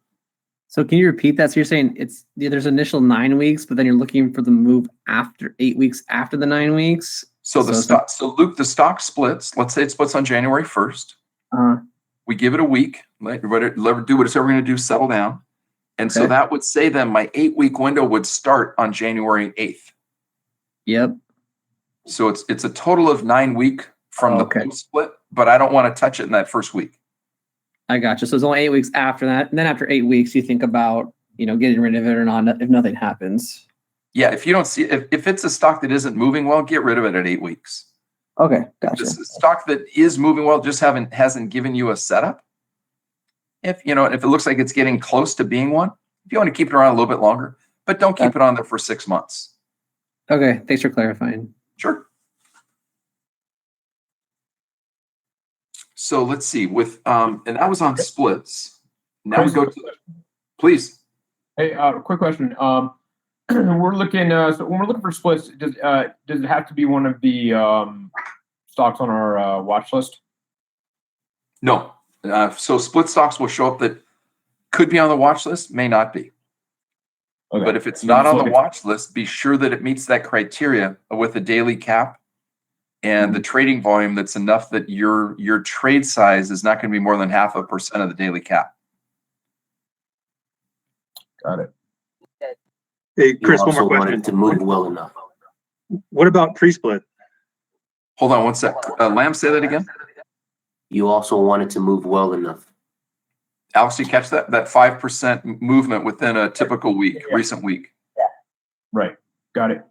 S10: So can you repeat that? So you're saying there's initial 9 weeks, but then you're looking for the move after 8 weeks after the 9 weeks.
S1: So Luke, the stock splits. Let's say it splits on January 1st. We give it a week. Let it do whatever we're going to do. Settle down. And so that would say then my 8-week window would start on January 8th.
S10: Yep.
S1: So it's a total of 9 weeks from the post split, but I don't want to touch it in that first week.
S10: I gotcha. So it's only 8 weeks after that. And then after 8 weeks, you think about, getting rid of it or not if nothing happens.
S1: Yeah. If you don't see, if it's a stock that isn't moving well, get rid of it at 8 weeks.
S10: Okay. Gotcha.
S1: This stock that is moving well just hasn't given you a setup. If it looks like it's getting close to being one, if you want to keep it around a little bit longer, but don't keep it on there for 6 months.
S10: Okay. Thanks for clarifying.
S1: Sure. So let's see and that was on splits. Now we go to, please.
S17: Hey, quick question. We're looking, so when we're looking for splits, does it have to be one of the stocks on our watch list?
S1: No. So split stocks will show up that could be on the watch list, may not be. Okay. But if it's not on the watch list, be sure that it meets that criteria with a daily cap and the trading volume that's enough that your trade size is not going to be more than 0.5% of the daily cap.
S17: Got it.
S18: Hey, Chris, one more
S3: want
S18: question.
S3: it to move well enough.
S18: What about pre-split?
S1: Hold on one sec. Lamb, say that again.
S3: You also want it to move well enough.
S1: Alex, you catch that? That 5% movement within a typical week, recent week.
S17: Right. Got it.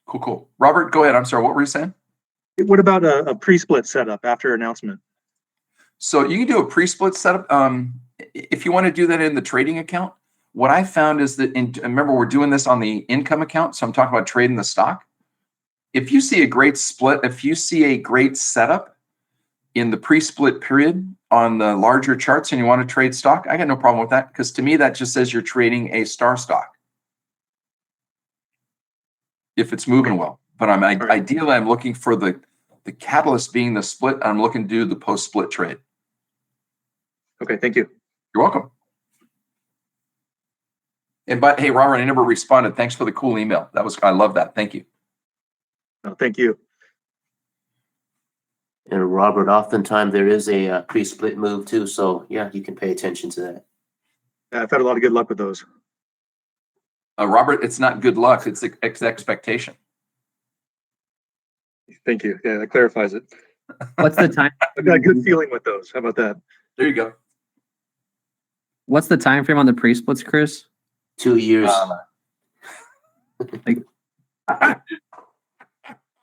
S1: Cool. Robert, go ahead. I'm sorry. What were you saying?
S18: What about a pre-split setup after announcement?
S1: So you can do a pre-split setup. If you want to do that in the trading account, what I found is that, remember, we're doing this on the income account. So I'm talking about trading the stock. If you see a great split, if you see a great setup in the pre-split period on the larger charts and you want to trade stock, I got no problem with that, because to me, that just says you're trading a star stock if it's moving well. But ideally, I'm looking for the catalyst being the split. I'm looking to do the post-split trade.
S18: Okay, thank you.
S1: You're welcome. And hey, Robert, I never responded. Thanks for the cool email. I love that. Thank you.
S18: No, thank you.
S3: And Robert, oftentimes there is a pre-split move too. So yeah, you can pay attention to that.
S18: I've had a lot of good luck with those.
S1: Robert, it's not good luck. It's expectation.
S18: Thank you. Yeah, that clarifies it.
S10: What's the time?
S18: I've got a good feeling with those. How about that?
S1: There you go.
S10: What's the time frame on the pre-splits, Chris?
S3: 2 years.
S10: Like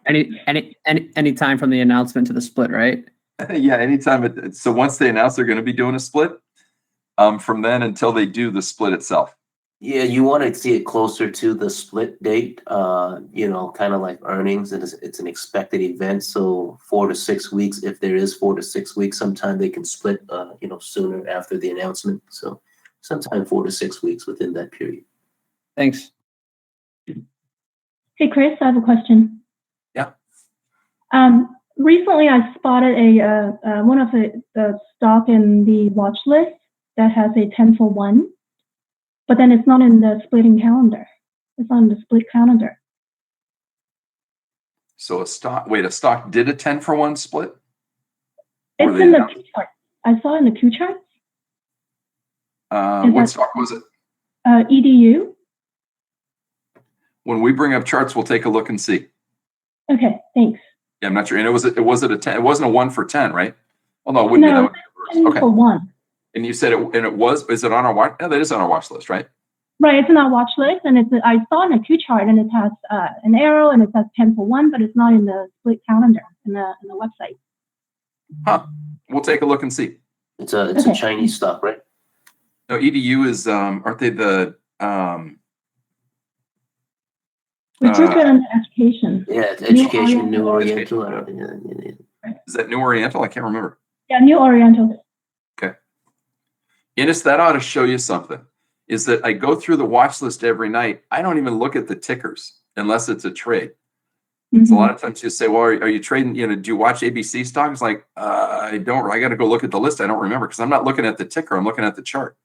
S10: any time from the announcement to the split, right?
S1: Yeah, anytime. So once they announce they're going to be doing a split, from then until they do the split itself.
S3: Yeah, you want to see it closer to the split date, kind of like earnings. It's an expected event. So 4 to 6 weeks, if there is 4 to 6 weeks, sometime they can split, sooner after the announcement. So sometime 4 to 6 weeks within that period.
S10: Thanks.
S19: Hey, Chris, I have a question.
S1: Yeah.
S19: Recently I spotted one of the stock in the watch list that has a 10-for-1. But then it's not in the splitting calendar. It's on the split calendar.
S1: So a stock did a 10-for-1 split?
S19: It's in the Q chart. I saw in the Q charts.
S1: What stock was it?
S19: EDU.
S1: When we bring up charts, we'll take a look and see.
S19: Okay, thanks.
S1: Yeah, I'm not sure. And it wasn't a 10. It wasn't a 1 for 10, right? Well, no, it wouldn't be. That would be reverse. Okay.
S19: 10-for-1.
S1: And you said is it on our watch? No, that is on our watch list, right?
S19: Right, it's in our watch list, and I saw in the Q chart, and it has an arrow, and it says 10-for-1, but it's not in the split calendar in the website.
S1: Huh. We'll take a look and see.
S3: It's a Chinese stock, right?
S1: No, EDU is aren't they the
S19: We took it under education.
S3: Yeah, it's education, New Oriental.
S1: Is that New Oriental? I can't remember.
S19: Yeah, New Oriental.
S1: Okay. Ines, that ought to show you something. Is that I go through the watch list every night. I don't even look at the tickers unless it's a trade. So a lot of times you say, well, are you trading, do you watch ABC stocks? Like, I don't, I got to go look at the list. I don't remember because I'm not looking at the ticker. I'm looking at the chart.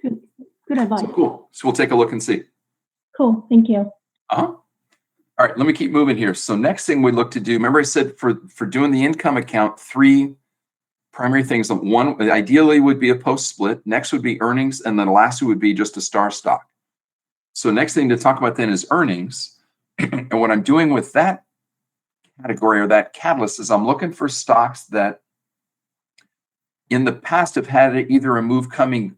S19: Good advice.
S1: So cool. So we'll take a look and see.
S19: Cool. Thank you.
S1: All right, let me keep moving here. So next thing we look to do, remember I said for doing the income account, 3 primary things. One, ideally would be a post split. Next would be earnings. And then the last would be just a star stock. So next thing to talk about then is earnings. And what I'm doing with that category or that catalyst is I'm looking for stocks that in the past have had either a move coming,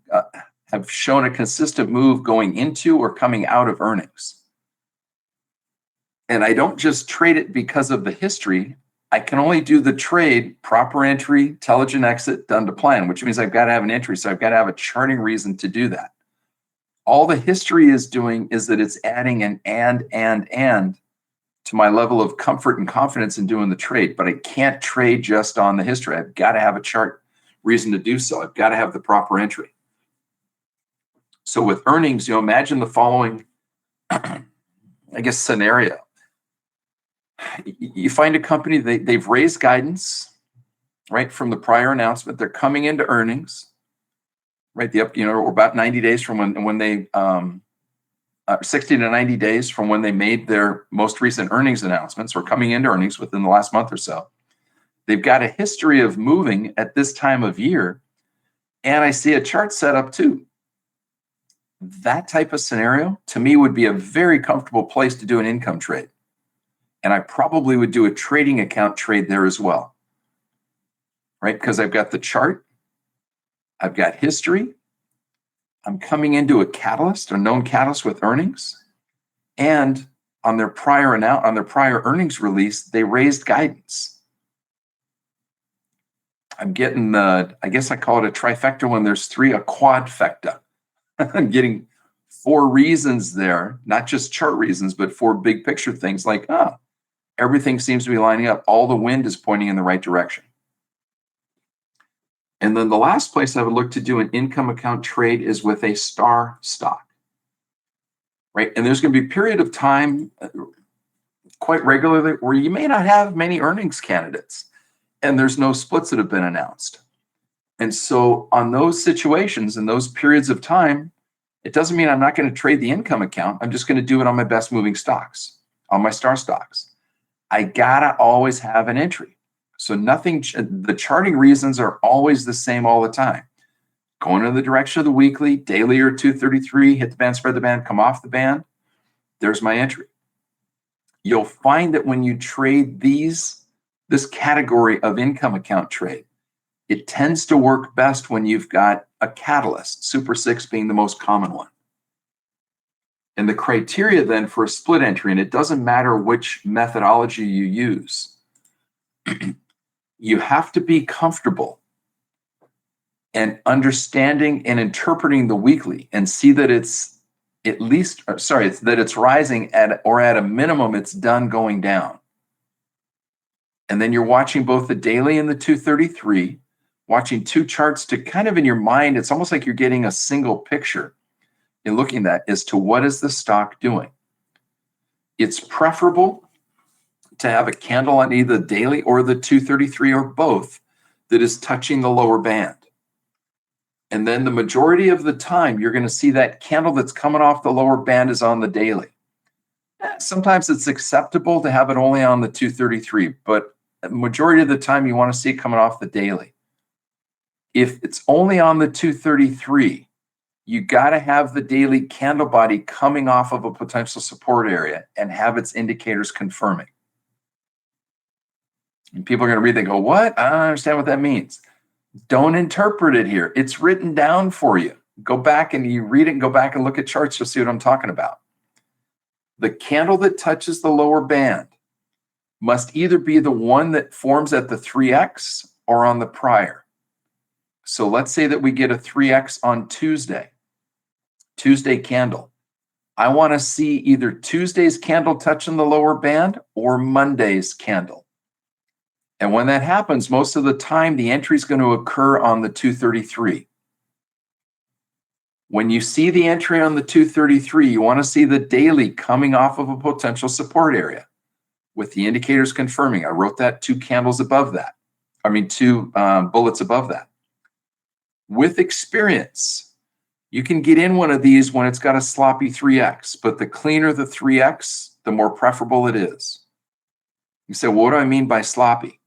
S1: have shown a consistent move going into or coming out of earnings. And I don't just trade it because of the history. I can only do the trade, proper entry, intelligent exit, done to plan, which means I've got to have an entry. So I've got to have a charting reason to do that. All the history is doing is that it's adding an and to my level of comfort and confidence in doing the trade. But I can't trade just on the history. I've got to have a chart reason to do so. I've got to have the proper entry. So with earnings, imagine the following, I guess, scenario. You find a company, they've raised guidance, right, from the prior announcement. They're coming into earnings, right, or about 90 days from when they, 60 to 90 days from when they made their most recent earnings announcements or coming into earnings within the last month or so. They've got a history of moving at this time of year, and I see a chart set up too. That type of scenario, to me, would be a very comfortable place to do an income trade. And I probably would do a trading account trade there as well, right? Because I've got the chart, I've got history, I'm coming into a catalyst, a known catalyst with earnings, and on their prior earnings release, they raised guidance. I'm getting I guess I call it a trifecta when there's 3, a quadfecta. I'm getting 4 reasons there, not just chart reasons, but 4 big picture things like, everything seems to be lining up. All the wind is pointing in the right direction. And then the last place I would look to do an income account trade is with a star stock, right? And there's going to be a period of time quite regularly where you may not have many earnings candidates and there's no splits that have been announced. And so on those situations and those periods of time, it doesn't mean I'm not going to trade the income account. I'm just going to do it on my best moving stocks, on my star stocks. I gotta always have an entry. So the charting reasons are always the same all the time. Going in the direction of the weekly, daily or 233, hit the band, spread the band, come off the band. There's my entry. you'll find that when you trade this category of income account trade, it tends to work best when you've got a catalyst, Super 6 being the most common one. And the criteria then for a split entry, and it doesn't matter which methodology you use, you have to be comfortable and understanding and interpreting the weekly and see that it's that it's rising at a minimum, it's done going down. And then you're watching both the daily and the 233, watching two charts to kind of in your mind, it's almost like you're getting a single picture in looking at as to what is the stock doing. It's preferable to have a candle on either the daily or the 233 or both that is touching the lower band. And then the majority of the time, you're going to see that candle that's coming off the lower band is on the daily. Sometimes it's acceptable to have it only on the 233, but the majority of the time you want to see it coming off the daily. If it's only on the 233, you got to have the daily candle body coming off of a potential support area and have its indicators confirming. And people are going to read, they go, what? I don't understand what that means. Don't interpret it here. It's written down for you. Go back and you read it and go back and look at charts. You'll see what I'm talking about. The candle that touches the lower band must either be the one that forms at the 3X or on the prior. So let's say that we get a 3X on Tuesday candle. I want to see either Tuesday's candle touching the lower band or Monday's candle. And when that happens, most of the time, the entry is going to occur on the 233. When you see the entry on the 233, you want to see the daily coming off of a potential support area with the indicators confirming. I wrote that two bullets above that. With experience, you can get in one of these when it's got a sloppy 3X, but the cleaner the 3X, the more preferable it is. You say, well, what do I mean by sloppy?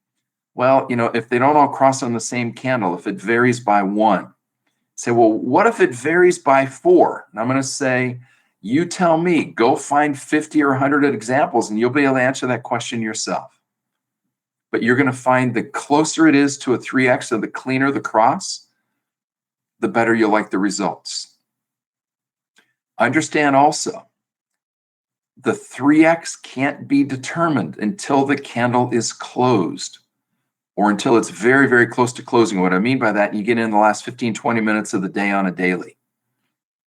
S1: Well, if they don't all cross on the same candle, if it varies by 1, say, well, what if it varies by 4? And I'm going to say, you tell me, go find 50 or 100 examples and you'll be able to answer that question yourself. But you're going to find the closer it is to a 3X and the cleaner the cross, the better you'll like the results. Understand also, the 3X can't be determined until the candle is closed or until it's very, very close to closing. What I mean by that, you get in the last 15, 20 minutes of the day on a daily,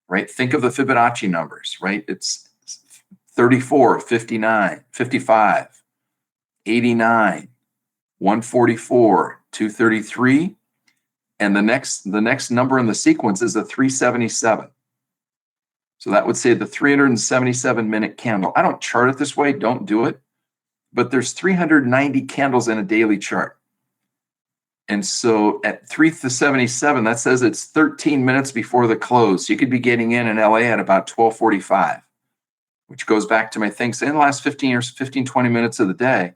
S1: right? Think of the Fibonacci numbers, right? It's 34, 59, 55, 89, 144, 233, and the next number in the sequence is a 377. So that would say the 377-minute candle. I don't chart it this way, don't do it, but there's 390 candles in a daily chart. And so at 377, that says it's 13 minutes before the close. You could be getting in LA at about 12:45, which goes back to my thing. So in the last 15, 20 minutes of the day,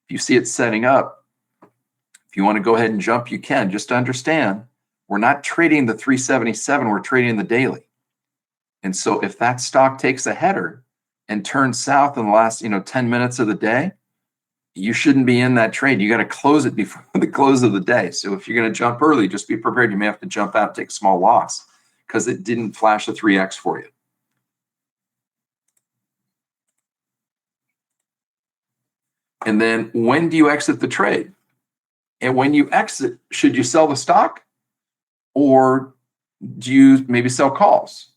S1: if you see it setting up, if you want to go ahead and jump, you can. Just to understand, we're not trading the 377, we're trading the daily. And so if that stock takes a header and turns south in the last 10 minutes of the day, you shouldn't be in that trade. You got to close it before the close of the day. So if you're going to jump early, just be prepared. You may have to jump out and take a small loss because it didn't flash a 3X for you. And then when do you exit the trade? And when you exit, should you sell the stock or do you maybe sell calls?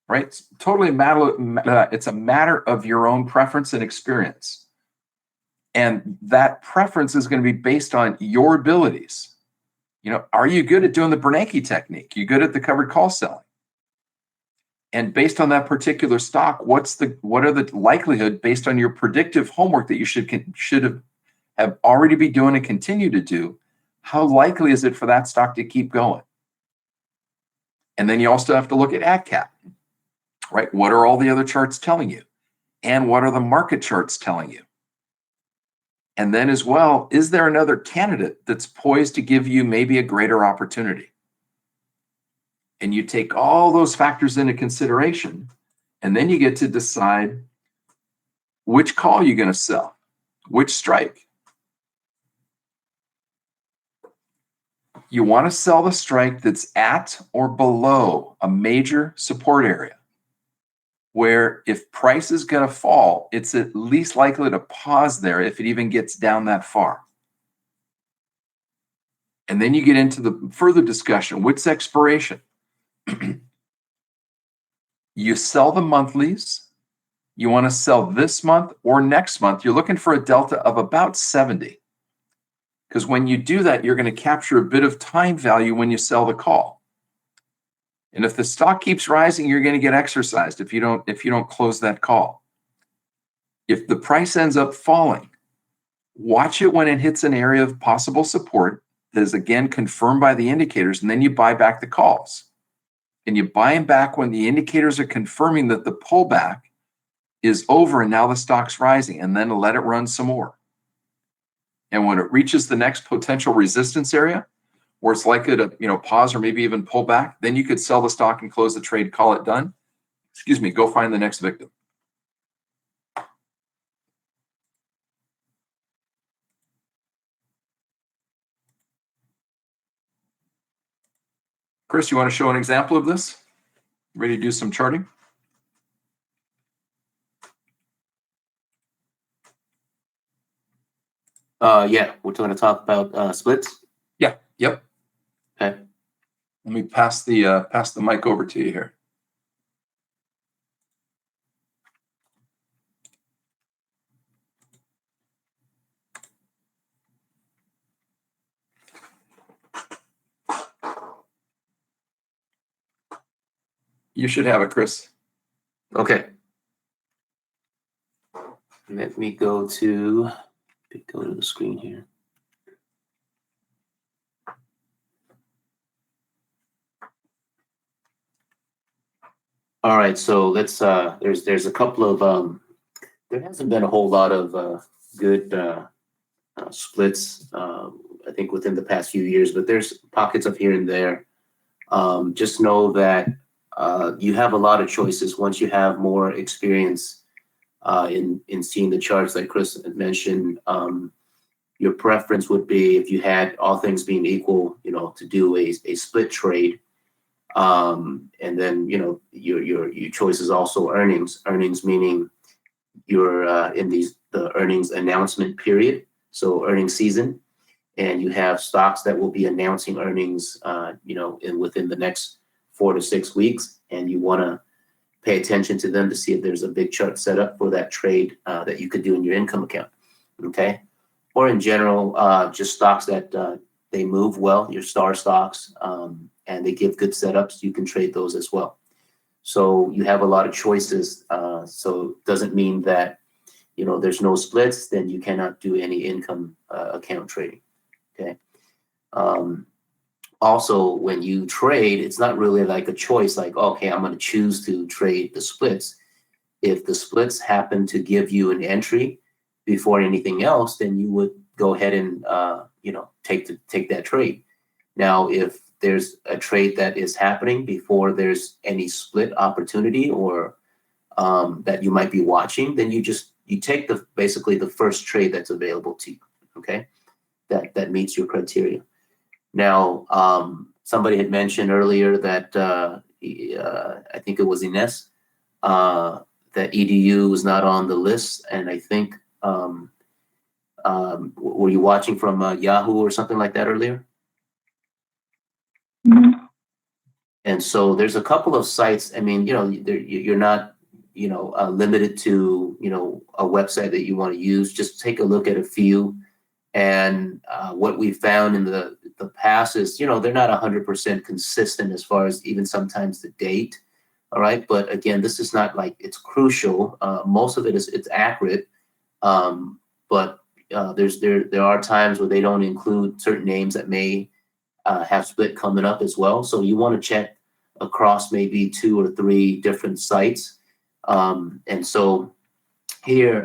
S1: Right? It's totally it's a matter of your own preference and experience. And that preference is going to be based on your abilities. Are you good at doing the Bernanke technique? You good at the covered call selling? And based on that particular stock, what are the likelihood based on your predictive homework that you should have already be doing and continue to do? How likely is it for that stock to keep going? And then you also have to look at AdCap, right? What are all the other charts telling you? And what are the market charts telling you? And then as well, is there another candidate that's poised to give you maybe a greater opportunity? And you take all those factors into consideration, and then you get to decide Which call are you going to sell? Which strike? You want to sell the strike that's at or below a major support area, where if price is going to fall, it's at least likely to pause there if it even gets down that far. And then you get into the further discussion. What's expiration? You sell the monthlies. You want to sell this month or next month. You're looking for a delta of about 70. Because when you do that, you're going to capture a bit of time value when you sell the call. And if the stock keeps rising, you're going to get exercised if you don't close that call. If the price ends up falling, watch it when it hits an area of possible support that is again confirmed by the indicators, and then you buy back the calls. And you buy them back when the indicators are confirming that the pullback is over and now the stock's rising, and then let it run some more. And when it reaches the next potential resistance area, where it's likely to pause or maybe even pull back, then you could sell the stock and close the trade, call it done. Excuse me, go find the next victim. Chris, you want to show an example of this? Ready to do some charting?
S3: Yeah, we're going to talk about splits.
S1: Yeah. Yep.
S3: Okay.
S1: Let me pass the mic over to you here. You should have it, Chris.
S3: Okay. Let me go to the screen here. All right, so let's there's a couple of there hasn't been a whole lot of good splits I think within the past few years, but there's pockets of here and there. Just know that you have a lot of choices once you have more experience in seeing the charts, like Chris had mentioned. Your preference would be, if you had all things being equal, to do a split trade. And then, your choice is also earnings meaning you're in the earnings announcement period. So earnings season, and you have stocks that will be announcing earnings, within the next 4 to 6 weeks. And you want to pay attention to them to see if there's a big chart set up for that trade that you could do in your income account. Okay. Or in general, just stocks that they move well, your star stocks, and they give good setups. You can trade those as well. So you have a lot of choices. So it doesn't mean that, there's no splits, then you cannot do any income account trading. Okay. Also, when you trade, it's not really like a choice, like, okay, I'm going to choose to trade the splits. If the splits happen to give you an entry before anything else, then you would go ahead and, take that trade. Now, if there's a trade that is happening before there's any split opportunity or that you might be watching, then you take basically the first trade that's available to you. Okay. That meets your criteria. Now, somebody had mentioned earlier that I think it was Ines, that EDU was not on the list, and I think were you watching from Yahoo or something like that earlier?
S19: Mm-hmm.
S3: And so there's a couple of sites. I mean, you're not limited to a website that you want to use. Just take a look at a few. And what we found in the past is, they're not 100% consistent as far as even sometimes the date. All right. But again, this is not like it's crucial. Most of it's accurate. But there are times where they don't include certain names that may have split coming up as well. So you want to check across maybe 2 or 3 different sites. And so here,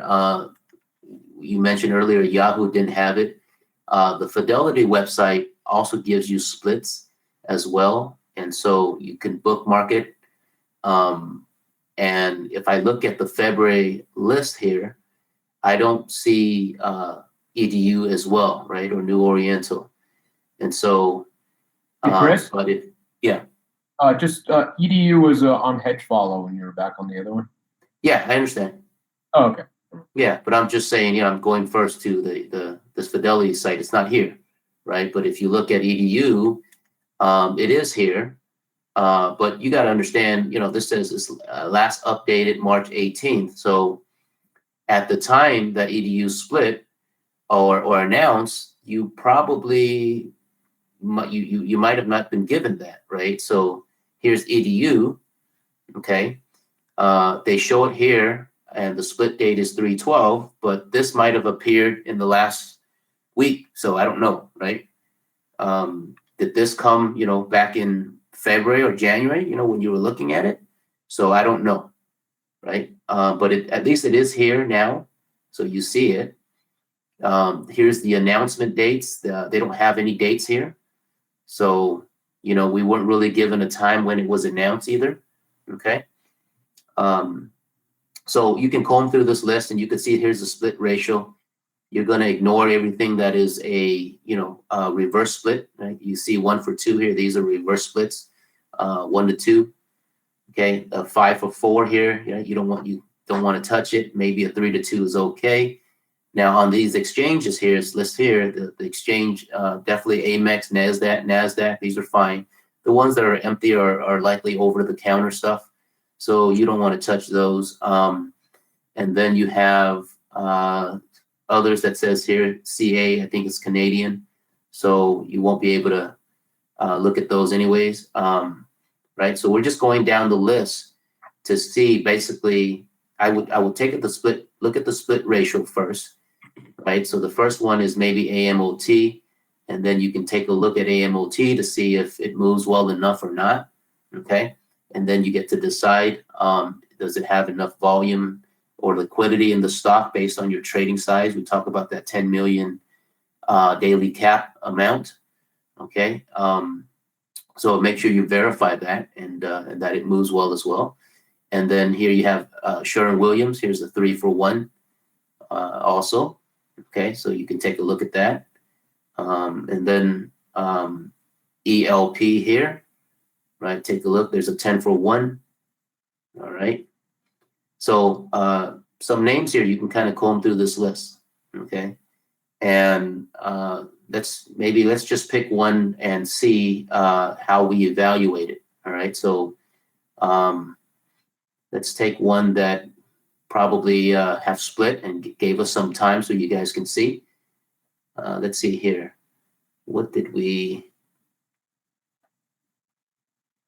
S3: you mentioned earlier, Yahoo didn't have it. The Fidelity website also gives you splits as well. And so you can bookmark it. And if I look at the February list here, I don't see EDU as well, right, or New Oriental. And so,
S17: Hey, Chris?
S3: but it, yeah.
S17: EDU was on hedge follow and you're back on the other one.
S3: Yeah, I understand.
S17: Oh, okay.
S3: Yeah, but I'm just saying, I'm going first to this Fidelity site. It's not here, right? But if you look at EDU, it is here. But you got to understand, this says this last updated March 18th. So at the time that EDU split or announced, you probably you might have not been given that, right? So here's EDU, okay? They show it here, and the split date is 3/12, but this might have appeared in the last week, so I don't know, right? Did this come, back in February or January, when you were looking at it? So I don't know, right? But at least it is here now, so you see it. Here's the announcement dates. They don't have any dates here. So, we weren't really given a time when it was announced either, okay? So you can comb through this list and you can see here's the split ratio. You're going to ignore everything that is a reverse split, right? You see 1 for 2 here. These are reverse splits, 1 to 2. Okay, a 5 for 4 here. You don't want to touch it. Maybe a 3 to 2 is okay. Now on these exchanges here, it's listed here. The exchange, definitely Amex, NASDAQ. These are fine. The ones that are empty are likely over the counter stuff. So you don't want to touch those. And then you have others that says here, CA, I think it's Canadian. So you won't be able to look at those anyways. Right. So we're just going down the list to see basically, I would take it look at the split ratio first. Right. So the first one is maybe AMOT. And then you can take a look at AMOT to see if it moves well enough or not. Okay. And then you get to decide, does it have enough volume or liquidity in the stock based on your trading size? We talk about that 10 million daily cap amount. Okay. So make sure you verify that and that it moves well as well. And then here you have Sherwin-Williams. Here's the 3 for 1 also. Okay. So you can take a look at that. And then ELP here. Right, take a look. There's a 10 for 1. All right. So some names here, you can kind of comb through this list. Okay. And let's just pick one and see how we evaluate it. All right. So let's take one that probably have split and gave us some time so you guys can see. Let's see here. What did we?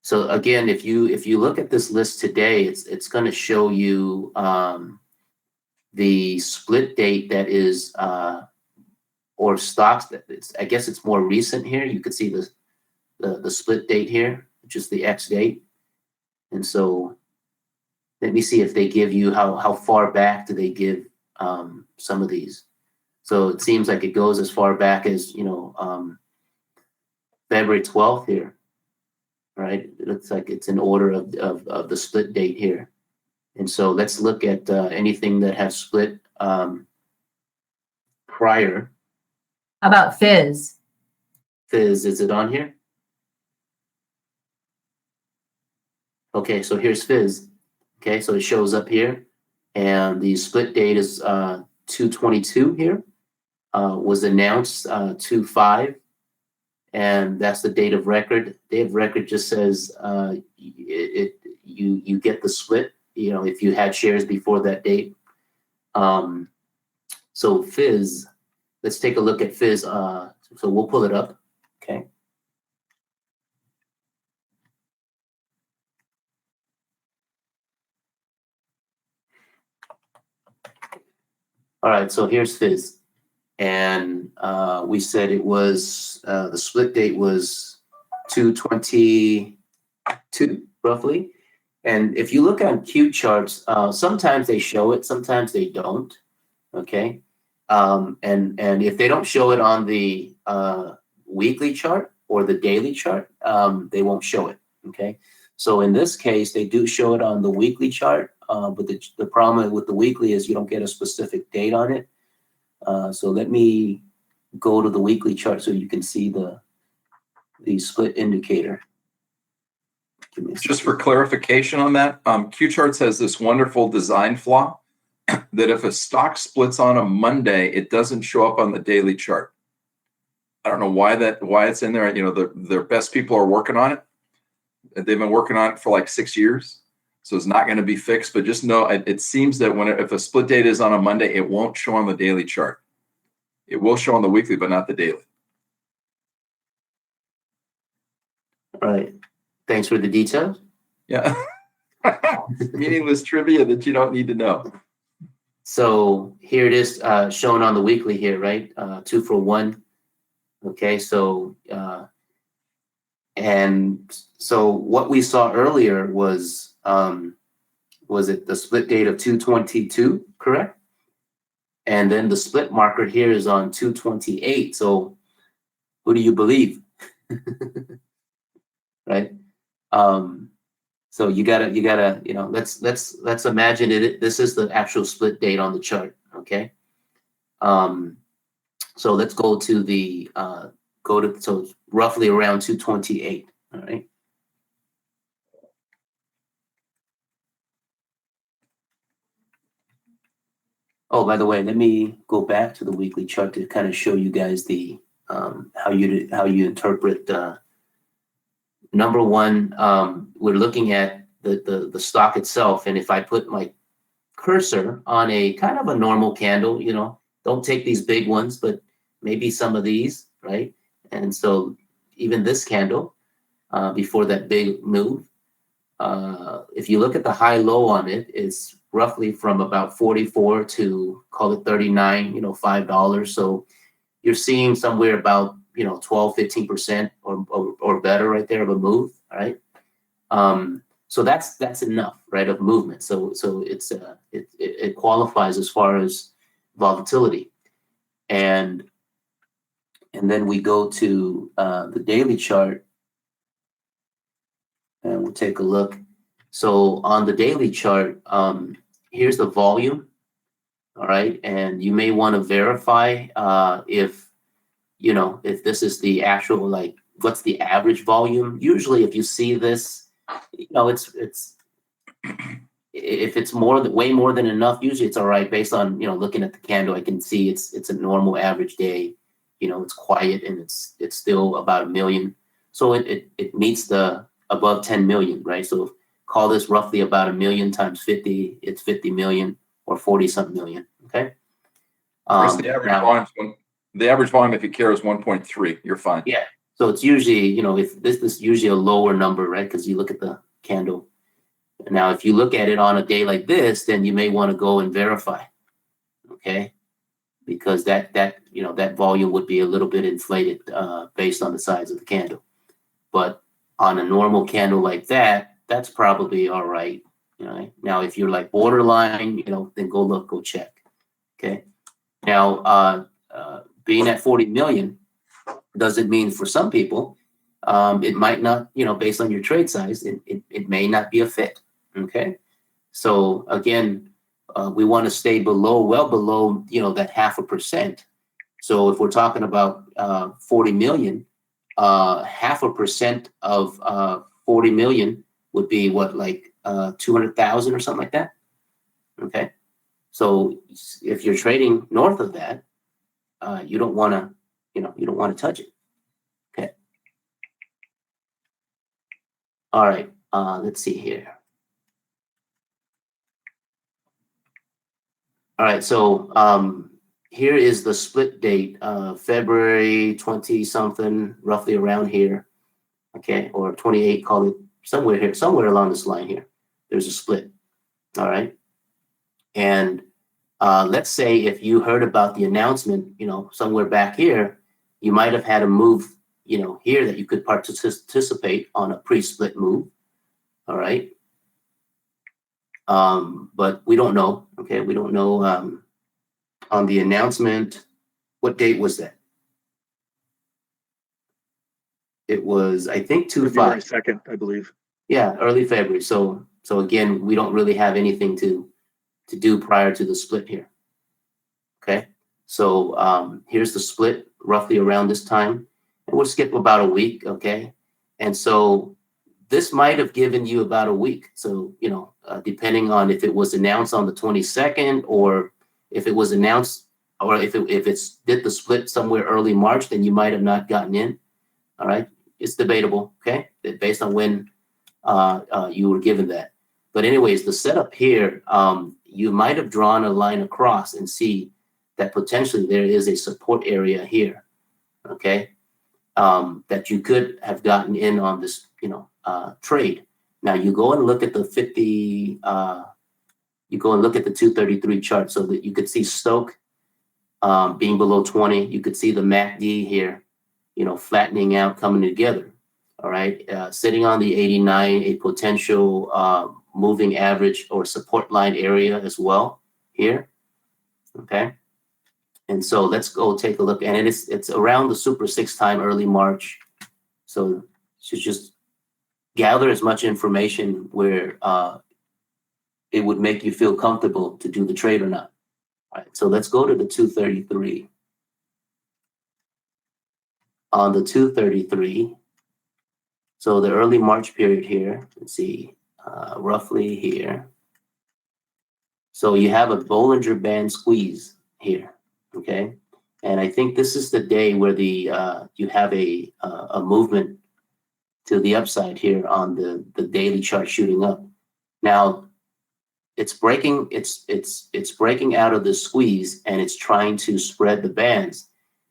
S3: So again, if you look at this list today, it's going to show you the split date that is or stocks that I guess it's more recent here. You can see the split date here, which is the X date. And so let me see if they give you how far back do they give some of these. So it seems like it goes as far back as February 12th here. Right, it looks like it's in order of the split date here. And so let's look at anything that has split prior.
S20: How about Fizz?
S3: Fizz, is it on here? Okay, so here's Fizz. Okay, so it shows up here. And the split date is 2/22 here. Was announced 2/5. And that's the date of record. Date of record just says you get the split, if you had shares before that date. So Fizz, let's take a look at Fizz. So we'll pull it up. Okay. All right, so here's Fizz. And we said it was, the split date was 2/22, roughly. And if you look on Q charts, sometimes they show it, sometimes they don't. Okay. And if they don't show it on the weekly chart or the daily chart, they won't show it. Okay. So in this case, they do show it on the weekly chart, but the problem with the weekly is you don't get a specific date on it. So let me go to the weekly chart so you can see the split indicator.
S1: Just for clarification on that, Q-Charts has this wonderful design flaw that if a stock splits on a Monday, it doesn't show up on the daily chart. I don't know why it's in there. You know, their best people are working on it. They've been working on it for like 6 years, so it's not going to be fixed. But just know it seems that if a split date is on a Monday, it won't show on the daily chart. It will show on the weekly, but not the daily.
S3: All right. Thanks for the details.
S1: Yeah. Meaningless trivia that you don't need to know.
S3: So here it is shown on the weekly here, right? 2 for 1. Okay, so and so what we saw earlier was it the split date of 2/22, correct? And then the split marker here is on 2/28. So who do you believe? Right? So you gotta, you know, let's imagine it. This is the actual split date on the chart. Okay. So let's go to the so it's roughly around 2/28. All right. Oh, by the way, let me go back to the weekly chart to kind of show you guys the how you interpret. Number one, we're looking at the stock itself, and if I put my cursor on a kind of a normal candle, you know, don't take these big ones, but maybe some of these, right? And so even this candle before that big move, if you look at the high low on it, it's roughly from about 44 to call it 39, you know, $5. So you're seeing somewhere about, you know, 12-15% or better right there of a move. All right. So that's enough, right, of movement. So it's it qualifies as far as volatility. And then we go to the daily chart and we'll take a look. So on the daily chart, here's the volume. All right. And you may want to verify if, you know, if this is the actual, like, what's the average volume? Usually if you see this, you know, it's if it's way more than enough, usually it's all right. Based on, you know, looking at the candle, I can see it's a normal average day. You know, it's quiet and it's still about 1 million. So it meets the above 10 million, right? So call this roughly about 1 million times 50. It's 50 million or 40 something million. Okay.
S1: The average volume, if you care, is 1.3. You're fine.
S3: Yeah. So it's usually, you know, if this is usually a lower number, right? Because you look at the candle. Now, if you look at it on a day like this, then you may want to go and verify. Okay. Because that you know, that volume would be a little bit inflated based on the size of the candle. But on a normal candle like that, that's probably all right. You know? Now, if you're like borderline, you know, then go check. Okay. Now, being at 40 million doesn't mean for some people, it might not, you know, based on your trade size, it may not be a fit. Okay. So again, we want to stay well below, you know, that 0.5%. So if we're talking about 40 million, 0.5% of 40 million would be what, like 200,000 or something like that. Okay. So if you're trading north of that, you don't want to, you know, you don't want to touch it. Okay. All right. Let's see here. All right. So here is the split date, February 20 something, roughly around here. Okay. Or 28, call it somewhere here, somewhere along this line here. There's a split. All right. And let's say if you heard about the announcement, you know, somewhere back here, you might have had a move, you know, here that you could participate on a pre-split move. All right. But we don't know. Okay. We don't know on the announcement. What date was that? It was, I think,
S18: February 2nd, I believe.
S3: Yeah, early February. So again, we don't really have anything to do prior to the split here. Okay, so here's the split roughly around this time, and we'll skip about a week. Okay, and so this might have given you about a week. So depending on if it was announced on the 22nd, or if it was announced, or if it's did the split somewhere early March, then you might have not gotten in. All right, it's debatable. Okay, based on when you were given that. But anyways, the setup here, you might have drawn a line across and see that potentially there is a support area here, okay, that you could have gotten in on this, trade. Now you go and look at the 50, you go and look at the 233 chart so that you could see Stoke being below 20. You could see the MACD here, flattening out, coming together. All right, sitting on the 89, a potential moving average or support line area as well here. Okay, and so let's go take a look, and it's around the Super 6 time, early March. So should just gather as much information where it would make you feel comfortable to do the trade or not. All right, so let's go to the 233. On the 233. So the early March period here, let's see, roughly here. So you have a Bollinger Band squeeze here, okay? And I think this is the day where you have a movement to the upside here on the daily chart shooting up. Now it's breaking, it's breaking out of the squeeze, and it's trying to spread the bands.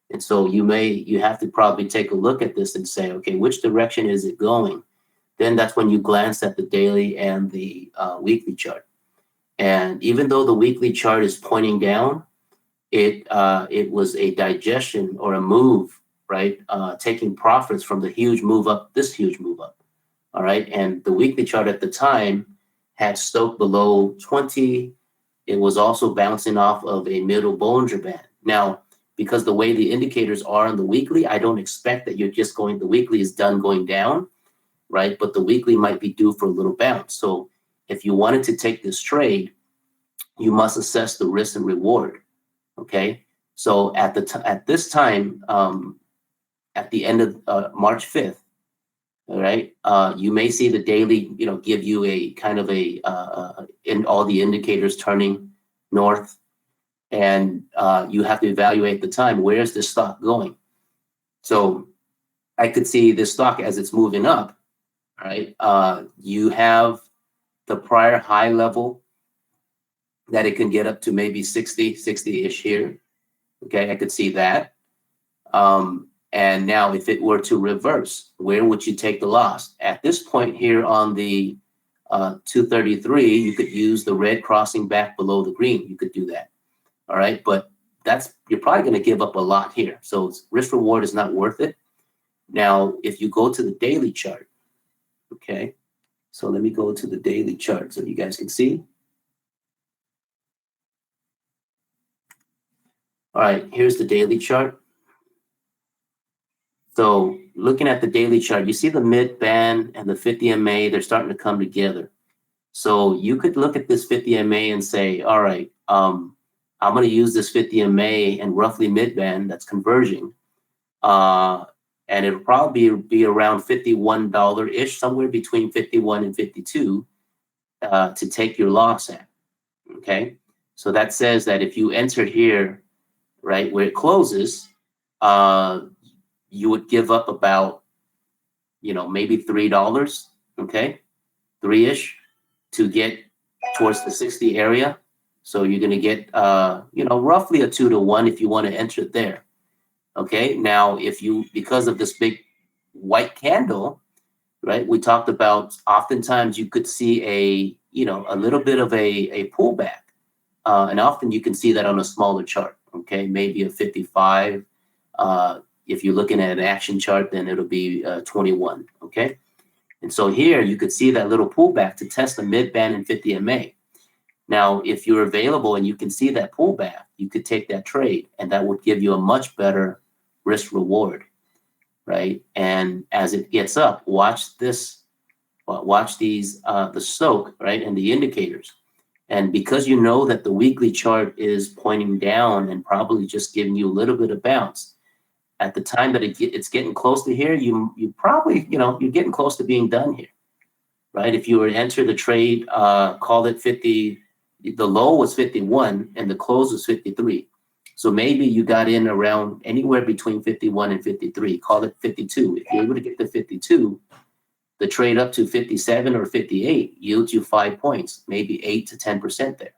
S3: And so you have to probably take a look at this and say, okay, which direction is it going? Then that's when you glance at the daily and the weekly chart. And even though the weekly chart is pointing down, it was a digestion or a move, right? Taking profits from the huge move up, this huge move up. All right. And the weekly chart at the time had Stoke below 20. It was also bouncing off of a middle Bollinger Band. Now, because the way the indicators are on the weekly, I don't expect that you're just the weekly is done going down, right? But the weekly might be due for a little bounce. So if you wanted to take this trade, you must assess the risk and reward, okay? So at this time, at the end of March 5th, all right, you may see the daily, give you a kind of in all the indicators turning north. And you have to evaluate the time. Where is this stock going? So I could see this stock as it's moving up, right? You have the prior high level that it can get up to maybe 60-ish here. Okay, I could see that. And now if it were to reverse, where would you take the loss? At this point here on the 233, you could use the red crossing back below the green. You could do that. All right, but you're probably going to give up a lot here. So risk reward is not worth it. Now, if you go to the daily chart, okay, so let me go to the daily chart so you guys can see. All right, here's the daily chart. So looking at the daily chart, you see the mid band and the 50 MA, they're starting to come together. So you could look at this 50 MA and say, all right, I'm going to use this 50 MA and roughly mid-band that's converging. And it'll probably be around $51-ish, somewhere between 51 and 52 to take your loss at, okay? So that says that if you entered here, right, where it closes, you would give up about, maybe $3, okay? 3-ish to get towards the 60 area. So you're going to get, roughly a 2-to-1 if you want to enter it there. Okay. Now, because of this big white candle, right, we talked about oftentimes you could see a little bit of a pullback. And often you can see that on a smaller chart. Okay. Maybe a 55. If you're looking at an action chart, then it'll be 21. Okay. And so here you could see that little pullback to test the mid band and 50 MA. Now, if you're available and you can see that pullback, you could take that trade, and that would give you a much better risk reward, right? And as it gets up, watch this watch these, the soak, right, and the indicators. And because you know that the weekly chart is pointing down and probably just giving you a little bit of bounce, at the time that it's getting close to here, you probably, you're getting close to being done here, right? If you were to enter the trade, call it 50, the low was 51 and the close was 53. So maybe you got in around anywhere between 51 and 53, call it 52. If you're able to get to 52, the trade up to 57 or 58 yields you 5 points, maybe 8 to 10% there.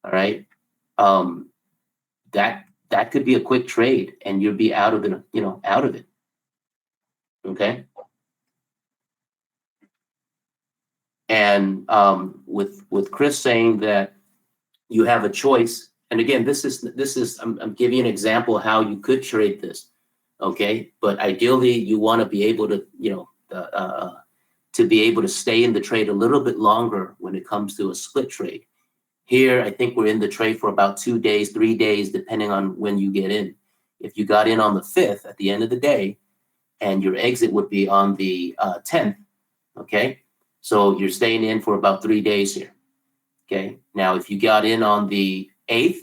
S3: All right. That could be a quick trade and you'll be out of it, out of it. Okay. And with Chris saying that you have a choice, and again, this is I'm giving you an example of how you could trade this. Okay. But ideally you want to be able to, to be able to stay in the trade a little bit longer when it comes to a split trade. Here, I think we're in the trade for about 2 days, 3 days, depending on when you get in. If you got in on the 5th at the end of the day, and your exit would be on the 10th, okay? So you're staying in for about 3 days here, okay? Now, if you got in on the 8th,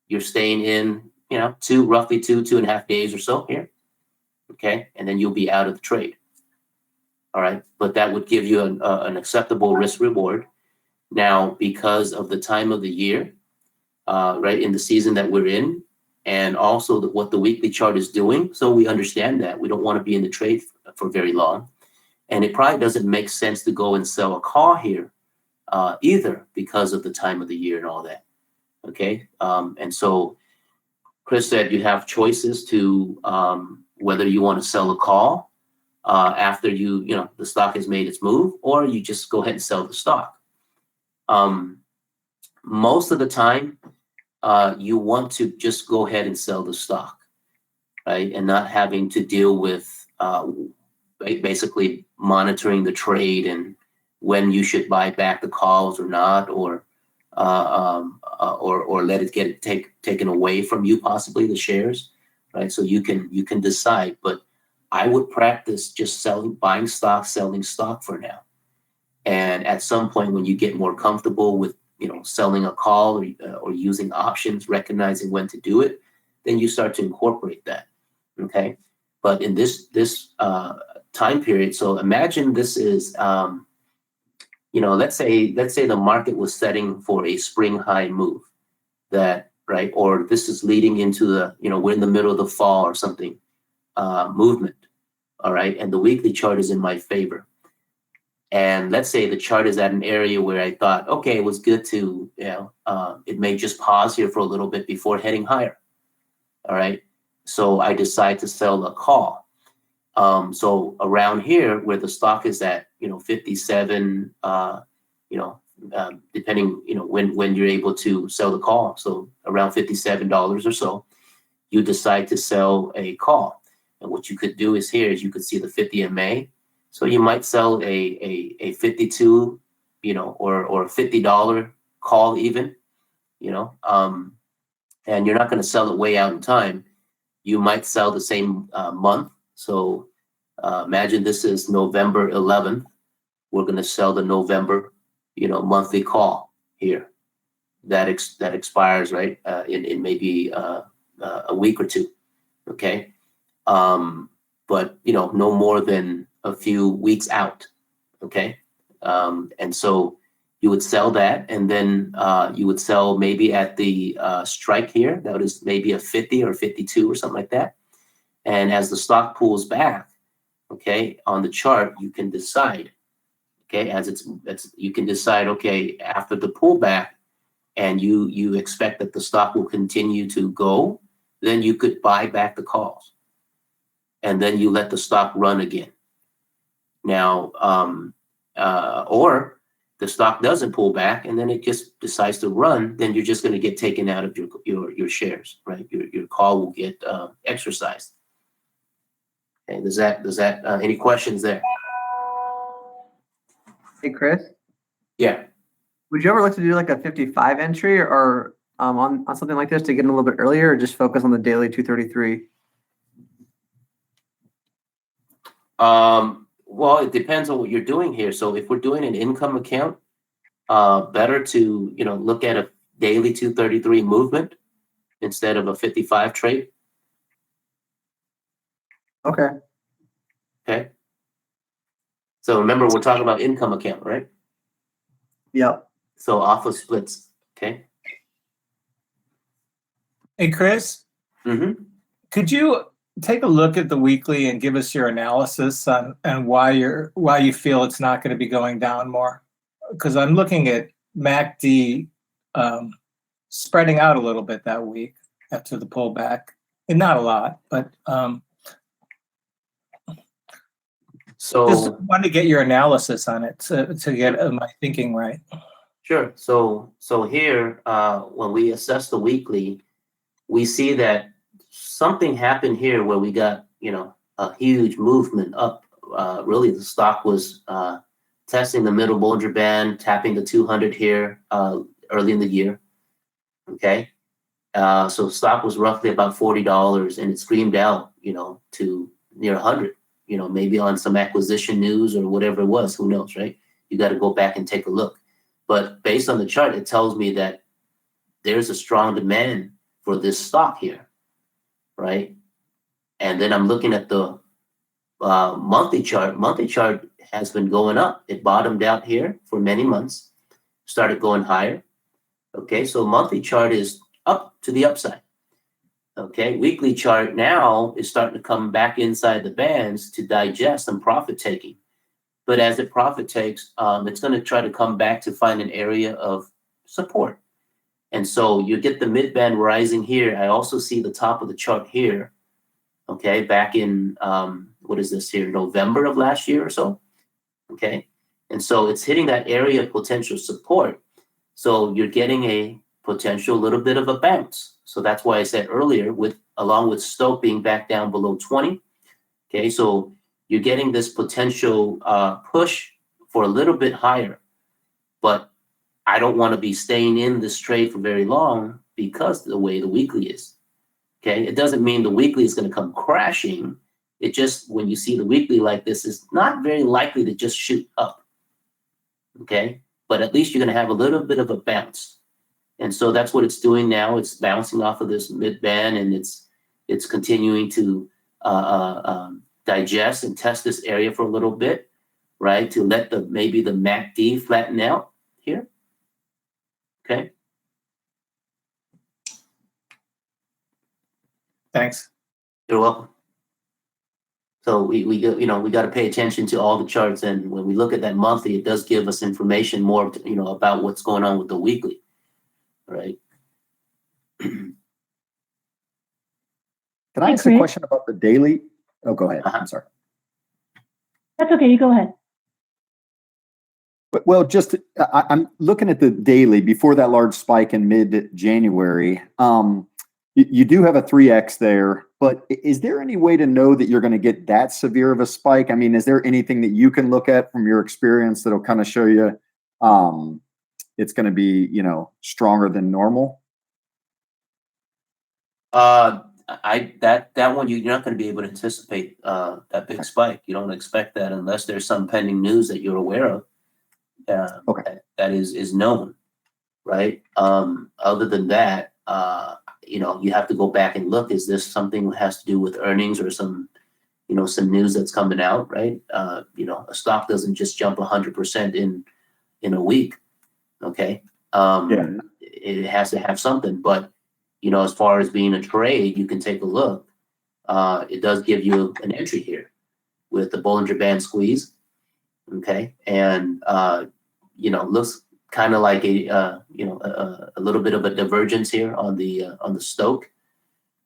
S3: you're staying in, roughly 2.5 days or so here, okay? And then you'll be out of the trade. All right, but that would give you an acceptable risk reward. Now, because of the time of the year, right, in the season that we're in, and also what the weekly chart is doing, so we understand that we don't want to be in the trade for very long. And it probably doesn't make sense to go and sell a call here either because of the time of the year and all that, okay? And so Chris said you have choices to whether you want to sell a call after the stock has made its move, or you just go ahead and sell the stock. Most of the time, you want to just go ahead and sell the stock, right? And not having to deal with basically monitoring the trade and when you should buy back the calls or not, or let it get taken away from you, possibly the shares, right? So you can decide, but I would practice just buying stock, selling stock for now. And at some point when you get more comfortable with, selling a call or using options, recognizing when to do it, then you start to incorporate that. Okay. But in this time period, so imagine this is, let's say the market was setting for a spring high move right. Or this is leading into we're in the middle of the fall or something, movement. All right. And the weekly chart is in my favor. And let's say the chart is at an area where I thought, okay, it was good to, it may just pause here for a little bit before heading higher. All right. So I decide to sell a call. So around here where the stock is at, 57, depending, when you're able to sell the call. So around $57 or so, you decide to sell a call. And what you could do is you could see the 50 MA. So you might sell a 52, or a $50 call even, and you're not going to sell it way out in time. You might sell the same month. So imagine this is November 11th. We're going to sell the November, monthly call here. That expires, right, in maybe a week or two. Okay. But, no more than a few weeks out. Okay. And so you would sell that, and then you would sell maybe at the strike here. That is maybe a 50 or 52 or something like that. And as the stock pulls back, okay, on the chart, you can decide, okay, you can decide, okay, after the pullback, and you expect that the stock will continue to go, then you could buy back the calls. And then you let the stock run again. Now, or the stock doesn't pull back and then it just decides to run, then you're just going to get taken out of your shares, right? Your call will get exercised. Okay, does that any questions there?
S10: Hey, Chris.
S3: Yeah.
S10: Would you ever like to do like a 55 entry or on something like this to get in a little bit earlier, or just focus on the daily 233?
S3: Well, it depends on what you're doing here. So if we're doing an income account, better to, look at a daily 233 movement instead of a 55 trade.
S11: Okay.
S3: Okay. So remember, we're talking about income account, right?
S11: Yep.
S3: So off of splits. Okay.
S7: Hey, Chris, could you take a look at the weekly and give us your analysis on why you feel it's not going to be going down more? Because I'm looking at MACD spreading out a little bit that week after the pullback, and not a lot, but
S3: so
S7: just want to get your analysis on it to get my thinking right.
S3: Sure. So here, when we assess the weekly, we see that something happened here where we got, a huge movement up. Really, the stock was testing the middle Bollinger Band, tapping the 200 here early in the year. Okay. So stock was roughly about $40 and it screamed out, to near 100, maybe on some acquisition news or whatever it was, who knows, right? You got to go back and take a look. But based on the chart, it tells me that there's a strong demand for this stock here, right? And then I'm looking at the monthly chart. Monthly chart has been going up. It bottomed out here for many months, started going higher. Okay, so monthly chart is up to the upside. Okay, weekly chart now is starting to come back inside the bands to digest some profit taking. But as it profit takes, it's going to try to come back to find an area of support. And so you get the mid-band rising here. I also see the top of the chart here, okay, back in, what is this here, November of last year or so, okay? And so it's hitting that area of potential support. So you're getting a potential little bit of a bounce. So that's why I said earlier, along with Stoke being back down below 20, okay, so you're getting this potential push for a little bit higher. But I don't want to be staying in this trade for very long because of the way the weekly is. Okay, it doesn't mean the weekly is going to come crashing. It just, when you see the weekly like this, is not very likely to just shoot up. Okay, but at least you're going to have a little bit of a bounce. And so that's what it's doing now. It's bouncing off of this mid band, and it's continuing to digest and test this area for a little bit, right? To let maybe the MACD flatten out here. Okay.
S7: Thanks.
S3: You're welcome. So we got to pay attention to all the charts, and when we look at that monthly, it does give us information more, about what's going on with the weekly, right?
S21: Can I ask a question about the daily? Oh, go ahead. I'm sorry.
S19: That's okay. You go ahead.
S21: Well, I'm looking at the daily before that large spike in mid-January. You do have a 3X there, but is there any way to know that you're going to get that severe of a spike? I mean, is there anything that you can look at from your experience that'll kind of show you it's going to be, stronger than normal?
S3: That one you're not going to be able to anticipate that big spike. You don't expect that unless there's some pending news that you're aware of. Okay. That is known, right? Other than that, you have to go back and look. Is this something that has to do with earnings or some news that's coming out, right? A stock doesn't just jump 100% in a week. Okay. It has to have something, but as far as being a trade, you can take a look. It does give you an entry here with the Bollinger Band squeeze. Okay. And, looks kind of like a little bit of a divergence here on the Stoke.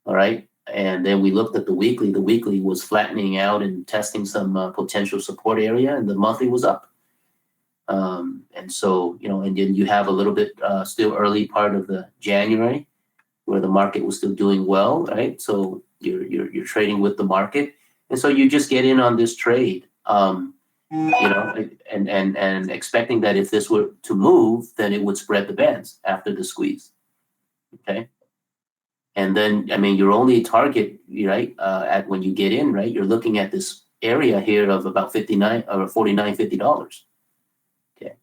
S3: All right. And then we looked at the weekly. The weekly was flattening out and testing some potential support area, and the monthly was up. And so, and then you have a little bit still early part of the January where the market was still doing well, right? So you're trading with the market. And so you just get in on this trade, and expecting that if this were to move, then it would spread the bands after the squeeze. Okay. And then, your only target, right, at when you get in, right, you're looking at this area here of about 59 or 49, $50. Okay.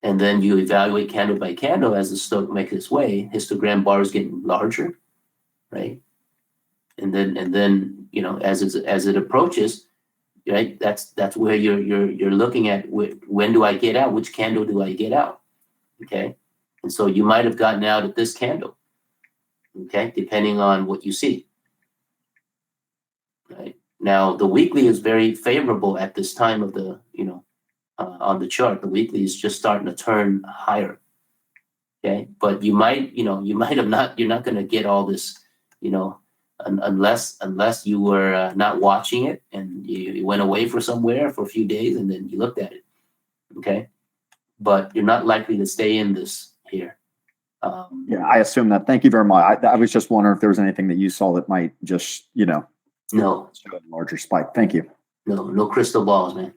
S3: And then you evaluate candle by candle as the stock makes its way. Histogram bar is getting larger, right? And then you know, as it approaches, right? That's where you're looking at when do I get out? Which candle do I get out? Okay. And so you might have gotten out at this candle. Okay, depending on what you see. Right now, the weekly is very favorable at this time of the, you know, on the chart. The weekly is just starting to turn higher. Okay, but you might, you know, you might have not. You're not going to get all this, you know, unless you were not watching it and you went away for somewhere for a few days and then you looked at it. Okay, but you're not likely to stay in this here.
S21: Yeah, I assume that. Thank you very much. I was just wondering if there was anything that you saw that might just, you know,
S3: no,
S21: show a larger spike. Thank you.
S3: No crystal balls, man.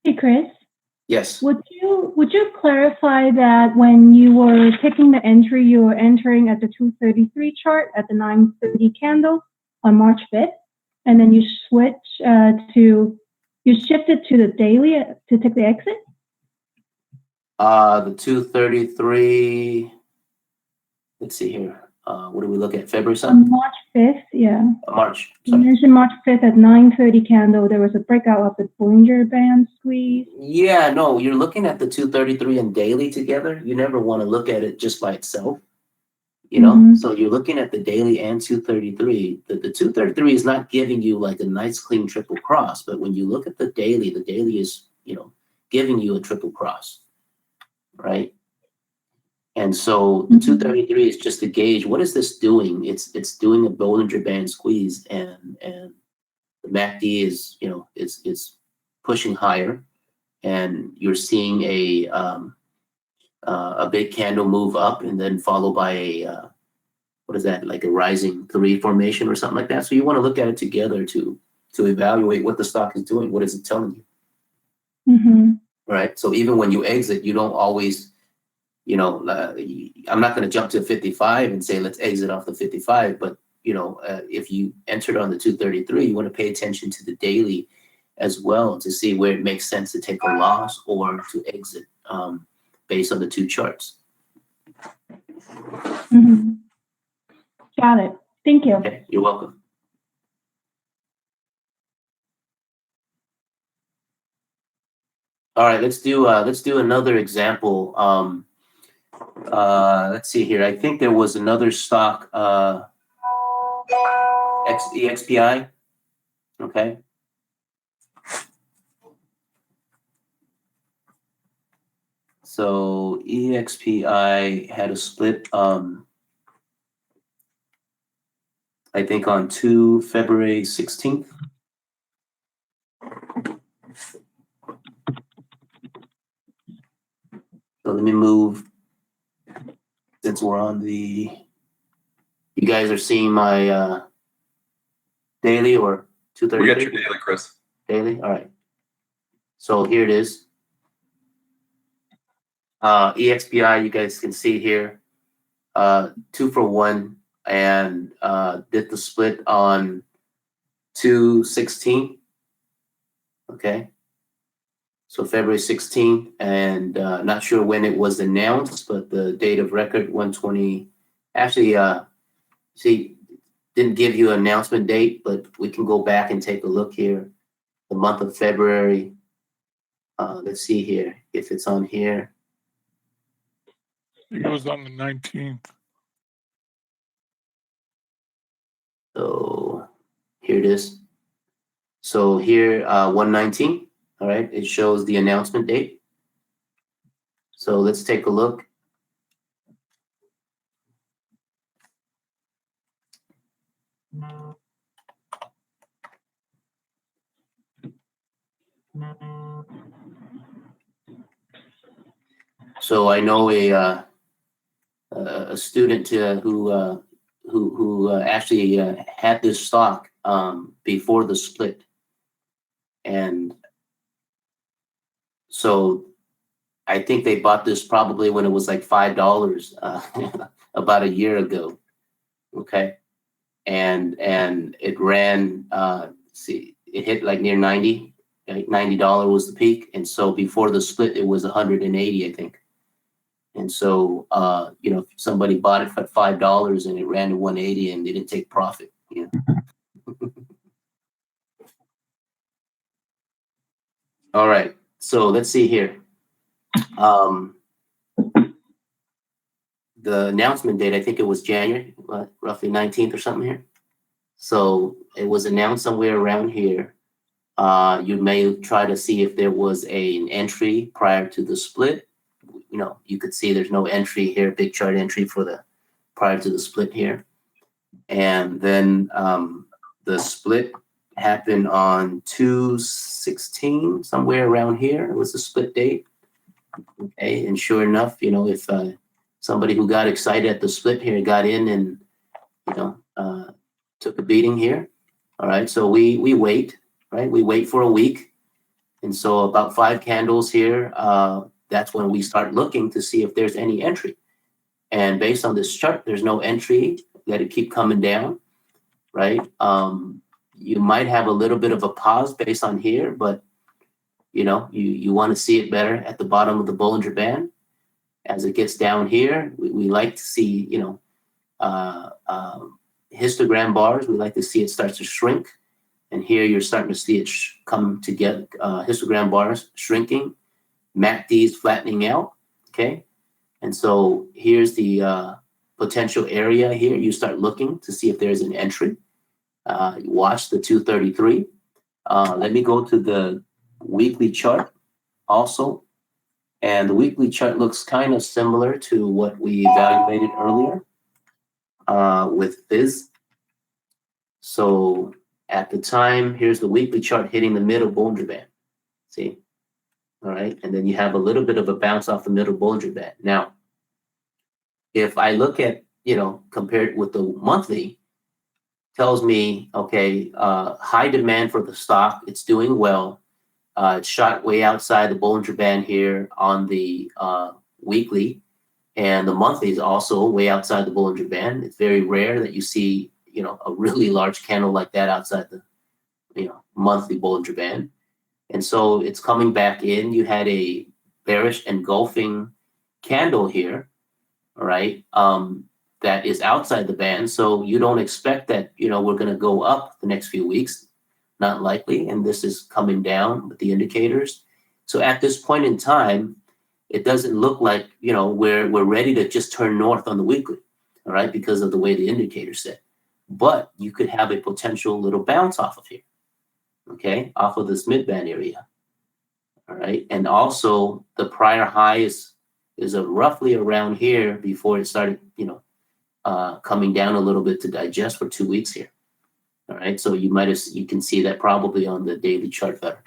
S19: Hey, Chris.
S3: Yes.
S19: Would you clarify that when you were picking the entry, you were entering at the 233 chart at the 930 candle on March 5th, and then you shifted to the daily to take the exit?
S3: The 233. Let's see here. What do we look at? February
S19: On March 5th, yeah.
S3: March.
S19: You mentioned March 5th at 930 candle. There was a breakout of the Bollinger Band squeeze.
S3: Yeah, no, you're looking at the 233 and daily together. You never want to look at it just by itself. You know, so you're looking at the daily and 233. The 233 is not giving you like a nice clean triple cross, but when you look at the daily is, you know, giving you a triple cross, right? And so the 233 is just to gauge what is this doing. It's doing a Bollinger Band squeeze, and the MACD is, you know, it's pushing higher, and you're seeing a big candle move up and then followed by a what is that, like a rising 3 formation or something like that. So you want to look at it together to evaluate what the stock is doing. What is it telling you? Right. So even when you exit, you don't always, you know, I'm not going to jump to 55 and say let's exit off the 55, but you know, if you entered on the 233, you want to pay attention to the daily as well to see where it makes sense to take a loss or to exit based on the two charts.
S19: Got it. Thank you.
S3: Okay, you're welcome. All right, let's do another example. Let's see here. I think there was another stock, EXPI. Okay. So EXPI had a split, I think on February 16th. So let me move, since we're on you guys are seeing my daily or 230?
S1: We got your daily, Chris.
S3: Daily? All right. So here it is. EXPI, you guys can see here, 2 for 1, and did the split on 2/16. Okay. So February 16th, and not sure when it was announced, but the date of record 120. Actually, see, didn't give you an announcement date, but we can go back and take a look here. The month of February. Let's see here if it's on here.
S2: It was on the 19th.
S3: So here it is. So here, 119. All right, it shows the announcement date. So let's take a look. So I know a student who actually had this stock before the split, and so I think they bought this probably when it was like $5 about a year ago. Okay, and it ran. See, it hit like near 90. Right? $90 was the peak, and so before the split, it was 180, I think. And so, you know, if somebody bought it for $5 and it ran to 180 and they didn't take profit, you know. All right, so let's see here. The announcement date, I think it was January, roughly 19th or something here. So it was announced somewhere around here. You may try to see if there was an entry prior to the split. You know, you could see there's no entry here, big chart entry for the prior to the split here. And then the split happened on 2/16, somewhere around here. It was the split date. Okay, and sure enough, you know, if somebody who got excited at the split here got in and, you know, took a beating here. All right, so we wait, right? We wait for a week. And so about 5 candles here, that's when we start looking to see if there's any entry. And based on this chart, there's no entry. Let it keep coming down, right? You might have a little bit of a pause based on here, but you know, you want to see it better at the bottom of the Bollinger Band. As it gets down here, we like to see, you know, histogram bars. We like to see it start to shrink. And here you're starting to see it come together, histogram bars shrinking, MACDs flattening out, okay? And so here's the potential area here. You start looking to see if there's an entry. Watch the 233. Let me go to the weekly chart also. And the weekly chart looks kind of similar to what we evaluated earlier with Fizz. So at the time, here's the weekly chart hitting the middle Bollinger Band. See? All right. And then you have a little bit of a bounce off the middle Bollinger Band. Now, if I look at, you know, compared with the monthly, tells me, okay, high demand for the stock. It's doing well. It's shot way outside the Bollinger Band here on the weekly, and the monthly is also way outside the Bollinger Band. It's very rare that you see, you know, a really large candle like that outside the, you know, monthly Bollinger Band. And so it's coming back in. You had a bearish engulfing candle here, all right, that is outside the band. So you don't expect that, you know, we're going to go up the next few weeks. Not likely. And this is coming down with the indicators. So at this point in time, it doesn't look like, you know, we're ready to just turn north on the weekly, all right, because of the way the indicator said. But you could have a potential little bounce off of here, okay, off of this mid-band area, all right. And also the prior high is roughly around here before it started, you know, coming down a little bit to digest for 2 weeks here. All right, so you can see that probably on the daily chart better.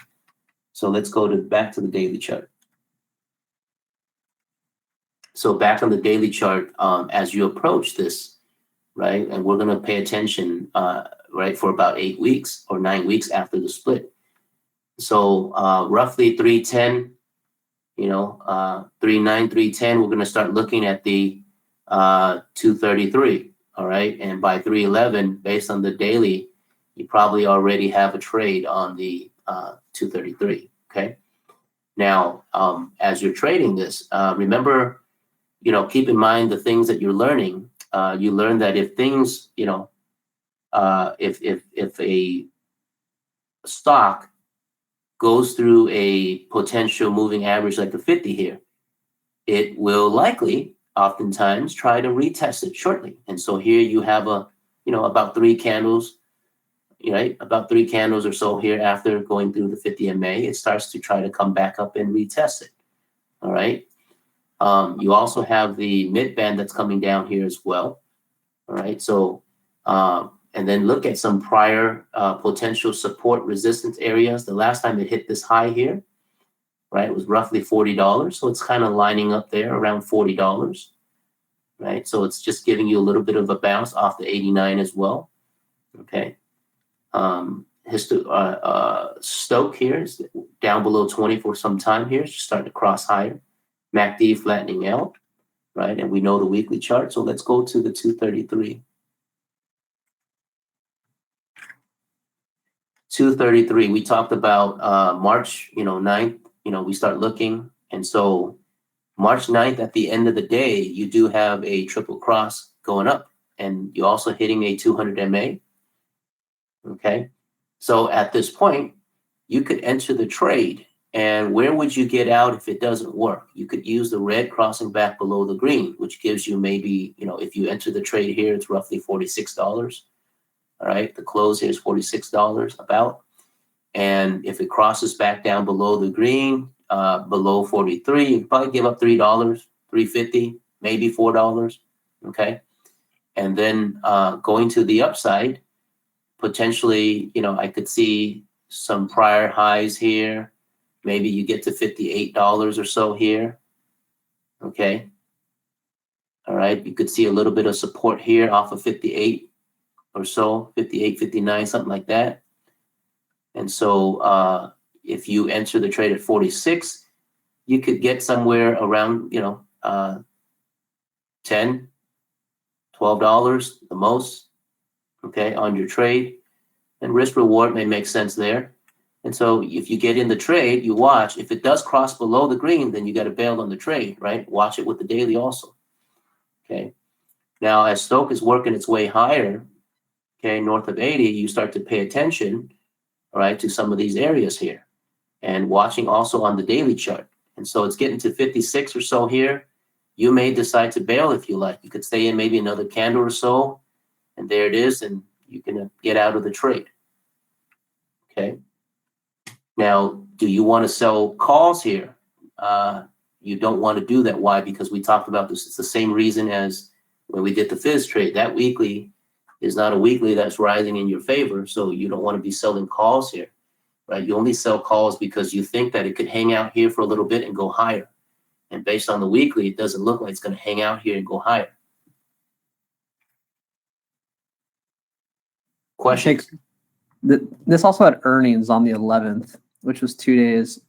S3: So let's go back to the daily chart. So back on the daily chart, as you approach this, right, and we're going to pay attention, right, for about 8 weeks or 9 weeks after the split. So roughly 310, you know, 39, 310, we're going to start looking at the 233. All right. And by 311, based on the daily, you probably already have a trade on the 233. Okay. Now, as you're trading this, remember, you know, keep in mind the things that you're learning. You learn that if things, you know, if a stock goes through a potential moving average like a 50 here, it will likely oftentimes try to retest it shortly. And so here you have about 3 candles, right? About 3 candles or so here after going through the 50 MA, it starts to try to come back up and retest it. All right. You also have the mid band that's coming down here as well. All right. So, and then look at some prior potential support resistance areas. The last time it hit this high here, right, it was roughly $40. So it's kind of lining up there around $40, right? So it's just giving you a little bit of a bounce off the 89 as well. Okay. Stoke here is down below 20 for some time here. It's just starting to cross higher. MACD flattening out, right? And we know the weekly chart. So let's go to the 233. 233. We talked about March, 9th, we start looking. And so March 9th, at the end of the day, you do have a triple cross going up, and you're also hitting a 200 MA. Okay. So at this point, you could enter the trade. And where would you get out if it doesn't work? You could use the red crossing back below the green, which gives you maybe, if you enter the trade here, it's roughly $46. All right. The close here is $46 about. And if it crosses back down below the green, below 43, you probably give up $3, $3.50, maybe $4. Okay. And then going to the upside, potentially, I could see some prior highs here. Maybe you get to $58 or so here. Okay. All right. You could see a little bit of support here off of 58 or so, 58, 59, something like that. And so if you enter the trade at 46, you could get somewhere around, $10, $12 the most, okay, on your trade. And risk reward may make sense there. And so if you get in the trade, you watch. If it does cross below the green, then you got to bail on the trade, right? Watch it with the daily also. Okay. Now, as Stoke is working its way higher, okay, north of 80, you start to pay attention, all right, to some of these areas here, and watching also on the daily chart. And so it's getting to 56 or so here. You may decide to bail if you like. You could stay in maybe another candle or so, and there it is, and you can get out of the trade. Okay. Now, do you want to sell calls here? You don't want to do that. Why? Because we talked about this. It's the same reason as when we did the Fizz trade. That weekly is not a weekly that's rising in your favor, so you don't want to be selling calls here, right? You only sell calls because you think that it could hang out here for a little bit and go higher. And based on the weekly, it doesn't look like it's going to hang out here and go higher. Questions?
S10: This also had earnings on the 11th, which was 2 days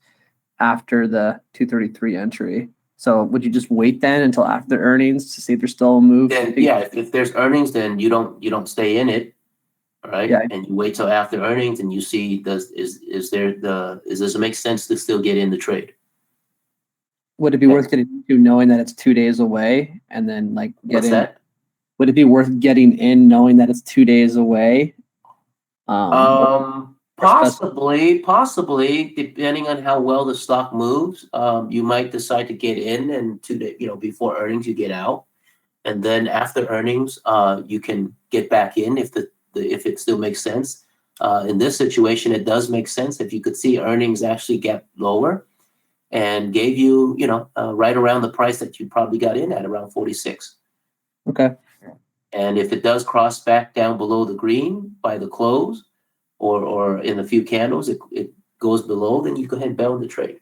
S10: after the 233 entry. So would you just wait then until after earnings to see if there's still a move?
S3: Then, yeah, if there's earnings, then you don't stay in it, all right?
S10: Yeah.
S3: And you wait till after earnings and you see does it make sense to still get in the trade?
S10: Would it be worth getting into knowing that it's 2 days away and then like
S3: What's that?
S10: Would it be worth getting in knowing that it's 2 days away?
S3: Possibly, depending on how well the stock moves, you might decide to get in, and 2 days, before earnings, you get out, and then after earnings, you can get back in if it still makes sense. In this situation, it does make sense if you could see earnings actually get lower and gave you, right around the price that you probably got in at, around 46.
S10: Okay.
S3: And if it does cross back down below the green by the close, or in a few candles, it goes below, then you go ahead and bail the trade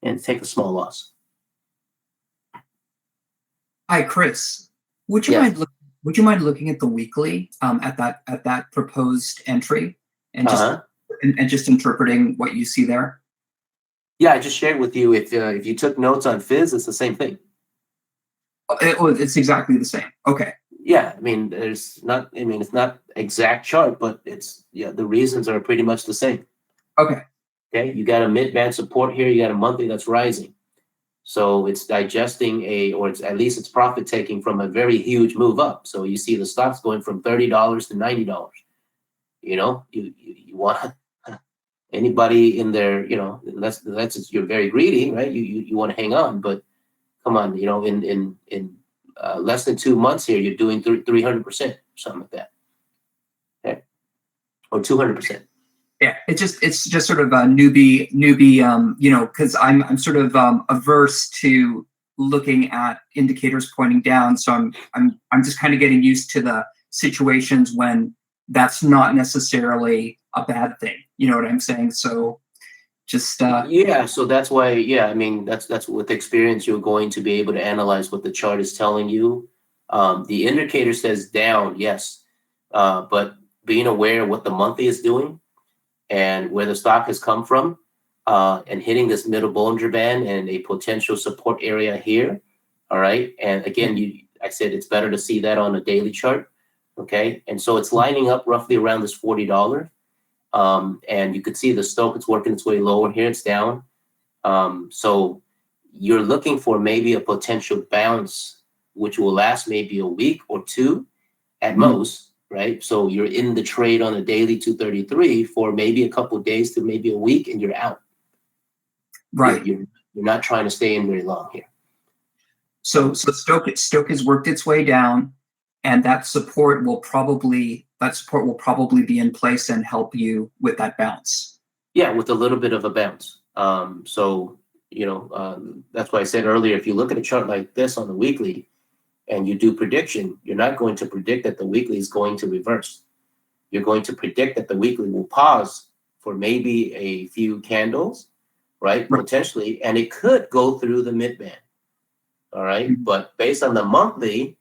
S3: and take a small loss.
S2: Hi, Chris. Would you mind looking at the weekly at that proposed entry and just and just interpreting what you see there?
S3: Yeah, I just shared with you. If you took notes on Fizz, it's the same thing.
S2: It's exactly the same. Okay.
S3: Yeah, it's not exact chart, but the reasons are pretty much the same.
S2: Okay.
S3: Okay, you got a mid-band support here, you got a monthly that's rising. So it's digesting at least it's profit taking from a very huge move up. So you see the stocks going from $30 to $90. You want anybody in there, that's you're very greedy, right? You want to hang on, but come on, in less than 2 months here, you're doing 300%, something like that. Okay. Or 200%.
S2: Yeah, it's just sort of a newbie, because I'm sort of averse to looking at indicators pointing down. So I'm just kind of getting used to the situations when that's not necessarily a bad thing. You know what I'm saying? So just
S3: so that's why, that's with experience, you're going to be able to analyze what the chart is telling you. The indicator says down, yes, but being aware of what the monthly is doing and where the stock has come from, and hitting this middle Bollinger Band and a potential support area here. All right. And again, I said it's better to see that on a daily chart. Okay. And so it's lining up roughly around this $40. And you could see the Stoch, it's working its way lower. Here it's down. So you're looking for maybe a potential bounce, which will last maybe a week or two at most, right? So you're in the trade on the daily 233 for maybe a couple of days to maybe a week, and you're out.
S2: Right.
S3: You're not trying to stay in very long here.
S2: So Stoch has worked its way down, and that support will probably be in place and help you with that bounce.
S3: Yeah, with a little bit of a bounce. So that's why I said earlier, if you look at a chart like this on the weekly and you do prediction, you're not going to predict that the weekly is going to reverse. You're going to predict that the weekly will pause for maybe a few candles, right? Potentially, and it could go through the mid-band. All right. But based on the monthly,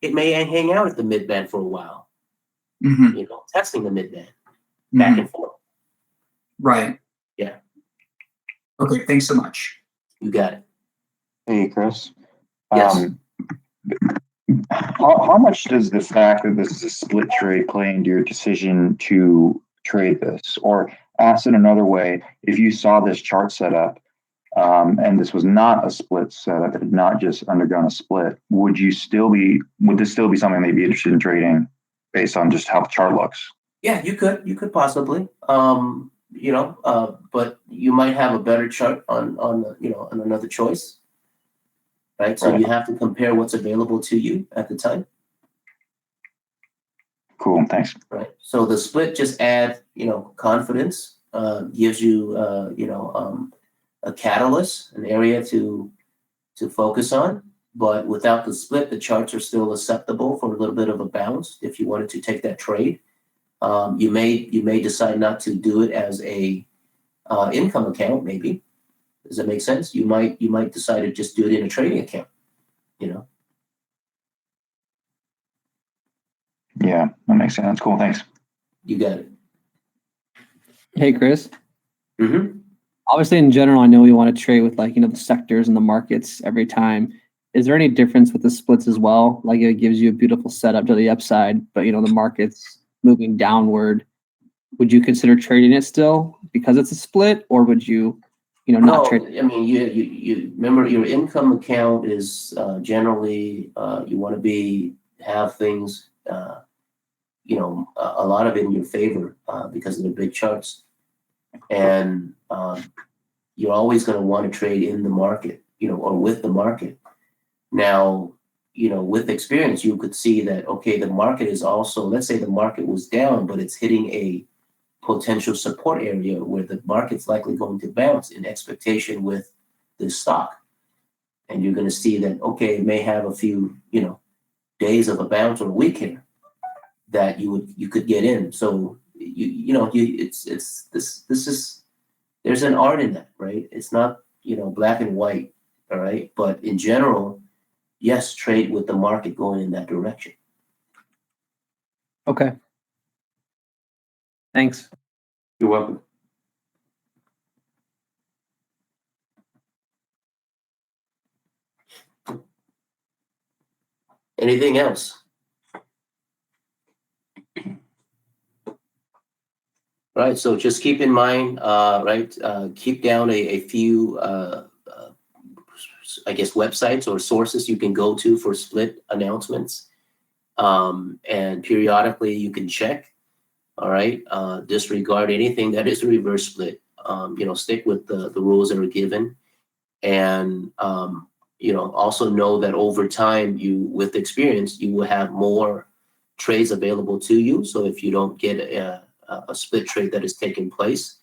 S3: it may hang out at the mid-band for a while, testing the mid-band back and forth.
S2: Right.
S3: Yeah.
S2: Okay. Thanks so much.
S3: You got it.
S4: Hey, Chris.
S3: Yes.
S4: How much does the fact that this is a split trade play into your decision to trade this? Or asked in another way, if you saw this chart setup and this was not a split setup, it had not just undergone a split, would this still be something that you'd be interested in trading based on just how the chart looks?
S3: Yeah, you could possibly, but you might have a better chart on another choice. Right. So you have to compare what's available to you at the time.
S4: Cool. Thanks.
S3: Right. So the split just adds, confidence, gives you, a catalyst, an area to focus on. But without the split, the charts are still acceptable for a little bit of a bounce. If you wanted to take that trade, you may decide not to do it as a income account, maybe. Does that make sense? You might decide to just do it in a trading account,
S4: Yeah, that makes sense. Cool. Thanks.
S3: You got it.
S10: Hey, Chris.
S3: Mm-hmm.
S10: Obviously, in general, I know we want to trade with the sectors and the markets every time. Is there any difference with the splits as well? Like it gives you a beautiful setup to the upside, but the market's moving downward. Would you consider trading it still because it's a split, or would you? Not trade.
S3: I mean, you remember your income account is generally you want to have things a lot of it in your favor because of the big charts, and you're always going to want to trade in the market, or with the market. Now, with experience, you could see that the market is also, let's say the market was down, but it's hitting a potential support area where the market's likely going to bounce in expectation with this stock. And you're going to see that, it may have a few, days of a bounce or a week here that you could get in. So, there's an art in that, right? It's not, black and white. All right. But in general, yes, trade with the market going in that direction.
S10: Okay. Thanks.
S3: You're welcome. Anything else? Right. So just keep in mind, keep down a few, websites or sources you can go to for split announcements. And periodically you can check. All right. Disregard anything that is a reverse split. Stick with the rules that are given. And, also know that over time, with experience, you will have more trades available to you. So if you don't get a split trade that is taking place,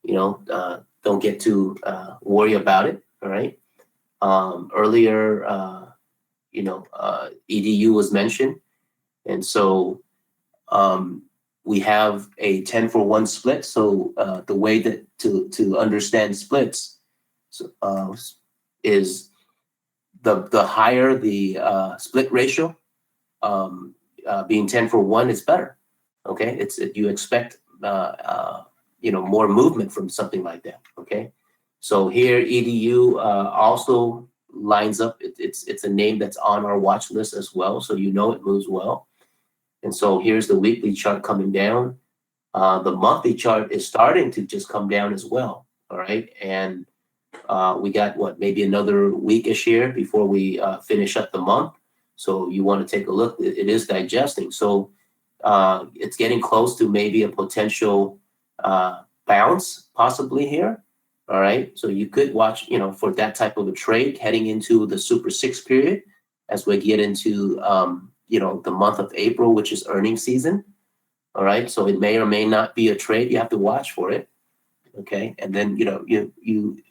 S3: don't get too worry about it. All right. Earlier, EDU was mentioned. And so, we have a 10-for-1 split. So the way that to understand splits is the higher the split ratio, being 10-for-1 is better. Okay, you expect more movement from something like that. Okay, so here EDU also lines up. It's a name that's on our watch list as well, so it moves well. And so here's the weekly chart coming down. The monthly chart is starting to just come down as well. All right. And we got maybe another weekish here before we finish up the month. So you want to take a look. It is digesting. So it's getting close to maybe a potential bounce possibly here. All right. So you could watch, for that type of a trade heading into the Super 6 period as we get into, the month of April, which is earnings season. All right. So it may or may not be a trade. You have to watch for it. Okay. And then, you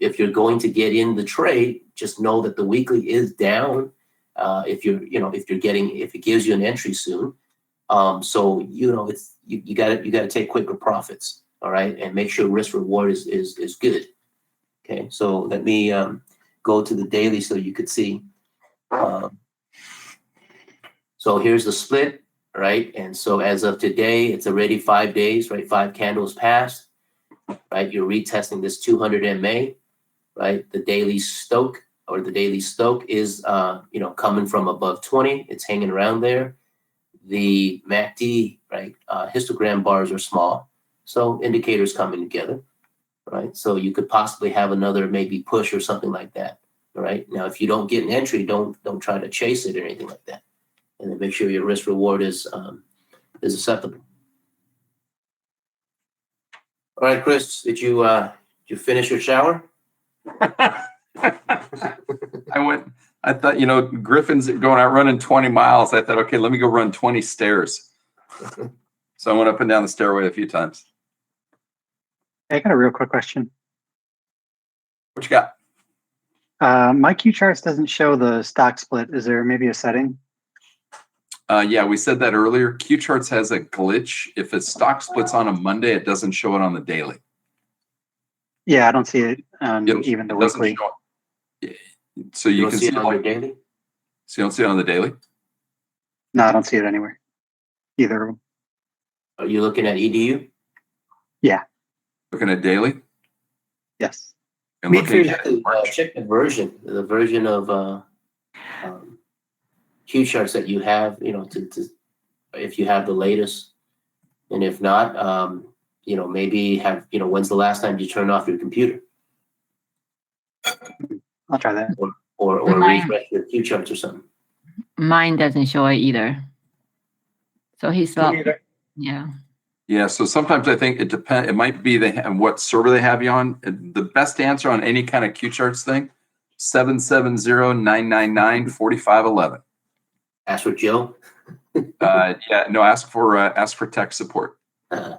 S3: if you're going to get in the trade, just know that the weekly is down. If it gives you an entry soon. So, it's, you gotta take quicker profits. All right. And make sure risk reward is good. Okay. So let me go to the daily so you could see. So here's the split, right? And so as of today, it's already 5 days, right? 5 candles passed, right? You're retesting this 200 MA, right? The daily Stoke is, coming from above 20. It's hanging around there. The MACD, right? Histogram bars are small. So indicators coming together, right? So you could possibly have another maybe push or something like that, all right? Now, if you don't get an entry, don't try to chase it or anything like that. And then make sure your risk reward is acceptable. All right, Chris, did you finish your shower?
S1: I thought, Griffin's going out running 20 miles. I thought, okay, let me go run 20 stairs. So I went up and down the stairway a few times.
S5: I got a real quick question.
S1: What you got?
S5: My Q charts doesn't show the stock split. Is there maybe a setting?
S1: Yeah, we said that earlier. Q charts has a glitch. If a stock splits on a Monday, it doesn't show it on the daily.
S5: Yeah, I don't see it even the weekly.
S1: So you can see
S3: it on your daily?
S1: So you don't see it on the daily?
S5: No, I don't see it anywhere. Either of them.
S3: Are you looking at EDU?
S5: Yeah.
S1: Looking at daily?
S5: Yes.
S1: And looking at
S3: check the version of Q charts that you have, if you have the latest, and if not, maybe have, when's the last time you turned off your computer?
S5: I'll try that.
S3: Or refresh your Q charts or something.
S22: Mine doesn't show it either. So he's up. Yeah.
S1: Yeah, so sometimes I think it depends. It might be what server they have you on. The best answer on any kind of Q charts thing, 770-999-4511.
S3: Ask for Joe.
S1: Yeah, no, ask for tech support.
S23: I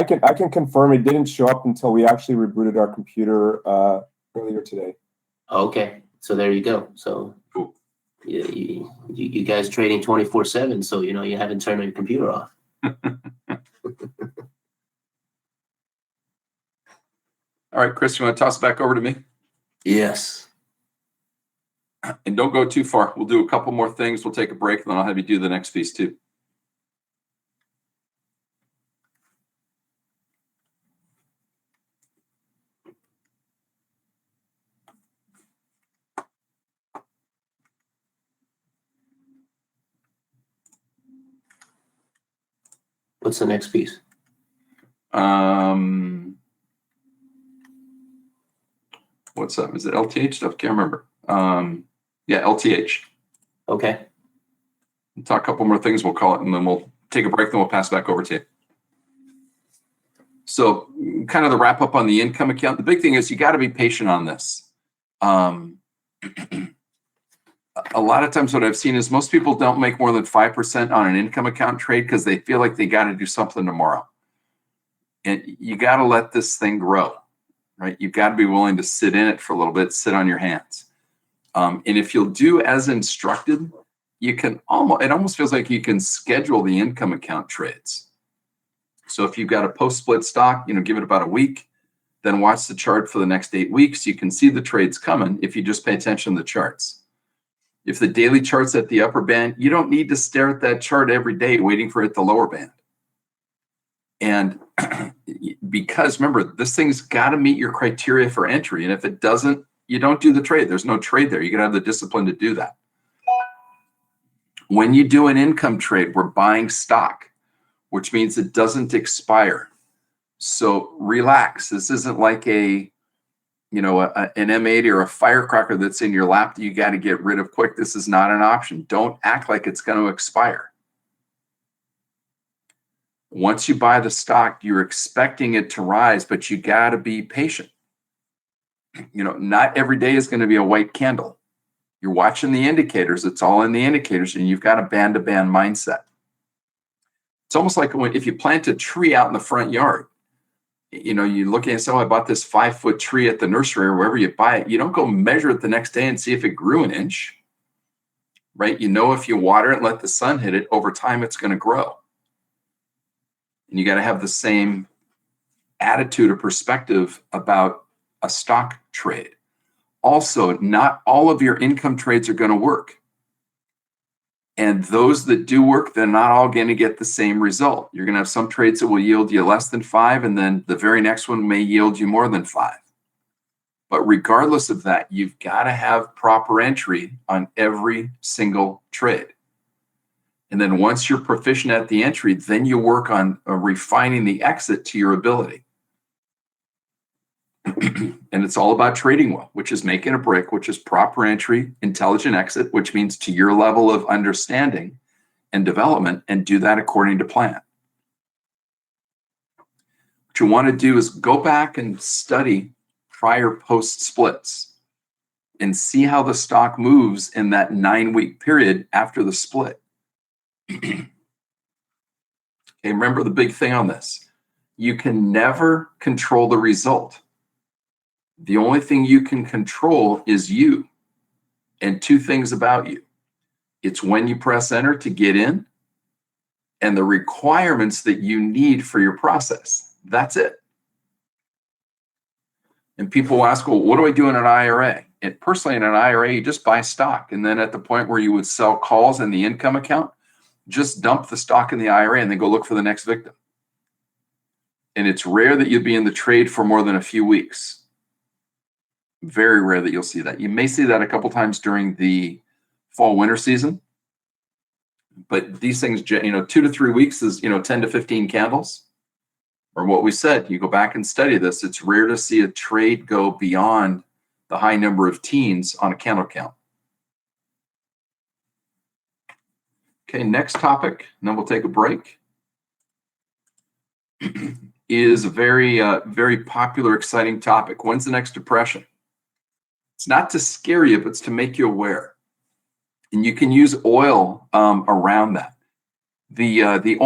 S23: can confirm it didn't show up until we actually rebooted our computer earlier today.
S3: Okay, so there you go. So you guys trading 24/7, so you haven't turned your computer off.
S1: All right, Chris, you want to toss it back over to me?
S3: Yes.
S1: And don't go too far. We'll do a couple more things. We'll take a break, and then I'll have you do the next piece too.
S3: What's the next piece?
S1: What's up? Is it LTH stuff? Can't remember. Yeah, LTH.
S3: Okay.
S1: We'll talk a couple more things. We'll call it, and then we'll take a break. Then we'll pass back over to you. So, kind of the wrap up on the income account. The big thing is you got to be patient on this. A lot of times, what I've seen is most people don't make more than 5% on an income account trade because they feel like they got to do something tomorrow. And you got to let this thing grow, right? You've got to be willing to sit in it for a little bit, sit on your hands. And if you'll do as instructed, you can it almost feels like you can schedule the income account trades. So if you've got a post-split stock, give it about a week, then watch the chart for the next 8 weeks. You can see the trades coming if you just pay attention to the charts. If the daily chart's at the upper band, you don't need to stare at that chart every day waiting for it at the lower band. And because remember, this thing's got to meet your criteria for entry. And if it doesn't, you don't do the trade. There's no trade there. You got to have the discipline to do that. When you do an income trade, we're buying stock. which means it doesn't expire. So relax. This isn't like an M80 or a firecracker that's in your lap that you got to get rid of quick. This is not an option. Don't act like it's going to expire. Once you buy the stock, you're expecting it to rise, but you got to be patient. Not every day is going to be a white candle. You're watching the indicators. It's all in the indicators, and you've got a band-to-band mindset. It's almost like if you plant a tree out in the front yard, you look and say, oh, I bought this 5-foot tree at the nursery or wherever you buy it. You don't go measure it the next day and see if it grew an inch, right? If you water it and let the sun hit it, over time, it's going to grow. And you got to have the same attitude or perspective about a stock trade. Also, not all of your income trades are going to work. And those that do work, they're not all going to get the same result. You're going to have some trades that will yield you less than 5, and then the very next one may yield you more than 5. But regardless of that, you've got to have proper entry on every single trade. And then once you're proficient at the entry, then you work on refining the exit to your ability. And it's all about trading well, which is making a brick, which is proper entry, intelligent exit, which means to your level of understanding and development, and do that according to plan. What you want to do is go back and study prior post splits and see how the stock moves in that 9-week period after the split. Okay, remember the big thing on this. You can never control the result. The only thing you can control is you and 2 things about you. It's when you press enter to get in and the requirements that you need for your process. That's it. And people ask, well, what do I do in an IRA? And personally, in an IRA, you just buy stock. And then at the point where you would sell calls in the income account, just dump the stock in the IRA and then go look for the next victim. And it's rare that you'd be in the trade for more than a few weeks. Very rare that you'll see that. You may see that a couple times during the fall winter season, but these things, 2 to 3 weeks is 10 to 15 candles, or what we said. You go back and study this. It's rare to see a trade go beyond the high number of teens on a candle count. Okay, next topic, and then we'll take a break. Is a very, very popular, exciting topic. When's the next depression? It's not to scare you, but it's to make you aware. And you can use oil around that. The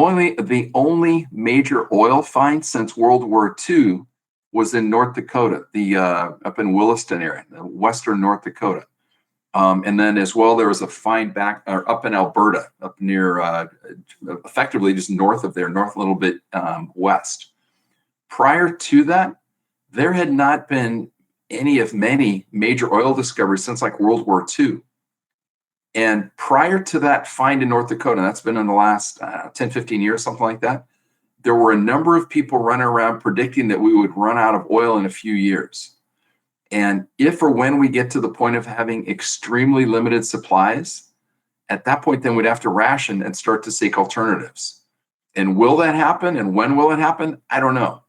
S1: only major oil find since World War II was in North Dakota, up in Williston area, western North Dakota. And then as well, there was a find up in Alberta, up near, effectively just north of there, north a little bit west. Prior to that, there had not been any of many major oil discoveries since like World War II. And prior to that find in North Dakota, that's been in the last 10, 15 years, something like that, there were a number of people running around predicting that we would run out of oil in a few years. And if or when we get to the point of having extremely limited supplies, at that point, then we'd have to ration and start to seek alternatives. And will that happen? And when will it happen? I don't know.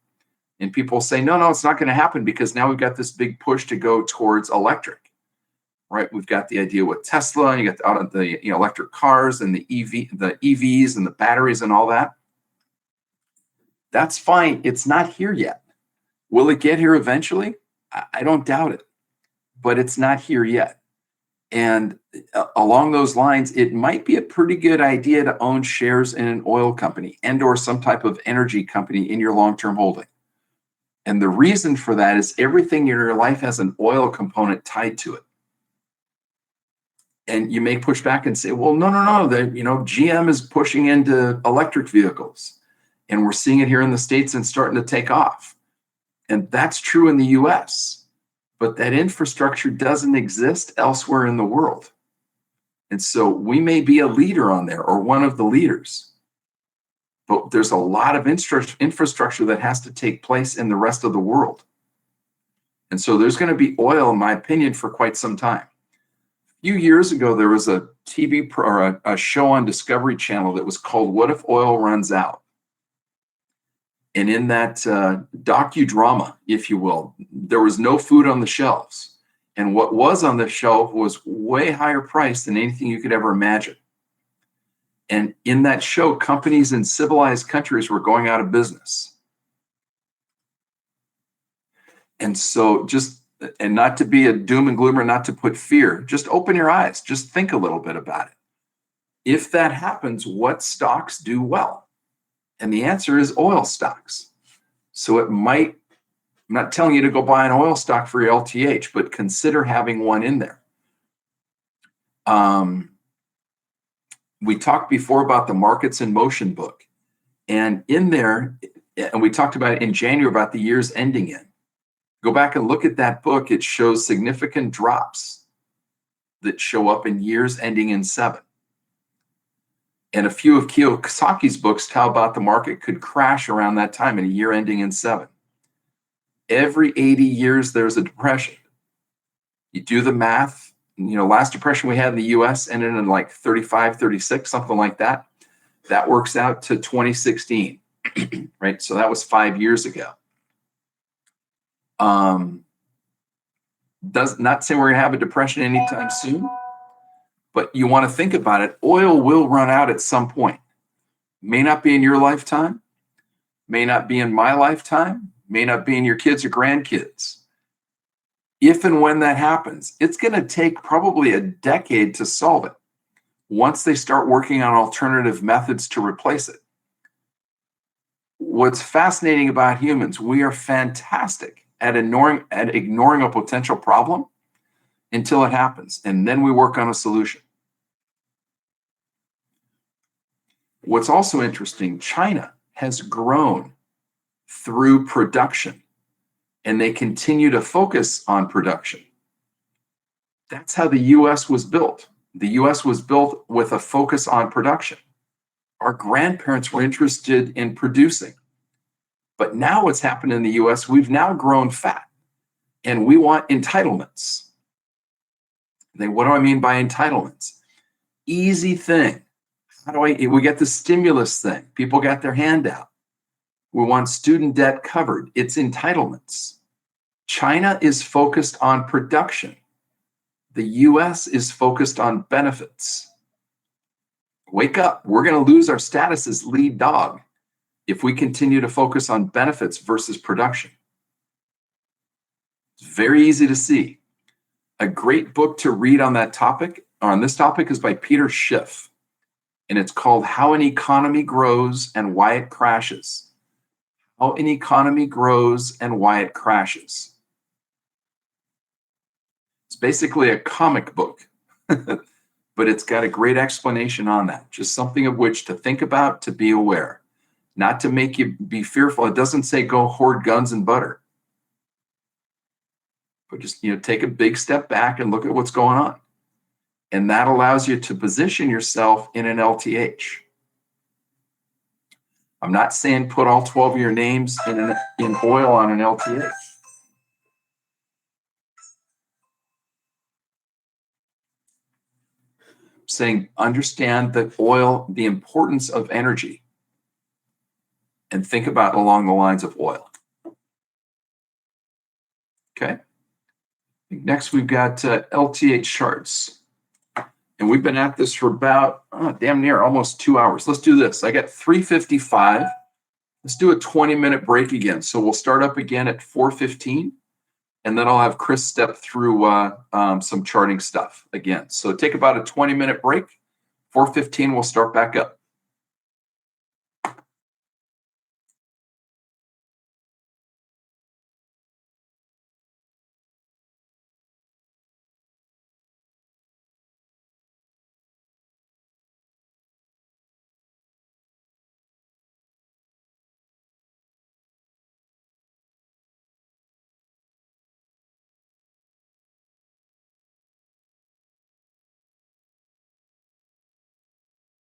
S1: And people say, no, it's not going to happen because now we've got this big push to go towards electric, right? We've got the idea with Tesla, and you got the electric cars and the EVs and the batteries and all that. That's fine. It's not here yet. Will it get here eventually? I don't doubt it, but it's not here yet. And along those lines, it might be a pretty good idea to own shares in an oil company and or some type of energy company in your long-term holding. And the reason for that is everything in your life has an oil component tied to it. And you may push back and say, well, no. GM is pushing into electric vehicles. And we're seeing it here in the States and starting to take off. And that's true in the US. But that infrastructure doesn't exist elsewhere in the world. And so we may be a leader on there or one of the leaders. But there's a lot of infrastructure that has to take place in the rest of the world. And so there's going to be oil, in my opinion, for quite some time. A few years ago, there was a TV or a show on Discovery Channel that was called What If Oil Runs Out? And in that docudrama, if you will, there was no food on the shelves. And what was on the shelf was way higher priced than anything you could ever imagine. And in that show, companies in civilized countries were going out of business. And so and not to be a doom and gloomer, not to put fear, just open your eyes, just think a little bit about it. If that happens, what stocks do well? And the answer is oil stocks. So I'm not telling you to go buy an oil stock for your LTH, but consider having one in there. We talked before about the Markets in Motion book. And in there, and we talked about it in January about the years ending in. Go back and look at that book. It shows significant drops that show up in years ending in 7. And a few of Kiyosaki's books tell about the market could crash around that time in a year ending in 7. Every 80 years, there's a depression. You do the math, last depression we had in the US ended in like 35, 36, something like that. That works out to 2016, right? So that was 5 years ago. Does not say we're going to have a depression anytime soon, but you want to think about it. Oil will run out at some point. May not be in your lifetime, may not be in my lifetime, may not be in your kids or grandkids. If and when that happens, it's going to take probably a decade to solve it once they start working on alternative methods to replace it. What's fascinating about humans, we are fantastic at ignoring a potential problem until it happens, and then we work on a solution. What's also interesting, China has grown through production, and they continue to focus on production. That's how the US was built. The US was built with a focus on production. Our grandparents were interested in producing. But now what's happened in the US, we've now grown fat, and we want entitlements. What do I mean by entitlements? Easy thing. We get the stimulus thing. People got their hand out. We want student debt covered. It's entitlements. China is focused on production. The US is focused on benefits. Wake up. We're going to lose our status as lead dog if we continue to focus on benefits versus production. It's very easy to see. A great book to read on that topic, on this topic, is by Peter Schiff, and it's called How an Economy Grows and Why It Crashes. How an Economy Grows and Why It Crashes. It's basically a comic book, but it's got a great explanation on that. Just something of which to think about, to be aware. Not to make you be fearful. It doesn't say go hoard guns and butter. But just, take a big step back and look at what's going on. And that allows you to position yourself in an LTH. I'm not saying put all 12 of your names in oil on an LTH. I'm saying understand that oil, the importance of energy, and think about along the lines of oil. Okay. Next, we've got LTH charts. And we've been at this for about damn near almost 2 hours. Let's do this. I got 3:55. Let's do a 20-minute break again. So we'll start up again at 4:15, and then I'll have Chris step through some charting stuff again. So take about a 20-minute break. 4:15, we'll start back up.